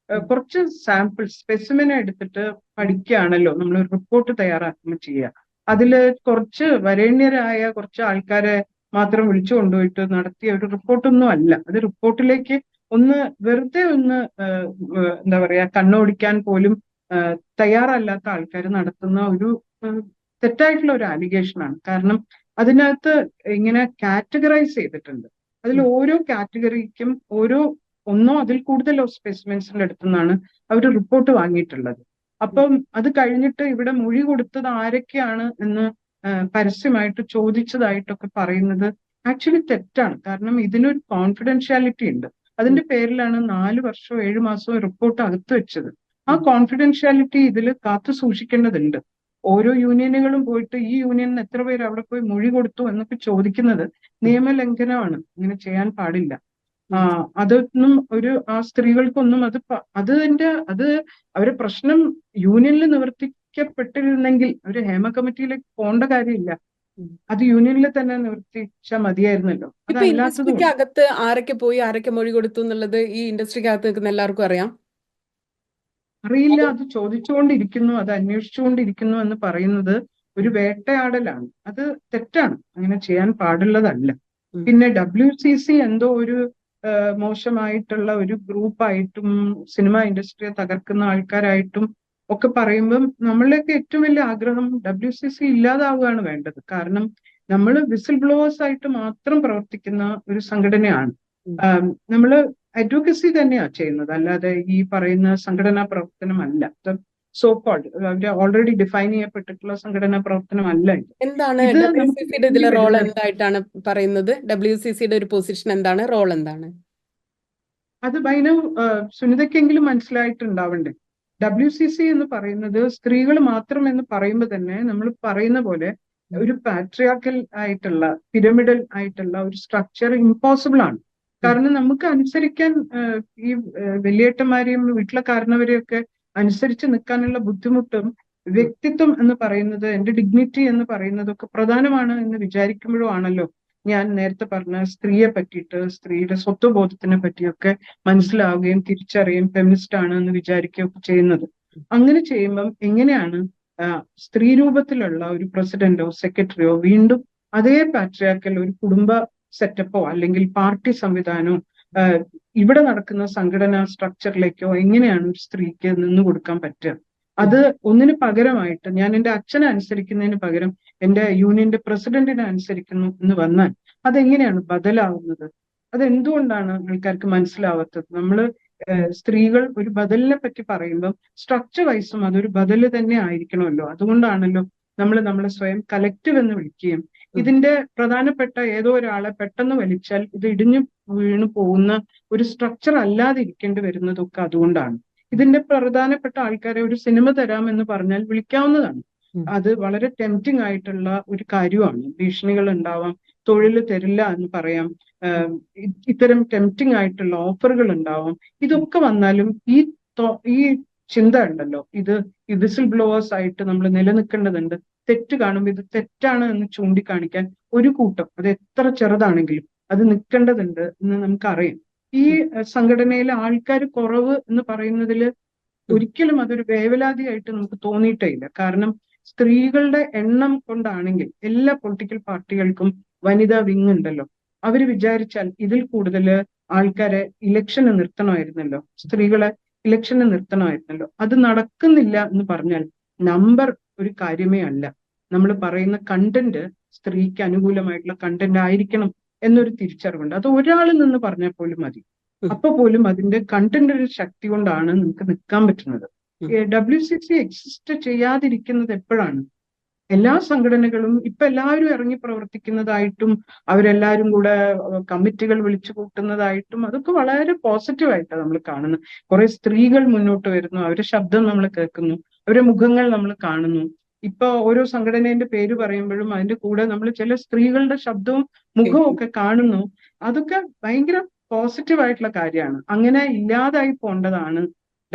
കുറച്ച് സാമ്പിൾ സ്പെസിമെനെ എടുത്തിട്ട് പഠിക്കുകയാണല്ലോ നമ്മൾ ഒരു റിപ്പോർട്ട് തയ്യാറാക്കുമ്പോൾ ചെയ്യുക. അതില് കുറച്ച് വരേണ്യരായ കുറച്ച് ആൾക്കാരെ മാത്രം വിളിച്ചു കൊണ്ടുപോയിട്ട് നടത്തിയ ഒരു റിപ്പോർട്ടൊന്നും അല്ല. അത് റിപ്പോർട്ടിലേക്ക് ഒന്ന് വെറുതെ ഒന്ന് എന്താ പറയാ കണ്ണോടിക്കാൻ പോലും തയ്യാറല്ലാത്ത ആൾക്കാർ നടത്തുന്ന ഒരു തെറ്റായിട്ടുള്ള ഒരു ആലിഗേഷനാണ്. കാരണം അതിനകത്ത് ഇങ്ങനെ കാറ്റഗറൈസ് ചെയ്തിട്ടുണ്ട്. അതിൽ ഓരോ കാറ്റഗറിക്കും ഓരോ ഒന്നോ അതിൽ കൂടുതലോ സ്പെസിമെൻസിന്റെ അടുത്തുനിന്നാണ് അവർ റിപ്പോർട്ട് വാങ്ങിയിട്ടുള്ളത്. അപ്പം അത് കഴിഞ്ഞിട്ട് ഇവിടെ മൊഴി കൊടുത്തത് ആരൊക്കെയാണ് എന്ന് പരസ്യമായിട്ട് ചോദിച്ചതായിട്ടൊക്കെ പറയുന്നത് ആക്ച്വലി തെറ്റാണ്. കാരണം ഇതിനൊരു കോൺഫിഡൻഷ്യാലിറ്റി ഉണ്ട്. അതിന്റെ പേരിലാണ് 4 വർഷമോ 7 മാസമോ റിപ്പോർട്ട് അകത്ത് വെച്ചത്. ആ കോൺഫിഡൻഷ്യാലിറ്റി ഇതിൽ കാത്തു സൂക്ഷിക്കേണ്ടതുണ്ട്. ഓരോ യൂണിയനുകളും പോയിട്ട് ഈ യൂണിയനിന് എത്ര പേര് അവിടെ പോയി മൊഴി കൊടുത്തു എന്നൊക്കെ ചോദിക്കുന്നത് നിയമലംഘനമാണ്. ഇങ്ങനെ ചെയ്യാൻ പാടില്ല. അതൊന്നും ആ സ്ത്രീകൾക്കൊന്നും അത് അവരെ പ്രശ്നം യൂണിയനിൽ നിവർത്തിക്കപ്പെട്ടിരുന്നെങ്കിൽ അവര് ഹേമ കമ്മിറ്റിയിലേക്ക് പോകേണ്ട കാര്യമില്ല. അത് യൂണിയനിൽ തന്നെ നിവർത്തിച്ചാൽ മതിയായിരുന്നല്ലോ. ഇപ്പൊ ഇൻഡസ്ട്രിക്ക് അകത്ത് ആരൊക്കെ പോയി ആരൊക്കെ മൊഴി കൊടുത്തു എന്നുള്ളത് ഈ ഇൻഡസ്ട്രിക്ക് അകത്ത് നിൽക്കുന്ന എല്ലാവർക്കും അറിയാം? അറിയില്ല. അത് ചോദിച്ചുകൊണ്ടിരിക്കുന്നു, അത് അന്വേഷിച്ചുകൊണ്ടിരിക്കുന്നു എന്ന് പറയുന്നത് ഒരു വേട്ടയാടലാണ്. അത് തെറ്റാണ്. അങ്ങനെ ചെയ്യാൻ പാടുള്ളതല്ല. പിന്നെ WCC എന്തോ ഒരു മോശമായിട്ടുള്ള ഒരു ഗ്രൂപ്പായിട്ടും സിനിമ ഇൻഡസ്ട്രിയെ തകർക്കുന്ന ആൾക്കാരായിട്ടും ഒക്കെ പറയുമ്പം നമ്മളുടെയൊക്കെ ഏറ്റവും വലിയ ആഗ്രഹം WCC ഇല്ലാതാവുകയാണ് വേണ്ടത്. കാരണം നമ്മൾ വിസിൽ ബ്ലോവേഴ്സ് ആയിട്ട് മാത്രം പ്രവർത്തിക്കുന്ന ഒരു സംഘടനയാണ്. നമ്മള് അഡ്വക്കസി തന്നെയാ ചെയ്യുന്നത്, അല്ലാതെ ഈ പറയുന്ന സംഘടനാ പ്രവർത്തനമല്ല. സോ കോൾഡ് അവര് ഓൾറെഡി ഡിഫൈൻ ചെയ്യപ്പെട്ടിട്ടുള്ള സംഘടനാ പ്രവർത്തനമല്ല ഇത്. എന്താണ് WCCയുടെ ഇതിലെ റോൾ എന്തായിട്ടാണ് പറയുന്നത്? WCCയുടെ ഒരു പൊസിഷൻ എന്താണ്, റോൾ എന്താണ്? അത് ബൈനം സുനിതയ്ക്കെങ്കിലും മനസ്സിലായിട്ടുണ്ടാവണ്ടേ. WCC എന്ന് പറയുന്നത് സ്ത്രീകൾ മാത്രം എന്ന് പറയുമ്പോൾ തന്നെ നമ്മൾ പറയുന്ന പോലെ ഒരു പാട്രിയാർക്കൽ ആയിട്ടുള്ള പിരമിഡൽ ആയിട്ടുള്ള ഒരു സ്ട്രക്ചർ ഇമ്പോസിബിൾ ആണ്. കാരണം നമുക്ക് അനുസരിക്കാൻ ഈ വലിയേട്ടന്മാരെയും വീട്ടിലെ കാരണവരെയൊക്കെ അനുസരിച്ച് നിൽക്കാനുള്ള ബുദ്ധിമുട്ടും വ്യക്തിത്വം എന്ന് പറയുന്നത്, എന്റെ ഡിഗ്നിറ്റി എന്ന് പറയുന്നതൊക്കെ പ്രധാനമാണ് എന്ന് വിചാരിക്കുമ്പോഴും ആണല്ലോ ഞാൻ നേരത്തെ പറഞ്ഞ സ്ത്രീയെ പറ്റിയിട്ട്, സ്ത്രീയുടെ സ്വത്വബോധത്തിനെ പറ്റിയൊക്കെ മനസ്സിലാവുകയും തിരിച്ചറിയുകയും ഫെമിനിസ്റ്റ് ആണ് എന്ന് വിചാരിക്കുകയൊക്കെ ചെയ്യുന്നത്. അങ്ങനെ ചെയ്യുമ്പം എങ്ങനെയാണ് സ്ത്രീ രൂപത്തിലുള്ള ഒരു പ്രസിഡന്റോ സെക്രട്ടറിയോ വീണ്ടും അതേ പാട്രിയാർക്കൽ ഒരു കുടുംബ സെറ്റപ്പോ അല്ലെങ്കിൽ പാർട്ടി സംവിധാനമോ ഇവിടെ നടക്കുന്ന സംഘടനാ സ്ട്രക്ചറിലേക്കോ എങ്ങനെയാണ് ഒരു സ്ത്രീക്ക് നിന്ന് കൊടുക്കാൻ പറ്റുക? അത് ഒന്നിന് പകരമായിട്ട് ഞാൻ എൻ്റെ അച്ഛനെ അനുസരിക്കുന്നതിന് പകരം എൻ്റെ യൂണിയന്റെ പ്രസിഡന്റിനെ അനുസരിക്കുന്നു എന്ന് വന്നാൽ അതെങ്ങനെയാണ് ബദലാവുന്നത്? അതെന്തുകൊണ്ടാണ് ആൾക്കാർക്ക് മനസ്സിലാവാത്തത്? നമ്മള് സ്ത്രീകൾ ഒരു ബദലിനെ പറ്റി പറയുമ്പോൾ സ്ട്രക്ചർ വൈസും അതൊരു ബദല് തന്നെ ആയിരിക്കണമല്ലോ. അതുകൊണ്ടാണല്ലോ നമ്മളെ സ്വയം കലക്റ്റീവ് എന്ന് വിളിക്കുകയും ഇതിന്റെ പ്രധാനപ്പെട്ട ഏതോ ഒരാളെ പെട്ടെന്ന് വലിച്ചാൽ ഇത് ഇടിഞ്ഞു വീണു പോകുന്ന ഒരു സ്ട്രക്ചർ അല്ലാതെ ഇരിക്കേണ്ടി വരുന്നതൊക്കെ അതുകൊണ്ടാണ്. ഇതിന്റെ പ്രധാനപ്പെട്ട ആൾക്കാരെ ഒരു സിനിമ തരാമെന്ന് പറഞ്ഞാൽ വിളിക്കാവുന്നതാണ്. അത് വളരെ ടെംപ്റ്റിംഗ് ആയിട്ടുള്ള ഒരു കാര്യമാണ്. ഭീഷണികൾ ഉണ്ടാവാം, തൊഴിൽ തരില്ല എന്ന് പറയാം, ഇത്തരം ടെംപ്റ്റിംഗ് ആയിട്ടുള്ള ഓഫറുകൾ ഉണ്ടാവാം. ഇതൊക്കെ വന്നാലും ഈ ചിന്ത ഉണ്ടല്ലോ, ഇത് ഈ വിസിൽ ബ്ലോവേഴ്സ് ആയിട്ട് നമ്മൾ നിലനിൽക്കേണ്ടതുണ്ട്. തെറ്റ് കാണുമ്പോൾ ഇത് തെറ്റാണ് എന്ന് ചൂണ്ടിക്കാണിക്കാൻ ഒരു കൂട്ടം, അത് എത്ര ചെറുതാണെങ്കിലും അത് നിൽക്കേണ്ടതുണ്ട് എന്ന് നമുക്കറിയാം. ഈ സംഘടനയിലെ ആൾക്കാർ കുറവ് എന്ന് പറയുന്നതിൽ ഒരിക്കലും അതൊരു വേവലാതിയായിട്ട് നമുക്ക് തോന്നിയിട്ടേ ഇല്ല. കാരണം സ്ത്രീകളുടെ എണ്ണം കൊണ്ടാണെങ്കിൽ എല്ലാ പൊളിറ്റിക്കൽ പാർട്ടികൾക്കും വനിതാ വിങ് ഉണ്ടല്ലോ. അവര് വിചാരിച്ചാൽ ഇതിൽ കൂടുതൽ ആൾക്കാരെ ഇലക്ഷന് നിർത്തണമായിരുന്നല്ലോ, സ്ത്രീകളെ ഇലക്ഷന് നിർത്തണമായിരുന്നല്ലോ. അത് നടക്കുന്നില്ല എന്ന് പറഞ്ഞാൽ നമ്പർ ഒരു കാര്യമേ അല്ല. നമ്മൾ പറയുന്ന കണ്ടന്റ് സ്ത്രീക്ക് അനുകൂലമായിട്ടുള്ള കണ്ടന്റ് ആയിരിക്കണം എന്നൊരു തിരിച്ചറിവുണ്ട്. അത് ഒരാളിൽ നിന്ന് പറഞ്ഞാൽ പോലും മതി. അപ്പൊ പോലും അതിന്റെ കണ്ടന്റ് ഒരു ശക്തി കൊണ്ടാണ് നമുക്ക് നിൽക്കാൻ പറ്റുന്നത്. WCC എക്സിസ്റ്റ് ചെയ്യാതിരിക്കുന്നത് എപ്പോഴാണ്? എല്ലാ സംഘടനകളും ഇപ്പൊ എല്ലാവരും ഇറങ്ങി പ്രവർത്തിക്കുന്നതായിട്ടും അവരെല്ലാരും കൂടെ കമ്മിറ്റികൾ വിളിച്ചു കൂട്ടുന്നതായിട്ടും അതൊക്കെ വളരെ പോസിറ്റീവായിട്ടാണ് നമ്മൾ കാണുന്നത്. കുറെ സ്ത്രീകൾ മുന്നോട്ട് വരുന്നു, അവരുടെ ശബ്ദം നമ്മൾ കേൾക്കുന്നു, അവരുടെ മുഖങ്ങൾ നമ്മൾ കാണുന്നു. ഇപ്പൊ ഓരോ സംഘടനയുടെ പേര് പറയുമ്പോഴും അതിന്റെ കൂടെ നമ്മൾ ചില സ്ത്രീകളുടെ ശബ്ദവും മുഖവും ഒക്കെ കാണുന്നു. അതൊക്കെ ഭയങ്കര പോസിറ്റീവായിട്ടുള്ള കാര്യമാണ്. അങ്ങനെ ഇല്ലാതായി പോണ്ടതാണ്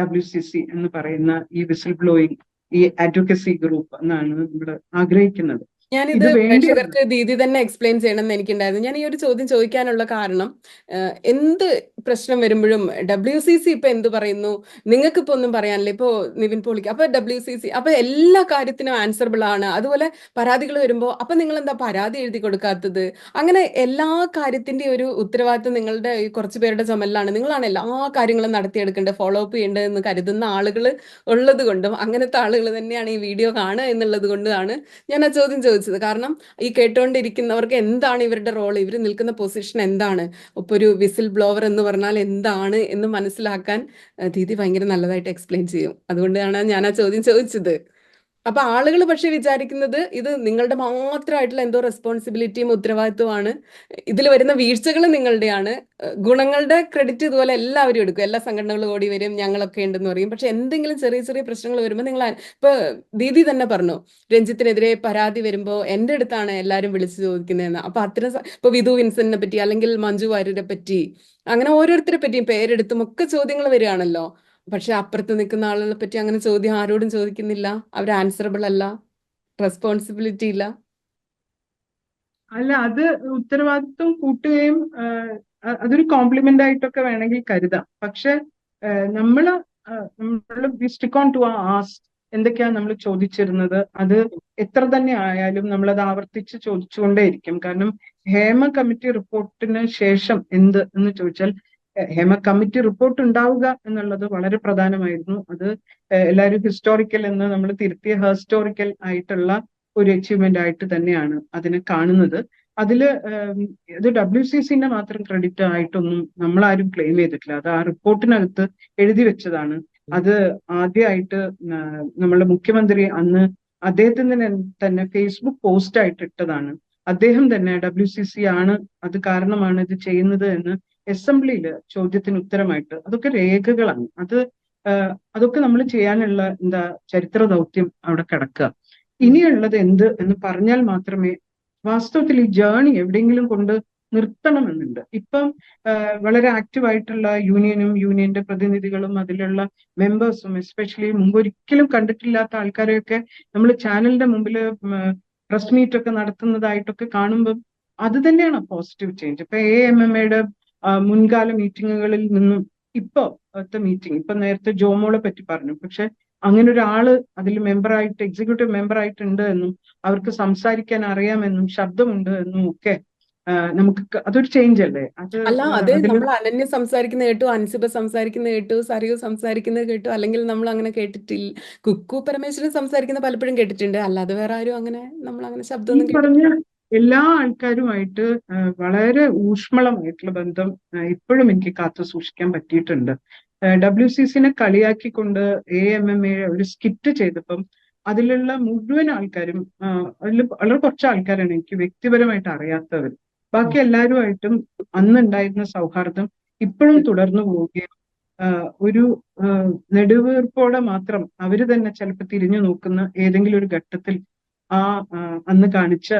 WCC എന്ന് പറയുന്ന ഈ വിസിൽ ബ്ലോയിങ് ഈ അഡ്വക്കസി ഗ്രൂപ്പ് എന്നാണ് നമ്മൾ ആഗ്രഹിക്കുന്നത്. ഞാനിത് ഇത് വേണ്ടിയാണ്. പ്രേക്ഷകർക്ക് ദീദി തന്നെ എക്സ്പ്ലെയിൻ ചെയ്യണം എന്ന് എനിക്കുണ്ടായിരുന്നു. ഞാൻ ഈ ഒരു ചോദ്യം ചോദിക്കാനുള്ള കാരണം എന്ത് പ്രശ്നം വരുമ്പോഴും WCC ഇപ്പൊ എന്ത് പറയുന്നു, നിങ്ങൾക്ക് ഇപ്പൊ ഒന്നും പറയാനില്ല. ഇപ്പോ നിവിൻ പോളിക്ക് അപ്പൊ WCC അപ്പൊ എല്ലാ കാര്യത്തിനും ആൻസറബിൾ ആണ്. അതുപോലെ പരാതികൾ വരുമ്പോൾ അപ്പൊ നിങ്ങൾ എന്താ പരാതി എഴുതി കൊടുക്കാത്തത്? അങ്ങനെ എല്ലാ കാര്യത്തിന്റെയും ഒരു ഉത്തരവാദിത്വം നിങ്ങളുടെ ഈ കുറച്ച് പേരുടെ ചുമലിലാണ്. നിങ്ങളാണ് എല്ലാ കാര്യങ്ങളും നടത്തിയെടുക്കേണ്ടത്, ഫോളോ അപ്പ് ചെയ്യേണ്ടത് എന്ന് കരുതുന്ന ആളുകൾ ഉള്ളത് കൊണ്ടും അങ്ങനത്തെ ആളുകൾ തന്നെയാണ് ഈ വീഡിയോ കാണുക എന്നുള്ളത് കൊണ്ടാണ് ഞാൻ ആ ചോദ്യം ചോദിച്ചത്. കാരണം ഈ കേട്ടുകൊണ്ടിരിക്കുന്നവർക്ക് എന്താണ് ഇവരുടെ റോൾ, ഇവർ നിൽക്കുന്ന പൊസിഷൻ എന്താണ്, ഇപ്പൊ ഒരു വിസിൽ ബ്ലോവർ എന്ന് പറഞ്ഞാൽ എന്താണ് എന്ന് മനസ്സിലാക്കാൻ ദീദി ഭയങ്കര നല്ലതായിട്ട് എക്സ്പ്ലെയിൻ ചെയ്യും. അതുകൊണ്ടാണ് ഞാൻ ആ ചോദ്യം ചോദിച്ചത്. അപ്പൊ ആളുകൾ പക്ഷെ വിചാരിക്കുന്നത് ഇത് നിങ്ങളുടെ മാത്രമായിട്ടുള്ള എന്തോ റെസ്പോൺസിബിലിറ്റിയും ഉത്തരവാദിത്വമാണ്, ഇതിൽ വരുന്ന വീഴ്ചകൾ നിങ്ങളുടെയാണ്, ഗുണങ്ങളുടെ ക്രെഡിറ്റ് ഇതുപോലെ എല്ലാവരും എടുക്കും, എല്ലാ സംഘടനകളും ഓടി വരും ഞങ്ങളൊക്കെ ഉണ്ടെന്ന് പറയും. പക്ഷെ എന്തെങ്കിലും ചെറിയ ചെറിയ പ്രശ്നങ്ങൾ വരുമ്പോൾ നിങ്ങൾ ഇപ്പൊ ദീദി തന്നെ പറഞ്ഞു രഞ്ജിത്തിനെതിരെ പരാതി വരുമ്പോൾ എൻ്റെ അടുത്താണ് എല്ലാവരും വിളിച്ചു ചോദിക്കുന്നതെന്ന്. അപ്പൊ അത്തരം ഇപ്പൊ വിധു വിൻസെന്റിനെ പറ്റി അല്ലെങ്കിൽ മഞ്ജു വാര്യരെ പറ്റി അങ്ങനെ ഓരോരുത്തരെ പറ്റിയും പേരെടുത്തും ഒക്കെ ചോദ്യങ്ങൾ വരികയാണല്ലോ. പക്ഷെ അപ്പുറത്ത് നിൽക്കുന്ന ആളുകളെ പറ്റി അങ്ങനെ ചോദ്യം ആരോടും ചോദിക്കുന്നില്ല, അവർ ആൻസറബിൾ അല്ല, റെസ്പോൺസിബിലിറ്റി ഇല്ല. അല്ല, അത് ഉത്തരവാദിത്വം കൂട്ടുകയും അതൊരു കോംപ്ലിമെന്റ് ആയിട്ടൊക്കെ വേണമെങ്കിൽ കരുതാം. പക്ഷെ നമ്മള് we stick on to ask എന്തൊക്കെയാ നമ്മൾ ചോദിച്ചിരുന്നത്. അത് എത്ര തന്നെ ആയാലും നമ്മളത് ആവർത്തിച്ച് ചോദിച്ചുകൊണ്ടേയിരിക്കും. കാരണം ഹേമ കമ്മിറ്റി റിപ്പോർട്ടിന് ശേഷം എന്ത് എന്ന് ചോദിച്ചാൽ ഹേമ കമ്മിറ്റി റിപ്പോർട്ട് ഉണ്ടാവുക എന്നുള്ളത് വളരെ പ്രധാനമായിരുന്നു. അത് എല്ലാവരും ഹിസ്റ്റോറിക്കൽ എന്ന് നമ്മൾ തിരുത്തിയ ഹിസ്റ്റോറിക്കൽ ആയിട്ടുള്ള ഒരു അച്ചീവ്മെന്റ് ആയിട്ട് തന്നെയാണ് അതിനെ കാണുന്നത്. അതില് ഇത് WCCന്റെ മാത്രം ക്രെഡിറ്റ് ആയിട്ടൊന്നും നമ്മളാരും ക്ലെയിം ചെയ്തിട്ടില്ല. അത് ആ റിപ്പോർട്ടിനകത്ത് എഴുതി വെച്ചതാണ്. അത് ആദ്യമായിട്ട് നമ്മളുടെ മുഖ്യമന്ത്രി അന്ന് അദ്ദേഹത്തിന് തന്നെ ഫേസ്ബുക്ക് പോസ്റ്റ് ആയിട്ട് ഇട്ടതാണ്. അദ്ദേഹം തന്നെ WCC ആണ് അത് കാരണമാണ് ഇത് ചെയ്യുന്നത് എന്ന് അസംബ്ലിയിൽ ചോദ്യത്തിന് ഉത്തരമായിട്ട്, അതൊക്കെ രേഖകളാണ്. അതൊക്കെ നമ്മൾ ചെയ്യാനുള്ള ചരിത്ര ദൗത്യം അവിടെ കിടക്കുക. ഇനിയുള്ളത് എന്ത് എന്ന് പറഞ്ഞാൽ മാത്രമേ വാസ്തവത്തിൽ ഈ ജേണി എവിടെയെങ്കിലും കൊണ്ട് നിർത്തണമെന്നുണ്ട്. ഇപ്പം വളരെ ആക്റ്റീവായിട്ടുള്ള യൂണിയന്റെ പ്രതിനിധികളും അതിലുള്ള മെമ്പേഴ്സും എസ്പെഷ്യലി മുമ്പൊരിക്കലും കണ്ടിട്ടില്ലാത്ത ആൾക്കാരെയൊക്കെ നമ്മൾ ചാനലിന്റെ മുമ്പിൽ പ്രസ് മീറ്റ് ഒക്കെ നടത്തുന്നതായിട്ടൊക്കെ കാണുമ്പോൾ അത് തന്നെയാണ് പോസിറ്റീവ് ചേഞ്ച്. ഇപ്പൊ AMMയുടെ മുൻകാല മീറ്റിങ്ങുകളിൽ നിന്നും ഇപ്പോഴത്തെ മീറ്റിംഗ്, ഇപ്പൊ നേരത്തെ ജോമോളെ പറ്റി പറഞ്ഞു, പക്ഷെ അങ്ങനെ ഒരാള് അതിൽ മെമ്പറായിട്ട് എക്സിക്യൂട്ടീവ് മെമ്പർ ആയിട്ടുണ്ട് എന്നും അവർക്ക് സംസാരിക്കാൻ അറിയാമെന്നും ശബ്ദമുണ്ട് എന്നും ഒക്കെ നമുക്ക് അതൊരു ചേഞ്ച് അല്ലേ? അല്ല, അത് നമ്മൾ അനന്യ സംസാരിക്കുന്ന കേട്ടു, അൻസിബ സംസാരിക്കുന്ന കേട്ടു, സറിയു സംസാരിക്കുന്നത് കേട്ടു, അല്ലെങ്കിൽ നമ്മൾ അങ്ങനെ കേട്ടിട്ടില്ല. കുക്കു പരമേശ്വരൻ സംസാരിക്കുന്ന പലപ്പോഴും കേട്ടിട്ടുണ്ട്, അല്ലാതെ വേറെ ആരും അങ്ങനെ നമ്മൾ അങ്ങനെ ശബ്ദമൊന്നും പറഞ്ഞ എല്ലാ ആൾക്കാരുമായിട്ട് വളരെ ഊഷ്മളമായിട്ടുള്ള ബന്ധം ഇപ്പോഴും എനിക്ക് കാത്തു സൂക്ഷിക്കാൻ പറ്റിയിട്ടുണ്ട്. WCCനെ കളിയാക്കിക്കൊണ്ട് AMMA ഒരു സ്കിറ്റ് ചെയ്തപ്പം അതിലുള്ള മുഴുവൻ ആൾക്കാരും, അതിൽ വളരെ കുറച്ച് ആൾക്കാരാണ് എനിക്ക് വ്യക്തിപരമായിട്ട് അറിയാത്തവർ. ബാക്കി എല്ലാവരുമായിട്ടും അന്നുണ്ടായിരുന്ന സൗഹാർദ്ദം ഇപ്പോഴും തുടർന്നു പോവുകയും ഒരു നെടുവീർപ്പോടെ മാത്രം അവര് തന്നെ ചിലപ്പോൾ തിരിഞ്ഞു നോക്കുന്ന ഏതെങ്കിലും ഒരു ഘട്ടത്തിൽ അന്ന് കാണിച്ച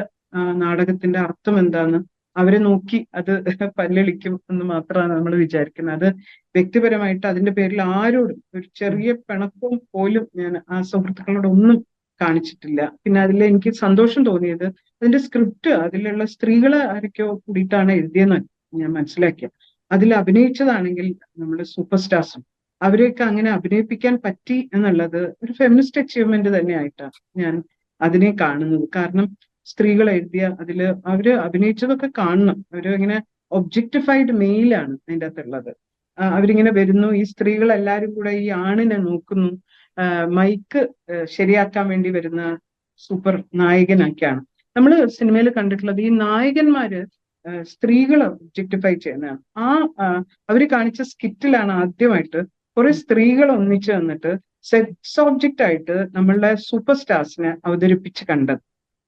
നാടകത്തിന്റെ അർത്ഥം എന്താന്ന് അവരെ നോക്കി അത് പല്ലളിക്കും എന്ന് മാത്രമാണ് നമ്മൾ വിചാരിക്കുന്നത്. അത് വ്യക്തിപരമായിട്ട് അതിന്റെ പേരിൽ ആരോടും ഒരു ചെറിയ പിണക്കവും പോലും ഞാൻ ആ സുഹൃത്തുക്കളോട് ഒന്നും കാണിച്ചിട്ടില്ല. പിന്നെ അതിൽ എനിക്ക് സന്തോഷം തോന്നിയത് അതിന്റെ സ്ക്രിപ്റ്റ് അതിലുള്ള സ്ത്രീകളെ ആരൊക്കെയോ കൂടിയിട്ടാണ് എഴുതിയെന്ന് ഞാൻ മനസ്സിലാക്കിയ. അതിൽ അഭിനയിച്ചതാണെങ്കിൽ നമ്മുടെ സൂപ്പർ സ്റ്റാർസും അവരെയൊക്കെ അങ്ങനെ അഭിനയിപ്പിക്കാൻ പറ്റി എന്നുള്ളത് ഒരു ഫെമിനിസ്റ്റ് അച്ചീവ്മെന്റ് തന്നെയായിട്ടാണ് ഞാൻ അതിനെ കാണുന്നത്. കാരണം സ്ത്രീകൾ എഴുതിയ അതില് അവര് അഭിനയിച്ചതൊക്കെ കാണണം. അവര് ഇങ്ങനെ ഒബ്ജക്ടിഫൈഡ് മെയിലാണ് അതിൻ്റെ അകത്തുള്ളത്. അവരിങ്ങനെ വരുന്നു, ഈ സ്ത്രീകൾ എല്ലാവരും കൂടെ ഈ ആണിനെ നോക്കുന്നു, മൈക്ക് ശരിയാക്കാൻ വേണ്ടി വരുന്ന സൂപ്പർ നായകനൊക്കെയാണ് നമ്മൾ സിനിമയിൽ കണ്ടിട്ടുള്ളത്. ഈ നായകന്മാര് സ്ത്രീകളെ ഒബ്ജക്ടിഫൈ ചെയ്യുന്നതാണ്. അവര് കാണിച്ച സ്കിറ്റിലാണ് ആദ്യമായിട്ട് കുറെ സ്ത്രീകൾ ഒന്നിച്ചു വന്നിട്ട് സെക്സ് ഓബ്ജക്റ്റ് ആയിട്ട് നമ്മളുടെ സൂപ്പർ സ്റ്റാർസിനെ അവതരിപ്പിച്ച് കണ്ടത്.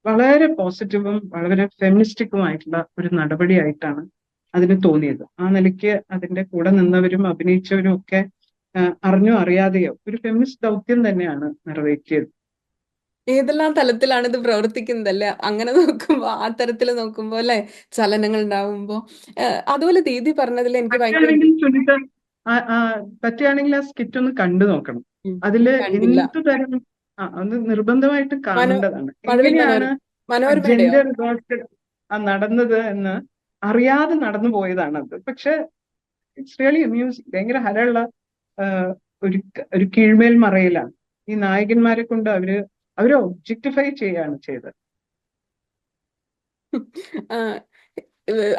വളരെ പോസിറ്റീവും വളരെ ഫെമിനിസ്റ്റിക്കുമായിട്ടുള്ള ഒരു നടപടിയായിട്ടാണ് അതിന് തോന്നിയത്. ആ നിലയ്ക്ക് അതിന്റെ കൂടെ നിന്നവരും അഭിനയിച്ചവരും ഒക്കെ അറിഞ്ഞോ അറിയാതെയോ ഒരു ഫെമിനിസ്റ്റ് ദൗത്യം തന്നെയാണ് നിറവേറ്റിയത്. ഏതെല്ലാം തലത്തിലാണ് ഇത് പ്രവർത്തിക്കുന്നതല്ലേ? അങ്ങനെ നോക്കുമ്പോ, ആ തരത്തിൽ നോക്കുമ്പോ അല്ലെ, ചലനങ്ങൾ ഉണ്ടാവുമ്പോ. അതുപോലെ ദീദി പറഞ്ഞതിൽ എനിക്ക് ഭയങ്കര പറ്റുകയാണെങ്കിൽ ആ സ്കിറ്റ് ഒന്ന് കണ്ടു നോക്കണം. ഉം. അതില് കണ്ടില്ല. എന്ത് തരം അത് നിർബന്ധമായിട്ട് മനോ കാണേണ്ടതാണ്. മഴവിൽ എങ്ങനെയാണ് മനോരമയുടെയോ? ജെൻഡർ നടന്നത് എന്ന് അറിയാതെ നടന്നു പോയതാണത്. പക്ഷെ ഇറ്റ്സ് റിയലി അമ്യൂസിങ്. ഭയങ്കര ഹരമുള്ള ഒരു കീഴ്മേൽ മറയിലാണ്. ഈ നായകന്മാരെ കൊണ്ട് അവരെ ഒബ്ജക്ടിഫൈ ചെയ്യാണ് ചെയ്തത്. ആ,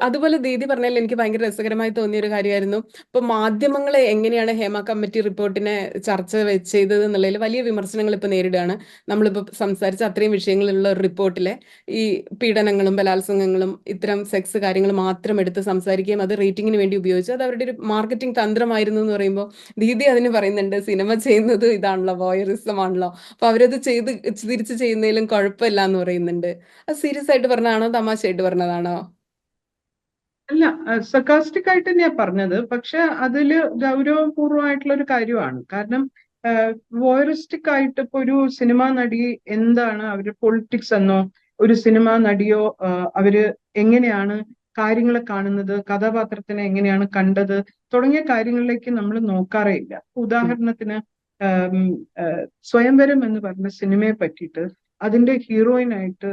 അതുപോലെ ദീദി പറഞ്ഞാൽ എനിക്ക് ഭയങ്കര രസകരമായി തോന്നിയ ഒരു കാര്യമായിരുന്നു. ഇപ്പൊ മാധ്യമങ്ങളെ എങ്ങനെയാണ് ഹേമ കമ്മിറ്റി റിപ്പോർട്ടിനെ ചർച്ച ചെയ്തത് എന്നുള്ളതിൽ വലിയ വിമർശനങ്ങൾ ഇപ്പൊ നേരിടുകയാണ്. നമ്മളിപ്പോ സംസാരിച്ച അത്രയും വിഷയങ്ങളുള്ള ഒരു റിപ്പോർട്ടിലെ ഈ പീഡനങ്ങളും ബലാത്സംഗങ്ങളും ഇത്തരം സെക്സ് കാര്യങ്ങൾ മാത്രം എടുത്ത് സംസാരിക്കുകയും അത് റേറ്റിംഗിന് വേണ്ടി ഉപയോഗിച്ചു. അത് അവരുടെ ഒരു മാർക്കറ്റിംഗ് തന്ത്രമായിരുന്നു എന്ന് പറയുമ്പോൾ ദീദി അതിന് പറയുന്നുണ്ട്, സിനിമ ചെയ്യുന്നത് ഇതാണല്ലോ, വോയറിസം ആണല്ലോ, അപ്പൊ അവരത് തിരിച്ച് ചെയ്യുന്നതിലും കുഴപ്പമില്ല എന്ന് പറയുന്നുണ്ട്. അത് സീരിയസ് ആയിട്ട് പറഞ്ഞതാണോ തമാശയായിട്ട് പറഞ്ഞതാണോ? അല്ല, സക്കാസ്റ്റിക് ആയിട്ട് തന്നെയാ പറഞ്ഞത്. പക്ഷെ അതില് ഗൗരവപൂർവമായിട്ടുള്ള ഒരു കാര്യമാണ്. കാരണം വോയറിസ്റ്റിക് ആയിട്ട് ഇപ്പൊ ഒരു സിനിമാ നടി എന്താണ് അവര് പൊളിറ്റിക്സ് എന്നോ ഒരു സിനിമാ നടിയോ അവര് എങ്ങനെയാണ് കാര്യങ്ങളെ കാണുന്നത്, കഥാപാത്രത്തിനെ എങ്ങനെയാണ് കണ്ടത് തുടങ്ങിയ കാര്യങ്ങളിലേക്ക് നമ്മൾ നോക്കാറേ ഇല്ല. ഉദാഹരണത്തിന് ആം, സ്വയംവരം എന്ന് പറഞ്ഞ സിനിമയെ പറ്റിയിട്ട് അതിന്റെ ഹീറോയിനായിട്ട്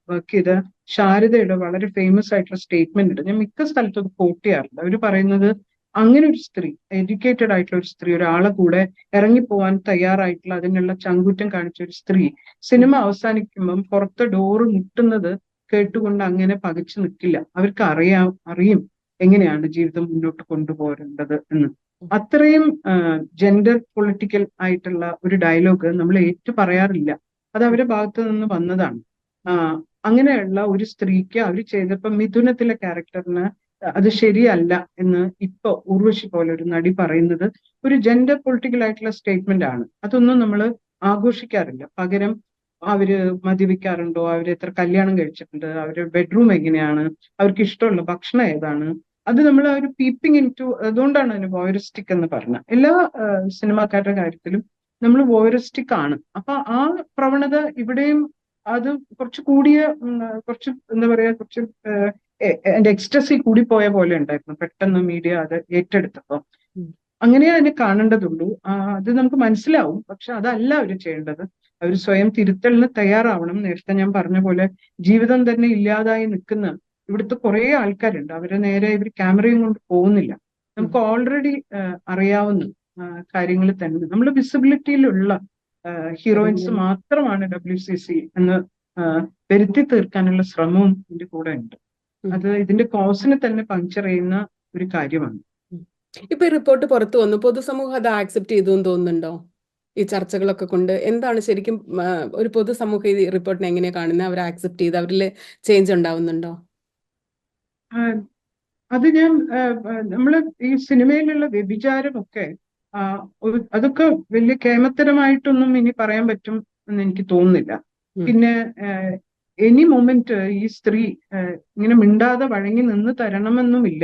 വർക്ക് ചെയ്ത ശാരദയുടെ വളരെ ഫേമസ് ആയിട്ടുള്ള സ്റ്റേറ്റ്മെന്റ് ഉണ്ട്. ഞാൻ മിക്ക സ്ഥലത്തും അത് കോട്ട് ചെയ്യാറുണ്ട്. അവർ പറയുന്നത്, അങ്ങനെ ഒരു സ്ത്രീ, എഡ്യൂക്കേറ്റഡ് ആയിട്ടുള്ള ഒരു സ്ത്രീ, ഒരാളെ കൂടെ ഇറങ്ങിപ്പോവാൻ തയ്യാറായിട്ടുള്ള അതിനുള്ള ചങ്കൂറ്റം കാണിച്ച ഒരു സ്ത്രീ സിനിമ അവസാനിക്കുമ്പം പുറത്തെ ഡോറ് മുട്ടുന്നത് കേട്ടുകൊണ്ട് അങ്ങനെ പകച്ചു നിൽക്കില്ല. അവർക്ക് അറിയും എങ്ങനെയാണ് ജീവിതം മുന്നോട്ട് കൊണ്ടുപോരേണ്ടത് എന്ന്. അത്രയും ജെൻഡർ പൊളിറ്റിക്കൽ ആയിട്ടുള്ള ഒരു ഡയലോഗ് നമ്മൾ ഏറ്റു പറയാറില്ല. അത് അവരുടെ ഭാഗത്ത് നിന്ന് വന്നതാണ്. അങ്ങനെയുള്ള ഒരു സ്ത്രീക്ക് അവർ ചെയ്തപ്പോ മിഥുനത്തിലെ ക്യാരക്ടറിന് അത് ശരിയല്ല എന്ന് ഇപ്പൊ ഉർവശി പോലെ ഒരു നടി പറയുന്നത് ഒരു ജെൻഡർ പൊളിറ്റിക്കൽ ആയിട്ടുള്ള സ്റ്റേറ്റ്മെന്റ് ആണ്. അതൊന്നും നമ്മൾ ആഘോഷിക്കാറില്ല. പകരം അവര് മദ്യപിക്കാറുണ്ടോ, അവര് എത്ര കല്യാണം കഴിച്ചിട്ടുണ്ട്, അവരുടെ ബെഡ്റൂം എങ്ങനെയാണ്, അവർക്ക് ഇഷ്ടമുള്ള ഭക്ഷണം ഏതാണ്, അത് നമ്മൾ ഒരു പീപ്പിംഗ് ഇൻ ടു. അതുകൊണ്ടാണ് അതിന് വോയറിസ്റ്റിക് എന്ന് പറഞ്ഞ. എല്ലാ സിനിമാക്കാരുടെ കാര്യത്തിലും നമ്മൾ വോയറിസ്റ്റിക് ആണ്. അപ്പൊ ആ പ്രവണത ഇവിടെയും അത് കുറച്ച് കൂടിയ കുറച്ച് എന്താ പറയാ, കുറച്ച് എന്റെ എക്സ്റ്റസി കൂടിപ്പോയ പോലെ ഉണ്ടായിരുന്നു പെട്ടെന്ന് മീഡിയ അത് ഏറ്റെടുത്തപ്പോ. അങ്ങനെ അതിനെ കാണേണ്ടതുള്ളൂ. അത് നമുക്ക് മനസ്സിലാവും. പക്ഷെ അതല്ല അവർ ചെയ്യേണ്ടത്. അവർ സ്വയം തിരുത്തലിന് തയ്യാറാവണം. നേരത്തെ ഞാൻ പറഞ്ഞ പോലെ ജീവിതം തന്നെ ഇല്ലാതായി നിൽക്കുന്ന ഇവിടുത്തെ കുറെ ആൾക്കാരുണ്ട്. അവരെ നേരെ ഇവർ ക്യാമറയും കൊണ്ട് പോകുന്നില്ല. നമുക്ക് ഓൾറെഡി അറിയാവുന്ന കാര്യങ്ങൾ തന്നെ. നമ്മൾ വിസിബിലിറ്റിയിലുള്ള ഹീറോയിൻസ് മാത്രമാണ് WCC എന്ന് വരുത്തി തീർക്കാനുള്ള ശ്രമവും ഇതിന്റെ കൂടെ ഉണ്ട്. അത് ഇതിന്റെ കോസിനെ തന്നെ പങ്ക്ചർ ചെയ്യുന്ന ഒരു കാര്യമാണ്. ഇപ്പൊ ഈ റിപ്പോർട്ട് പുറത്തു വന്നു, പൊതുസമൂഹം അത് ആക്സെപ്റ്റ് ചെയ്തു എന്ന് തോന്നുന്നുണ്ടോ? ഈ ചർച്ചകളൊക്കെ കൊണ്ട് എന്താണ് ശരിക്കും ഒരു പൊതുസമൂഹം ഈ റിപ്പോർട്ടിനെ എങ്ങനെയാ കാണുന്നത്? അവർ ആക്സെപ്റ്റ് ചെയ്ത് അവരിൽ ചേഞ്ച് ഉണ്ടാവുന്നുണ്ടോ? അത് ഞാൻ നമ്മള് ഈ സിനിമയിലുള്ള വ്യഭിചാരമൊക്കെ അതൊക്കെ വലിയ കേമത്തരമായിട്ടൊന്നും ഇനി പറയാൻ പറ്റും എന്ന് എനിക്ക് തോന്നുന്നില്ല. പിന്നെ എനി മൊമെന്റ് ഈ സ്ത്രീ ഇങ്ങനെ മിണ്ടാതെ വഴങ്ങി നിന്ന് തരണമെന്നുമില്ല.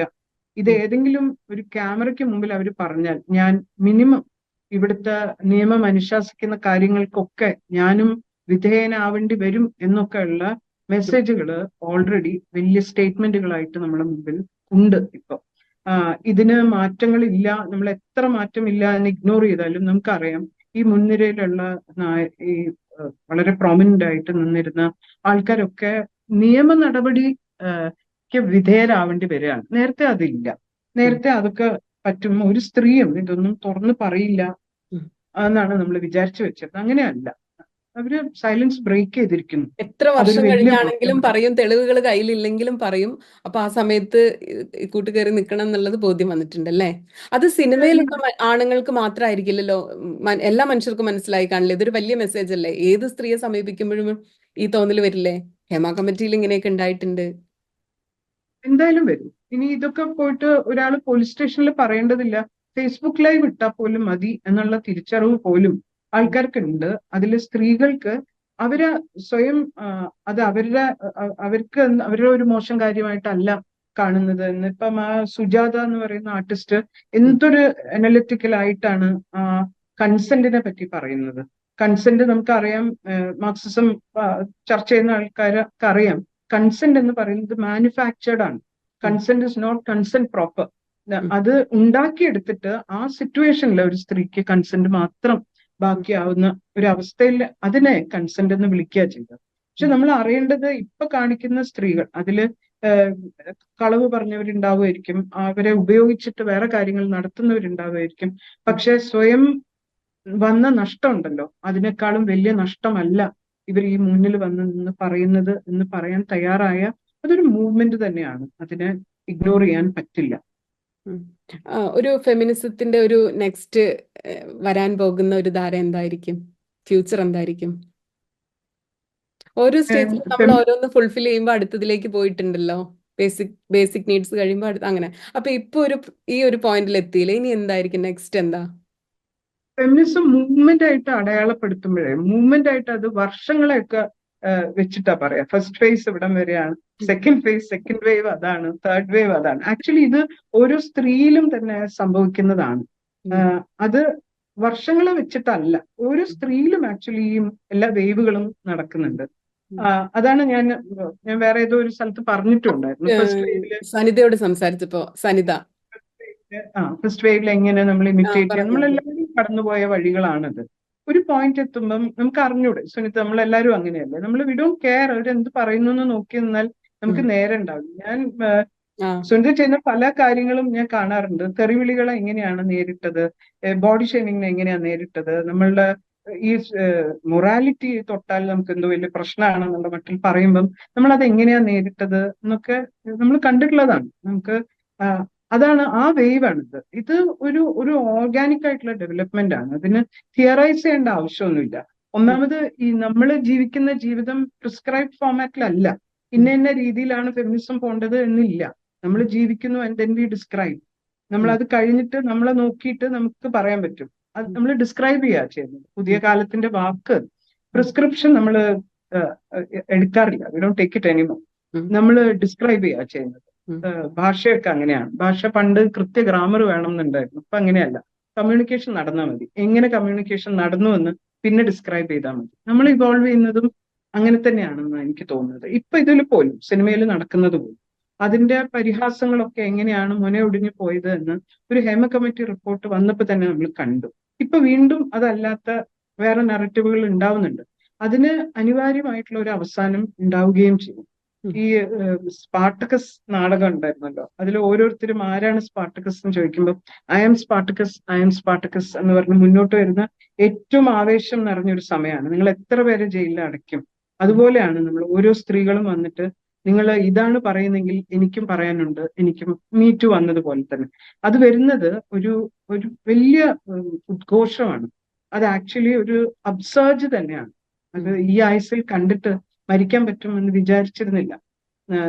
ഇത് ഏതെങ്കിലും ഒരു ക്യാമറയ്ക്ക് മുമ്പിൽ അവർ പറഞ്ഞാൽ ഞാൻ മിനിമം ഇവിടുത്തെ നിയമം അനുശാസിക്കുന്ന കാര്യങ്ങൾക്കൊക്കെ ഞാനും വിധേയനാവേണ്ടി വരും എന്നൊക്കെ ഉള്ള മെസ്സേജുകൾ ഓൾറെഡി വലിയ സ്റ്റേറ്റ്മെന്റുകളായിട്ട് നമ്മുടെ മുമ്പിൽ ഉണ്ട്. ഇപ്പൊ ഇതിന് മാറ്റങ്ങളില്ല, നമ്മൾ എത്ര മാറ്റമില്ല എന്ന് ഇഗ്നോർ ചെയ്താലും നമുക്കറിയാം ഈ മുൻനിരയിലുള്ള ഈ വളരെ പ്രോമിനന്റ് ആയിട്ട് നിന്നിരുന്ന ആൾക്കാരൊക്കെ നിയമ നടപടിക്ക് വിധേയരാവേണ്ടി വരികയാണ്. നേരത്തെ അതില്ല. നേരത്തെ അതൊക്കെ പറ്റും. ഒരു സ്ത്രീയും ഇതൊന്നും തുറന്നു പറയില്ല എന്നാണ് നമ്മൾ വിചാരിച്ചു വെച്ചത്. അങ്ങനെയല്ല. അവര് സൈലൻസ് ബ്രേക്ക് ചെയ്തിരിക്കുന്നു. എത്ര വർഷം കഴിഞ്ഞാണെങ്കിലും പറയും, തെളിവുകൾ കയ്യിലില്ലെങ്കിലും പറയും. അപ്പൊ ആ സമയത്ത് കൂട്ടുകയറി നിൽക്കണം എന്നുള്ളത് ബോധ്യം വന്നിട്ടുണ്ടല്ലേ? അത് സിനിമയിലുള്ള ആണുങ്ങൾക്ക് മാത്രമായിരിക്കില്ലല്ലോ, എല്ലാ മനുഷ്യർക്കും മനസ്സിലായി കാണില്ല. ഇതൊരു വലിയ മെസ്സേജ് അല്ലേ? ഏത് സ്ത്രീയെ സമീപിക്കുമ്പോഴും ഈ തോന്നൽ വരില്ലേ? ഹേമ കമ്മിറ്റിയിൽ ഇങ്ങനെയൊക്കെ ഉണ്ടായിട്ടുണ്ട്. എന്തായാലും വരും. ഇനി ഇതൊക്കെ പോയിട്ട് ഒരാൾ പോലീസ് സ്റ്റേഷനിൽ പറയേണ്ടതില്ല. ഫേസ്ബുക്ക് ലൈവ് ഇട്ടാൽ പോലും മതി എന്നുള്ള തിരിച്ചറിവ് പോലും ആൾക്കാർക്കുണ്ട്. അതിൽ സ്ത്രീകൾക്ക് അവര് സ്വയം അത് അവർക്ക് അവരുടെ ഒരു മോശം കാര്യമായിട്ടല്ല കാണുന്നത് എന്ന്. ഇപ്പം ആ സുജാത എന്ന് പറയുന്ന ആർട്ടിസ്റ്റ് എന്തൊരു അനലിറ്റിക്കൽ ആയിട്ടാണ് കൺസെന്റിനെ പറ്റി പറയുന്നത്. കൺസെന്റ് നമുക്കറിയാം, മാർക്സിസം ചർച്ച ചെയ്യുന്ന ആൾക്കാർക്ക് അറിയാം, കൺസെന്റ് എന്ന് പറയുന്നത് മാനുഫാക്ചേർഡ് ആണ്. Consent is not consent proper. അത് ഉണ്ടാക്കിയെടുത്തിട്ട് ആ സിറ്റുവേഷനിൽ ഒരു സ്ത്രീക്ക് കൺസെന്റ് മാത്രം ബാക്കിയാവുന്ന ഒരു അവസ്ഥയിൽ അതിനെ കൺസെന്റ് എന്ന് വിളിക്കുക ചെയ്തത്. പക്ഷെ നമ്മൾ അറിയേണ്ടത് ഇപ്പൊ കാണിക്കുന്ന സ്ത്രീകൾ അതില് ഏഹ്, കളവ് പറഞ്ഞവരുണ്ടാവുമായിരിക്കും, അവരെ ഉപയോഗിച്ചിട്ട് വേറെ കാര്യങ്ങൾ നടത്തുന്നവരുണ്ടാവുമായിരിക്കും. പക്ഷെ സ്വയം വന്ന നഷ്ടമുണ്ടല്ലോ, അതിനേക്കാളും വലിയ നഷ്ടമല്ല ഇവർ ഈ മുന്നിൽ വന്ന് നിന്ന് പറയുന്നത് എന്ന് പറയാൻ തയ്യാറായ അതൊരു മൂവ്മെന്റ് തന്നെയാണ്. അതിനെ ഇഗ്നോർ ചെയ്യാൻ പറ്റില്ല. ഒരു ഫെമിനിസത്തിന്റെ ഒരു നെക്സ്റ്റ് വരാൻ പോകുന്ന ഒരു ധാര എന്തായിരിക്കും? ഫ്യൂച്ചർ എന്തായിരിക്കും? ഓരോ സ്റ്റേജിലും നമ്മൾ ഓരോന്ന് ഫുൾഫിൽ ചെയ്യുമ്പോൾ അടുത്തതിലേക്ക് പോയിട്ടുണ്ടല്ലോ. ബേസിക് നീഡ്സ് കഴിയുമ്പോൾ അങ്ങനെ. അപ്പൊ ഇപ്പൊ ഈ ഒരു പോയിന്റിൽ എത്തിയില്ലേ, ഇനി എന്തായിരിക്കും നെക്സ്റ്റ്? എന്താ ഫെമിനിസം മൂവ്മെന്റ് ആയിട്ട് അടയാളപ്പെടുത്തുമ്പോഴേ, മൂവ്മെന്റ് ആയിട്ട് അത് വർഷങ്ങളെയൊക്കെ വെച്ചിട്ടാ പറയാ. ഫസ്റ്റ് ഫേസ് ഇവിടം വരെയാണ്, സെക്കൻഡ് ഫേസ്, സെക്കൻഡ് വേവ് അതാണ്, തേർഡ് വേവ് അതാണ്. ആക്ച്വലി ഇത് ഓരോ സ്ത്രീയിലും തന്നെ സംഭവിക്കുന്നതാണ്. അത് വർഷങ്ങളെ വെച്ചിട്ടല്ല, ഓരോ സ്ത്രീയിലും ആക്ച്വലി ഈ എല്ലാ വേവുകളും നടക്കുന്നുണ്ട്. അതാണ് ഞാൻ വേറെ ഏതോ ഒരു സ്ഥലത്ത് പറഞ്ഞിട്ടുണ്ടായിരുന്നു. ഫസ്റ്റ് വേവില് സനിതയോട് സംസാരിച്ചപ്പോ സനിത ഫസ്റ്റ് വേവിൽ എങ്ങനെ നമ്മൾ ഇമിറ്റേറ്റ് ചെയ്യാം, പറഞ്ഞു. നമ്മളെല്ലാവരും കടന്നുപോയ വഴികളാണത്. ഒരു പോയിന്റ് എത്തുമ്പം നമുക്ക് അറിഞ്ഞൂടെ സുനിത, നമ്മളെല്ലാവരും അങ്ങനെയല്ലേ, നമ്മൾ വി ഡോണ്ട് കെയർ അവരെന്ത് പറയുന്നു എന്ന് നോക്കി നിന്നാൽ നമുക്ക് നേരെ ഉണ്ടാവും. ഞാൻ സുനിത ചെയ്യുന്ന പല കാര്യങ്ങളും ഞാൻ കാണാറുണ്ട്. തെറിവിളികളെ എങ്ങനെയാണ് നേരിട്ടത്, ബോഡി ഷേമിങ്ങിനെ എങ്ങനെയാണ് നേരിട്ടത്, നമ്മളുടെ ഈ മൊറാലിറ്റി തൊട്ടാൽ നമുക്ക് എന്തോ വലിയ പ്രശ്നമാണെന്നുള്ള മട്ടിൽ പറയുമ്പം നമ്മൾ അത് എങ്ങനെയാ നേരിട്ടത് എന്നൊക്കെ നമ്മൾ കണ്ടിട്ടുള്ളതാണ്. നമുക്ക് അതാണ് ആ വേവ് ആണിത്. ഇത് ഒരു ഓർഗാനിക് ആയിട്ടുള്ള ഡെവലപ്മെന്റ് ആണ്. അതിന് തിയറൈസ് ചെയ്യേണ്ട ആവശ്യമൊന്നുമില്ല. ഒന്നാമത് ഈ നമ്മൾ ജീവിക്കുന്ന ജീവിതം പ്രിസ്ക്രൈബ് ഫോമാറ്റിലല്ല, ഇന്ന രീതിയിലാണ് ഫെമിനിസം പോണ്ടത് എന്നില്ല. നമ്മൾ ജീവിക്കുന്നു ആൻഡ് ദെൻ വി ഡിസ്ക്രൈബ്. നമ്മൾ അത് കഴിഞ്ഞിട്ട് നമ്മളെ നോക്കിയിട്ട് നമുക്ക് പറയാൻ പറ്റും. അത് നമ്മൾ ഡിസ്ക്രൈബ് ചെയ്യുക ചെയ്യുന്നത്. പുതിയ കാലത്തിന്റെ വാക്ക് പ്രിസ്ക്രിപ്ഷൻ നമ്മൾ എടുക്കാറില്ല. We don't take it anymore. നമ്മൾ ഡിസ്ക്രൈബ് ചെയ്യുക ചെയ്യുന്നത്. ഭാഷയൊക്കെ അങ്ങനെയാണ്. ഭാഷ പണ്ട് കൃത്യ ഗ്രാമർ വേണം എന്നുണ്ടായിരുന്നു, ഇപ്പൊ അങ്ങനെയല്ല. കമ്മ്യൂണിക്കേഷൻ നടന്നാൽ മതി. എങ്ങനെ കമ്മ്യൂണിക്കേഷൻ നടന്നു എന്ന് പിന്നെ ഡിസ്ക്രൈബ് ചെയ്താൽ മതി. നമ്മൾ ഇവോൾവ് ചെയ്യുന്നതും അങ്ങനെ തന്നെയാണെന്ന് എനിക്ക് തോന്നുന്നത്. ഇപ്പൊ ഇതിൽ പോലും സിനിമയിൽ നടക്കുന്നത് പോലും അതിന്റെ പരിഹാസങ്ങളൊക്കെ എങ്ങനെയാണ് മുനയൊടിഞ്ഞു പോയത് എന്ന് ഒരു ഹേമ കമ്മിറ്റി റിപ്പോർട്ട് വന്നപ്പോൾ തന്നെ നമ്മൾ കണ്ടു. ഇപ്പൊ വീണ്ടും അതല്ലാത്ത വേറെ നറേറ്റീവുകൾ ഉണ്ടാവുന്നുണ്ട്. അതിന് അനിവാര്യമായിട്ടുള്ള ഒരു അവസാനം ഉണ്ടാവുകയും ചെയ്യും. ഈ സ്പാർട്ടക്കസ് നാടകം ഉണ്ടായിരുന്നല്ലോ, അതിൽ ഓരോരുത്തരും ആരാണ് സ്പാർട്ടക്കസ് എന്ന് ചോദിക്കുമ്പോൾ I am Spartacus, I am Spartacus എന്ന് പറഞ്ഞ് മുന്നോട്ട് വരുന്ന ഏറ്റവും ആവേശം നിറഞ്ഞൊരു സമയമാണ്. നിങ്ങൾ എത്ര പേരെ ജയിലിൽ അടയ്ക്കും? അതുപോലെയാണ് നമ്മൾ ഓരോ സ്ത്രീകളും വന്നിട്ട് നിങ്ങൾ ഇതാണ് പറയുന്നെങ്കിൽ എനിക്കും പറയാനുണ്ട്, എനിക്കും മീറ്റു വന്നതുപോലെ തന്നെ. അത് വരുന്നത് ഒരു വലിയ ഉദ്ഘോഷമാണ്. അത് ആക്ച്വലി ഒരു അബ്സർജ് തന്നെയാണ്. അത് ഈ ആയുസിൽ കണ്ടിട്ട് മരിക്കാൻ പറ്റുമെന്ന് വിചാരിച്ചിരുന്നില്ല.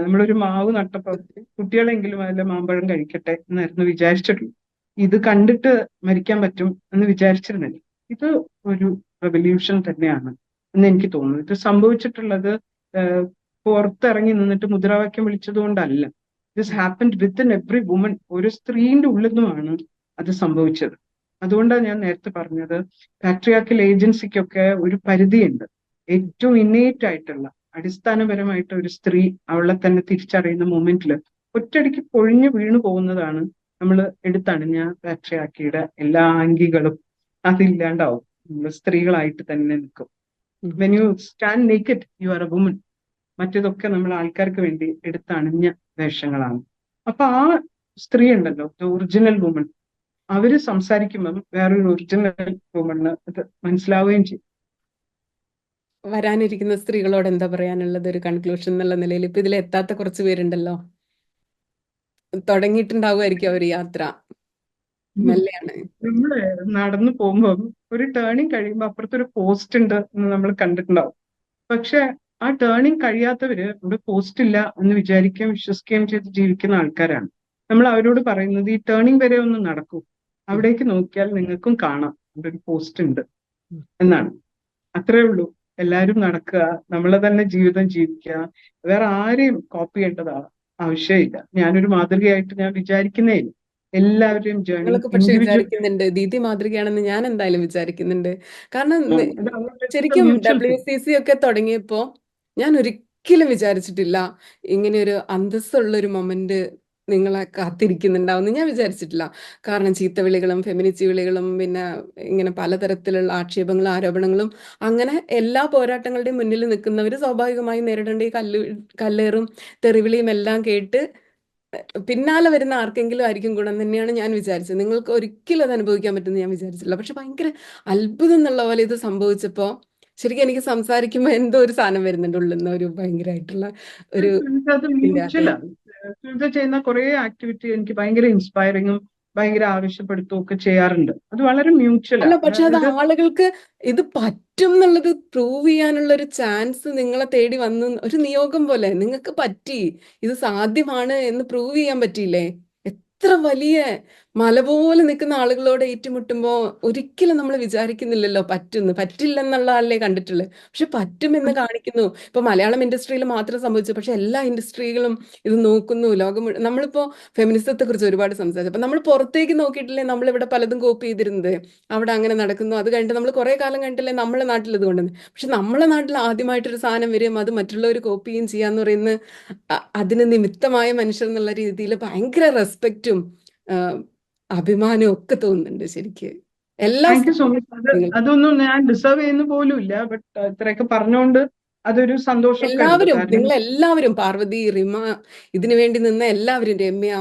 നമ്മളൊരു മാവ് നട്ടപ്പോൾ കുട്ടികളെങ്കിലും അതിലെ മാമ്പഴം കഴിക്കട്ടെ എന്നായിരുന്നു വിചാരിച്ചിട്ടുള്ളൂ. ഇത് കണ്ടിട്ട് മരിക്കാൻ പറ്റും എന്ന് വിചാരിച്ചിരുന്നില്ല. ഇത് ഒരു റെവല്യൂഷൻ തന്നെയാണ് എന്ന് എനിക്ക് തോന്നുന്നു. ഇത് സംഭവിച്ചിട്ടുള്ളത് പുറത്തിറങ്ങി നിന്നിട്ട് മുദ്രാവാക്യം വിളിച്ചത് കൊണ്ടല്ല. This happened within every woman. ഒരു സ്ത്രീന്റെ ഉള്ളിൽ നിന്നുമാണ് അത് സംഭവിച്ചത്. അതുകൊണ്ടാണ് ഞാൻ നേരത്തെ പറഞ്ഞത്, പാട്രിയാർക്കൽ ഏജൻസിക്കൊക്കെ ഒരു പരിധിയുണ്ട്. ഏറ്റവും ഇന്നേറ്റ് ആയിട്ടുള്ള അടിസ്ഥാനപരമായിട്ട് ഒരു സ്ത്രീ അവളെ തന്നെ തിരിച്ചറിയുന്ന മൊമെന്റിൽ ഒറ്റയടിക്ക് പൊഴിഞ്ഞു വീണു പോകുന്നതാണ് നമ്മൾ എടുത്തണിഞ്ഞ പാട്രിയാർക്കിയുടെ എല്ലാ അങ്കികളും. അതില്ലാണ്ടാവും. നമ്മൾ സ്ത്രീകളായിട്ട് തന്നെ നിൽക്കും. When you stand naked you are a woman. മറ്റേതൊക്കെ നമ്മൾ ആൾക്കാർക്ക് വേണ്ടി എടുത്തണിഞ്ഞ വേഷങ്ങളാണ്. അപ്പൊ ആ സ്ത്രീ ഉണ്ടല്ലോ, ഒറിജിനൽ വുമൺ, അവര് സംസാരിക്കുമ്പം വേറൊരു ഒറിജിനൽ വുമണ് അത് മനസ്സിലാവുകയും ചെയ്യും. വരാനിരിക്കുന്ന സ്ത്രീകളോട് എന്താ പറയാനുള്ളത് ഒരു കൺക്ലൂഷൻ എന്നുള്ള നിലയിൽ? ഇപ്പൊ ഇതിൽ എത്താത്ത കുറച്ച് പേരുണ്ടല്ലോ, തുടങ്ങിയിട്ടുണ്ടാവുമായിരിക്കും അവർ യാത്ര, മെല്ലെയാണ്. നമ്മള് നടന്നു പോകുമ്പം ഒരു ടേണിങ് കഴിയുമ്പോൾ അപ്പുറത്തൊരു പോസ്റ്റ് ഉണ്ട് എന്ന് നമ്മൾ കണ്ടിട്ടുണ്ടാവും. പക്ഷെ ആ ടേണിങ് കഴിയാത്തവര് ഇവിടെ പോസ്റ്റ് ഇല്ല എന്ന് വിചാരിക്കുകയും വിശ്വസിക്കുകയും ചെയ്ത് ജീവിക്കുന്ന ആൾക്കാരാണ്. നമ്മൾ അവരോട് പറയുന്നത് ഈ ടേണിങ് വരെ ഒന്ന് നടക്കൂ, അവിടേക്ക് നോക്കിയാൽ നിങ്ങൾക്കും കാണാം ഇവിടെ ഒരു പോസ്റ്റ് ഉണ്ട് എന്നാണ്. അത്രേ ഉള്ളൂ. എല്ലാവരും നടക്കുക, നമ്മളെ തന്നെ ജീവിതം ജീവിക്കുക, വേറെ ആരെയും കോപ്പി ചെയ്യേണ്ടത് ആവശ്യമില്ല. ഞാനൊരു മാതൃകയായിട്ട് ഞാൻ വിചാരിക്കുന്നേ ഇല്ല. എല്ലാവരുടെയും ജേർണി പക്ഷെ വിചാരിക്കുന്നുണ്ട് ദീദി മാതൃകയാണെന്ന് ഞാൻ എന്തായാലും വിചാരിക്കുന്നുണ്ട്. കാരണം ശരിക്കും WCC ഒക്കെ തുടങ്ങിയപ്പോ ഞാൻ ഒരിക്കലും വിചാരിച്ചിട്ടില്ല ഇങ്ങനെ ഒരു അന്തസ്സുള്ള ഒരു മൊമെന്റ് നിങ്ങളെ കാത്തിരിക്കുന്നുണ്ടാവും എന്ന് ഞാൻ വിചാരിച്ചിട്ടില്ല. കാരണം ചീത്തവിളികളും ഫെമിനിസ്റ്റ് വിളികളും പിന്നെ ഇങ്ങനെ പലതരത്തിലുള്ള ആക്ഷേപങ്ങളും ആരോപണങ്ങളും അങ്ങനെ എല്ലാ പോരാട്ടങ്ങളുടെയും മുന്നിൽ നിൽക്കുന്നവർ സ്വാഭാവികമായും നേരിടേണ്ട ഈ കല്ലേറും തെറിവിളിയും എല്ലാം കേട്ട് പിന്നാലെ വരുന്ന ആർക്കെങ്കിലും ആയിരിക്കും ഗുണം തന്നെയാണ് ഞാൻ വിചാരിച്ചത്. നിങ്ങൾക്ക് ഒരിക്കലും അത് അനുഭവിക്കാൻ പറ്റുമെന്ന് ഞാൻ വിചാരിച്ചില്ല. പക്ഷെ ഭയങ്കര അത്ഭുതം എന്നുള്ള പോലെ ഇത് സംഭവിച്ചപ്പോ ശരിക്കും എനിക്ക് സംസാരിക്കുമ്പോൾ എന്തോ ഒരു സാധനം വരുന്നുണ്ട് ഉള്ളിൽ നിന്ന്, ഒരു ഭയങ്കരമായിട്ടുള്ള ഒരു അത് ഇതിന്റെ അകത്ത്. മ്യൂച്വലാണ്. സുനിത ചെയ്യുന്ന കുറെ ആക്ടിവിറ്റി എനിക്ക് ഭയങ്കര ഇൻസ്പയറിങ്ങും ഭയങ്കര ആവശ്യപ്പെടുത്തുകയും ഒക്കെ ചെയ്യാറുണ്ട്. അത് വളരെ മ്യൂച്വലാ. അല്ല, പക്ഷെ അത് അതായത് ആളുകൾക്ക് ഇത് പറ്റും എന്നുള്ളത് പ്രൂവ് ചെയ്യാനുള്ള ഒരു ചാൻസ് നിങ്ങളെ തേടി വന്ന് ഒരു നിയോഗം പോലെ നിങ്ങൾക്ക് പറ്റി, ഇത് സാധ്യമാണ് എന്ന് പ്രൂവ് ചെയ്യാൻ പറ്റിയില്ലേ? എത്ര വലിയ മല പോലെ നിൽക്കുന്ന ആളുകളോട് ഏറ്റുമുട്ടുമ്പോ ഒരിക്കലും നമ്മൾ വിചാരിക്കുന്നില്ലല്ലോ പറ്റുന്നു, പറ്റില്ലെന്നുള്ള ആളല്ലേ കണ്ടിട്ടുള്ളത്. പക്ഷെ പറ്റുമെന്ന് കാണിക്കുന്നു. ഇപ്പൊ മലയാളം ഇൻഡസ്ട്രിയിൽ മാത്രം സംഭവിച്ചു, പക്ഷെ എല്ലാ ഇൻഡസ്ട്രികളും ഇത് നോക്കുന്നു. ലോകം നമ്മളിപ്പോ ഫെമിനിസത്തെ കുറിച്ച് ഒരുപാട് സംസാരിച്ചു. അപ്പൊ നമ്മൾ പുറത്തേക്ക് നോക്കിയിട്ടില്ലേ നമ്മളിവിടെ പലതും കോപ്പി ചെയ്തിരുന്നത്, അവിടെ അങ്ങനെ നടക്കുന്നു. അത് കഴിഞ്ഞിട്ട് നമ്മൾ കുറെ കാലം കഴിഞ്ഞിട്ടല്ലേ നമ്മളെ നാട്ടിൽ ഇത് കൊണ്ടുവന്നത്. പക്ഷെ നമ്മളെ നാട്ടിൽ ആദ്യമായിട്ടൊരു സാധനം വരും, അത് മറ്റുള്ളവർ കോപ്പിയും ചെയ്യാന്ന് പറയുന്ന അതിന് നിമിത്തമായ മനുഷ്യർ എന്നുള്ള രീതിയിൽ ഭയങ്കര റെസ്പെക്റ്റും അഭിമാനവും ഒക്കെ തോന്നുന്നുണ്ട് ശരിക്ക് എല്ലാ താങ്ക് യു സോ മച്ച്. സ്ത്രീകൾക്കും. അതൊന്നും ഞാൻ ഡിസേർവ് ചെയ്യുന്ന പോലും ഇല്ല. ബട്ട് ഇത്രയൊക്കെ പറഞ്ഞുകൊണ്ട് അതൊരു സന്തോഷമൊക്കെ ഉണ്ട്. എല്ലാവരും, കാരണം നിങ്ങൾ എല്ലാവരും, പാർവതി, റിമ, ഇതിനു വേണ്ടി നിന്ന എല്ലാവരും, രമ്യ,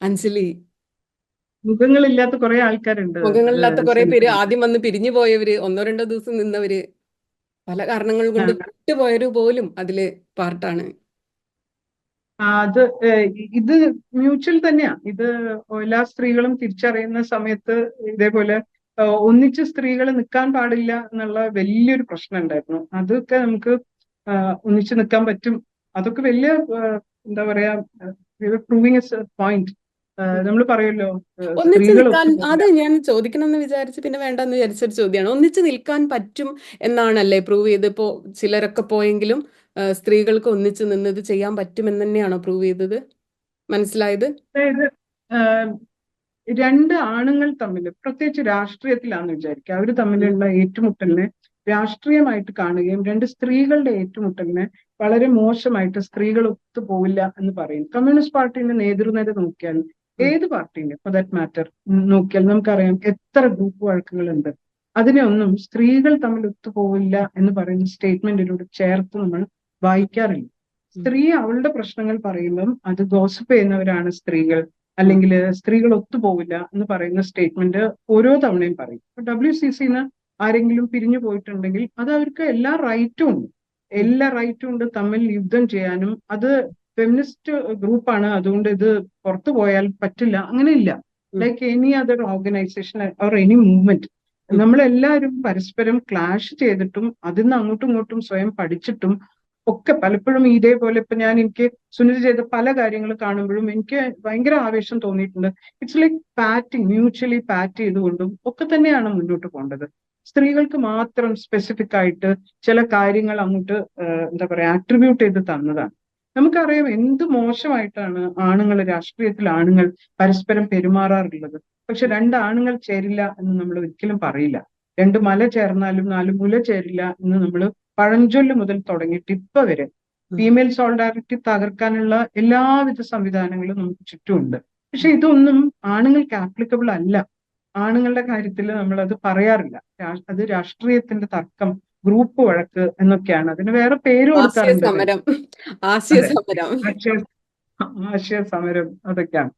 അഞ്ജലി, മുഖങ്ങളില്ലാത്ത കുറെ ആൾക്കാരുണ്ട്. മുഖങ്ങളില്ലാത്ത കുറെ പേര്, സെമിനാറിൽ. ആദ്യം വന്ന് പിരിഞ്ഞു പോയവര്, ഒന്നോ രണ്ടോ ദിവസം നിന്നവര്, പല കാരണങ്ങൾ കൊണ്ട് വിട്ടുപോയവര് പോലും അതില് പാർട്ടാണ്. അത് ഇത് മ്യൂച്വൽ തന്നെയാ. ഇത് എല്ലാ സ്ത്രീകളും തിരിച്ചറിയുന്ന സമയത്ത് ഇതേപോലെ ഒന്നിച്ച് സ്ത്രീകൾ നിൽക്കാൻ പാടില്ല എന്നുള്ള വലിയൊരു പ്രശ്നം ഉണ്ടായിരുന്നു. അതൊക്കെ നമുക്ക് ഒന്നിച്ച് നിൽക്കാൻ പറ്റും. അതൊക്കെ വലിയ എന്താ പറയാ, പ്രൂവിങ് എ പോയിന്റ്. നമ്മൾ പറയുമല്ലോ ഒന്നിച്ച് സ്ത്രീകൾ നിൽക്കാൻ, ഒത്തുപോകില്ല. അത് ഞാൻ ചോദിക്കണമെന്ന് വിചാരിച്ച് പിന്നെ വേണ്ടെന്ന് വിചാരിച്ചൊരു ചോദ്യമാണ്. ഒന്നിച്ച് നിൽക്കാൻ പറ്റും എന്നാണല്ലേ പ്രൂവ് ചെയ്ത്? ഇപ്പോ ചിലരൊക്കെ പോയെങ്കിലും സ്ത്രീകൾക്ക് ഒന്നിച്ച് നിന്നത് ചെയ്യാൻ പറ്റുമെന്ന് തന്നെയാണോ പ്രൂവ് ചെയ്തത്, മനസ്സിലായത്? അതായത് രണ്ട് ആണുങ്ങൾ തമ്മിൽ, പ്രത്യേകിച്ച് രാഷ്ട്രീയത്തിലാണെന്ന് വിചാരിക്കുക, അവർ തമ്മിലുള്ള ഏറ്റുമുട്ടലിനെ രാഷ്ട്രീയമായിട്ട് കാണുകയും രണ്ട് സ്ത്രീകളുടെ ഏറ്റുമുട്ടലിനെ വളരെ മോശമായിട്ട് സ്ത്രീകൾ ഒത്തുപോവില്ല എന്ന് പറയും. കമ്മ്യൂണിസ്റ്റ് പാർട്ടിന്റെ നേതൃനിര നോക്കിയാൽ, ഏത് പാർട്ടിന്റെ ഫോർ ദാറ്റ് മാറ്റർ നോക്കിയാൽ നമുക്കറിയാം എത്ര ഗ്രൂപ്പ് വഴക്കുകളുണ്ട്. അതിനെ ഒന്നും സ്ത്രീകൾ തമ്മിൽ ഒത്തുപോവില്ല എന്ന് പറയുന്ന സ്റ്റേറ്റ്മെന്റിലൂടെ ചേർത്ത് നമ്മൾ വായിക്കാറില്ല. സ്ത്രീ അവളുടെ പ്രശ്നങ്ങൾ പറയുമ്പം അത് ഗോസിപ്പ് ചെയ്യുന്നവരാണ് സ്ത്രീകൾ, അല്ലെങ്കിൽ സ്ത്രീകൾ ഒത്തുപോവില്ല എന്ന് പറയുന്ന സ്റ്റേറ്റ്മെന്റ് ഓരോ തവണയും പറയും. WCCന്ന് ആരെങ്കിലും പിരിഞ്ഞു പോയിട്ടുണ്ടെങ്കിൽ അത് അവർക്ക് എല്ലാ റൈറ്റും ഉണ്ട്, എല്ലാ റൈറ്റും ഉണ്ട് തമ്മിൽ യുദ്ധം ചെയ്യാനും. അത് ഫെമിനിസ്റ്റ് ഗ്രൂപ്പാണ്, അതുകൊണ്ട് ഇത് പുറത്തു പോയാൽ പറ്റില്ല, അങ്ങനെയില്ല. Like any other organisation or any movement, നമ്മളെല്ലാവരും പരസ്പരം ക്ലാഷ് ചെയ്തിട്ടും അതിൽ നിന്ന് അങ്ങോട്ടും ഇങ്ങോട്ടും സ്വയം പഠിച്ചിട്ടും ഒക്കെ പലപ്പോഴും ഇതേപോലെ ഇപ്പൊ എനിക്ക് സുനിത ചെയ്ത പല കാര്യങ്ങൾ കാണുമ്പോഴും എനിക്ക് ഭയങ്കര ആവേശം തോന്നിയിട്ടുണ്ട്. ഇറ്റ്സ് ലൈക്ക് പാറ്റിങ്, മ്യൂച്വലി പാറ്റ് ചെയ്തുകൊണ്ടും ഒക്കെ തന്നെയാണ് മുന്നോട്ട് പോകേണ്ടത്. സ്ത്രീകൾക്ക് മാത്രം സ്പെസിഫിക് ആയിട്ട് ചില കാര്യങ്ങൾ അങ്ങോട്ട് എന്താ പറയാ ആട്രിബ്യൂട്ട് ചെയ്ത് തന്നതാണ്. നമുക്കറിയാം എന്ത് മോശമായിട്ടാണ് രാഷ്ട്രീയത്തിൽ ആണുങ്ങൾ പരസ്പരം പെരുമാറാറുള്ളത്. പക്ഷെ രണ്ട് ആണുങ്ങൾ ചേരില്ല എന്ന് നമ്മൾ ഒരിക്കലും പറയില്ല. രണ്ട് മല ചേർന്നാലും നാല് മുല ചേരില്ല എന്ന് നമ്മൾ പഴഞ്ചൊല്ല് മുതൽ തുടങ്ങിയിട്ട് ഇപ്പൊ വരെ ഫീമെയിൽ സോളിഡാരിറ്റി തകർക്കാനുള്ള എല്ലാവിധ സംവിധാനങ്ങളും നമുക്ക് ചുറ്റുമുണ്ട്. പക്ഷെ ഇതൊന്നും ആണുങ്ങൾക്ക് ആപ്ലിക്കബിൾ അല്ല. ആണുങ്ങളുടെ കാര്യത്തിൽ നമ്മൾ അത് പറയാറില്ല. അത് രാഷ്ട്രീയത്തിന്റെ തർക്കം, ഗ്രൂപ്പ് വഴക്ക് എന്നൊക്കെയാണ്. അതിന് വേറെ പേര് ആശയ കൊടുക്കാറുണ്ട്. സമരം, ആശയ സമരം. ആശയ സമരം, അതൊക്കെയാണ്.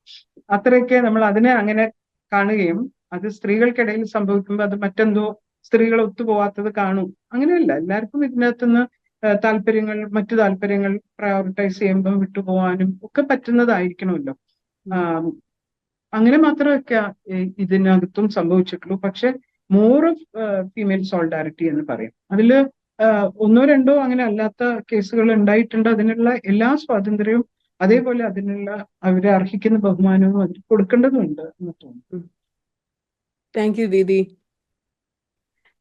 അത്രയൊക്കെ നമ്മൾ അതിനെ അങ്ങനെ കാണുകയും അത് സ്ത്രീകൾക്കിടയിൽ സംഭവിക്കുമ്പോൾ അത് മറ്റെന്തോ സ്ത്രീകൾ ഒത്തുപോകാത്തത് കാണും. അങ്ങനെയല്ല, എല്ലാവർക്കും ഇതിനകത്തുനിന്ന് താല്പര്യങ്ങൾ, മറ്റു താല്പര്യങ്ങൾ പ്രയോറിറ്റൈസ് ചെയ്യുമ്പം വിട്ടുപോകാനും ഒക്കെ പറ്റുന്നതായിരിക്കണമല്ലോ. അങ്ങനെ മാത്രമൊക്കെ ഇതിനകത്തും സംഭവിച്ചിട്ടുള്ളൂ. പക്ഷെ മോർ ഓഫ് ഫീമെയിൽ സോളിഡാരിറ്റി എന്ന് പറയും. അതില് ഒന്നോ രണ്ടോ അങ്ങനെ അല്ലാത്ത കേസുകൾ ഉണ്ടായിട്ടുണ്ട്. അതിനുള്ള എല്ലാ സ്വാതന്ത്ര്യവും അതേപോലെ അതിനുള്ള അവരെ അർഹിക്കുന്ന ബഹുമാനവും അവർ കൊടുക്കേണ്ടതുണ്ട് എന്ന് തോന്നുന്നു. Thank you Didi.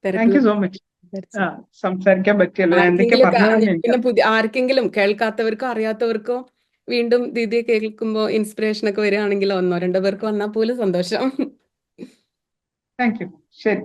Thank you so much. സംസാരിക്കാൻ പറ്റിയല്ലോ. ഞാൻ എന്തൊക്കെ പറഞ്ഞതെന്ന് എനിക്ക് പിന്നെ ആർക്കെങ്കിലും കേൾക്കാത്തവർക്കോ അറിയാത്തവർക്കോ വീണ്ടും ദീദിയെ കേൾക്കുമ്പോൾ ഇൻസ്പിറേഷൻ ഒക്കെ വരികയാണെങ്കിൽ ഒന്നോ രണ്ടോ പേർക്ക് വന്നാൽ പോലും സന്തോഷം. Thank you. ശരി.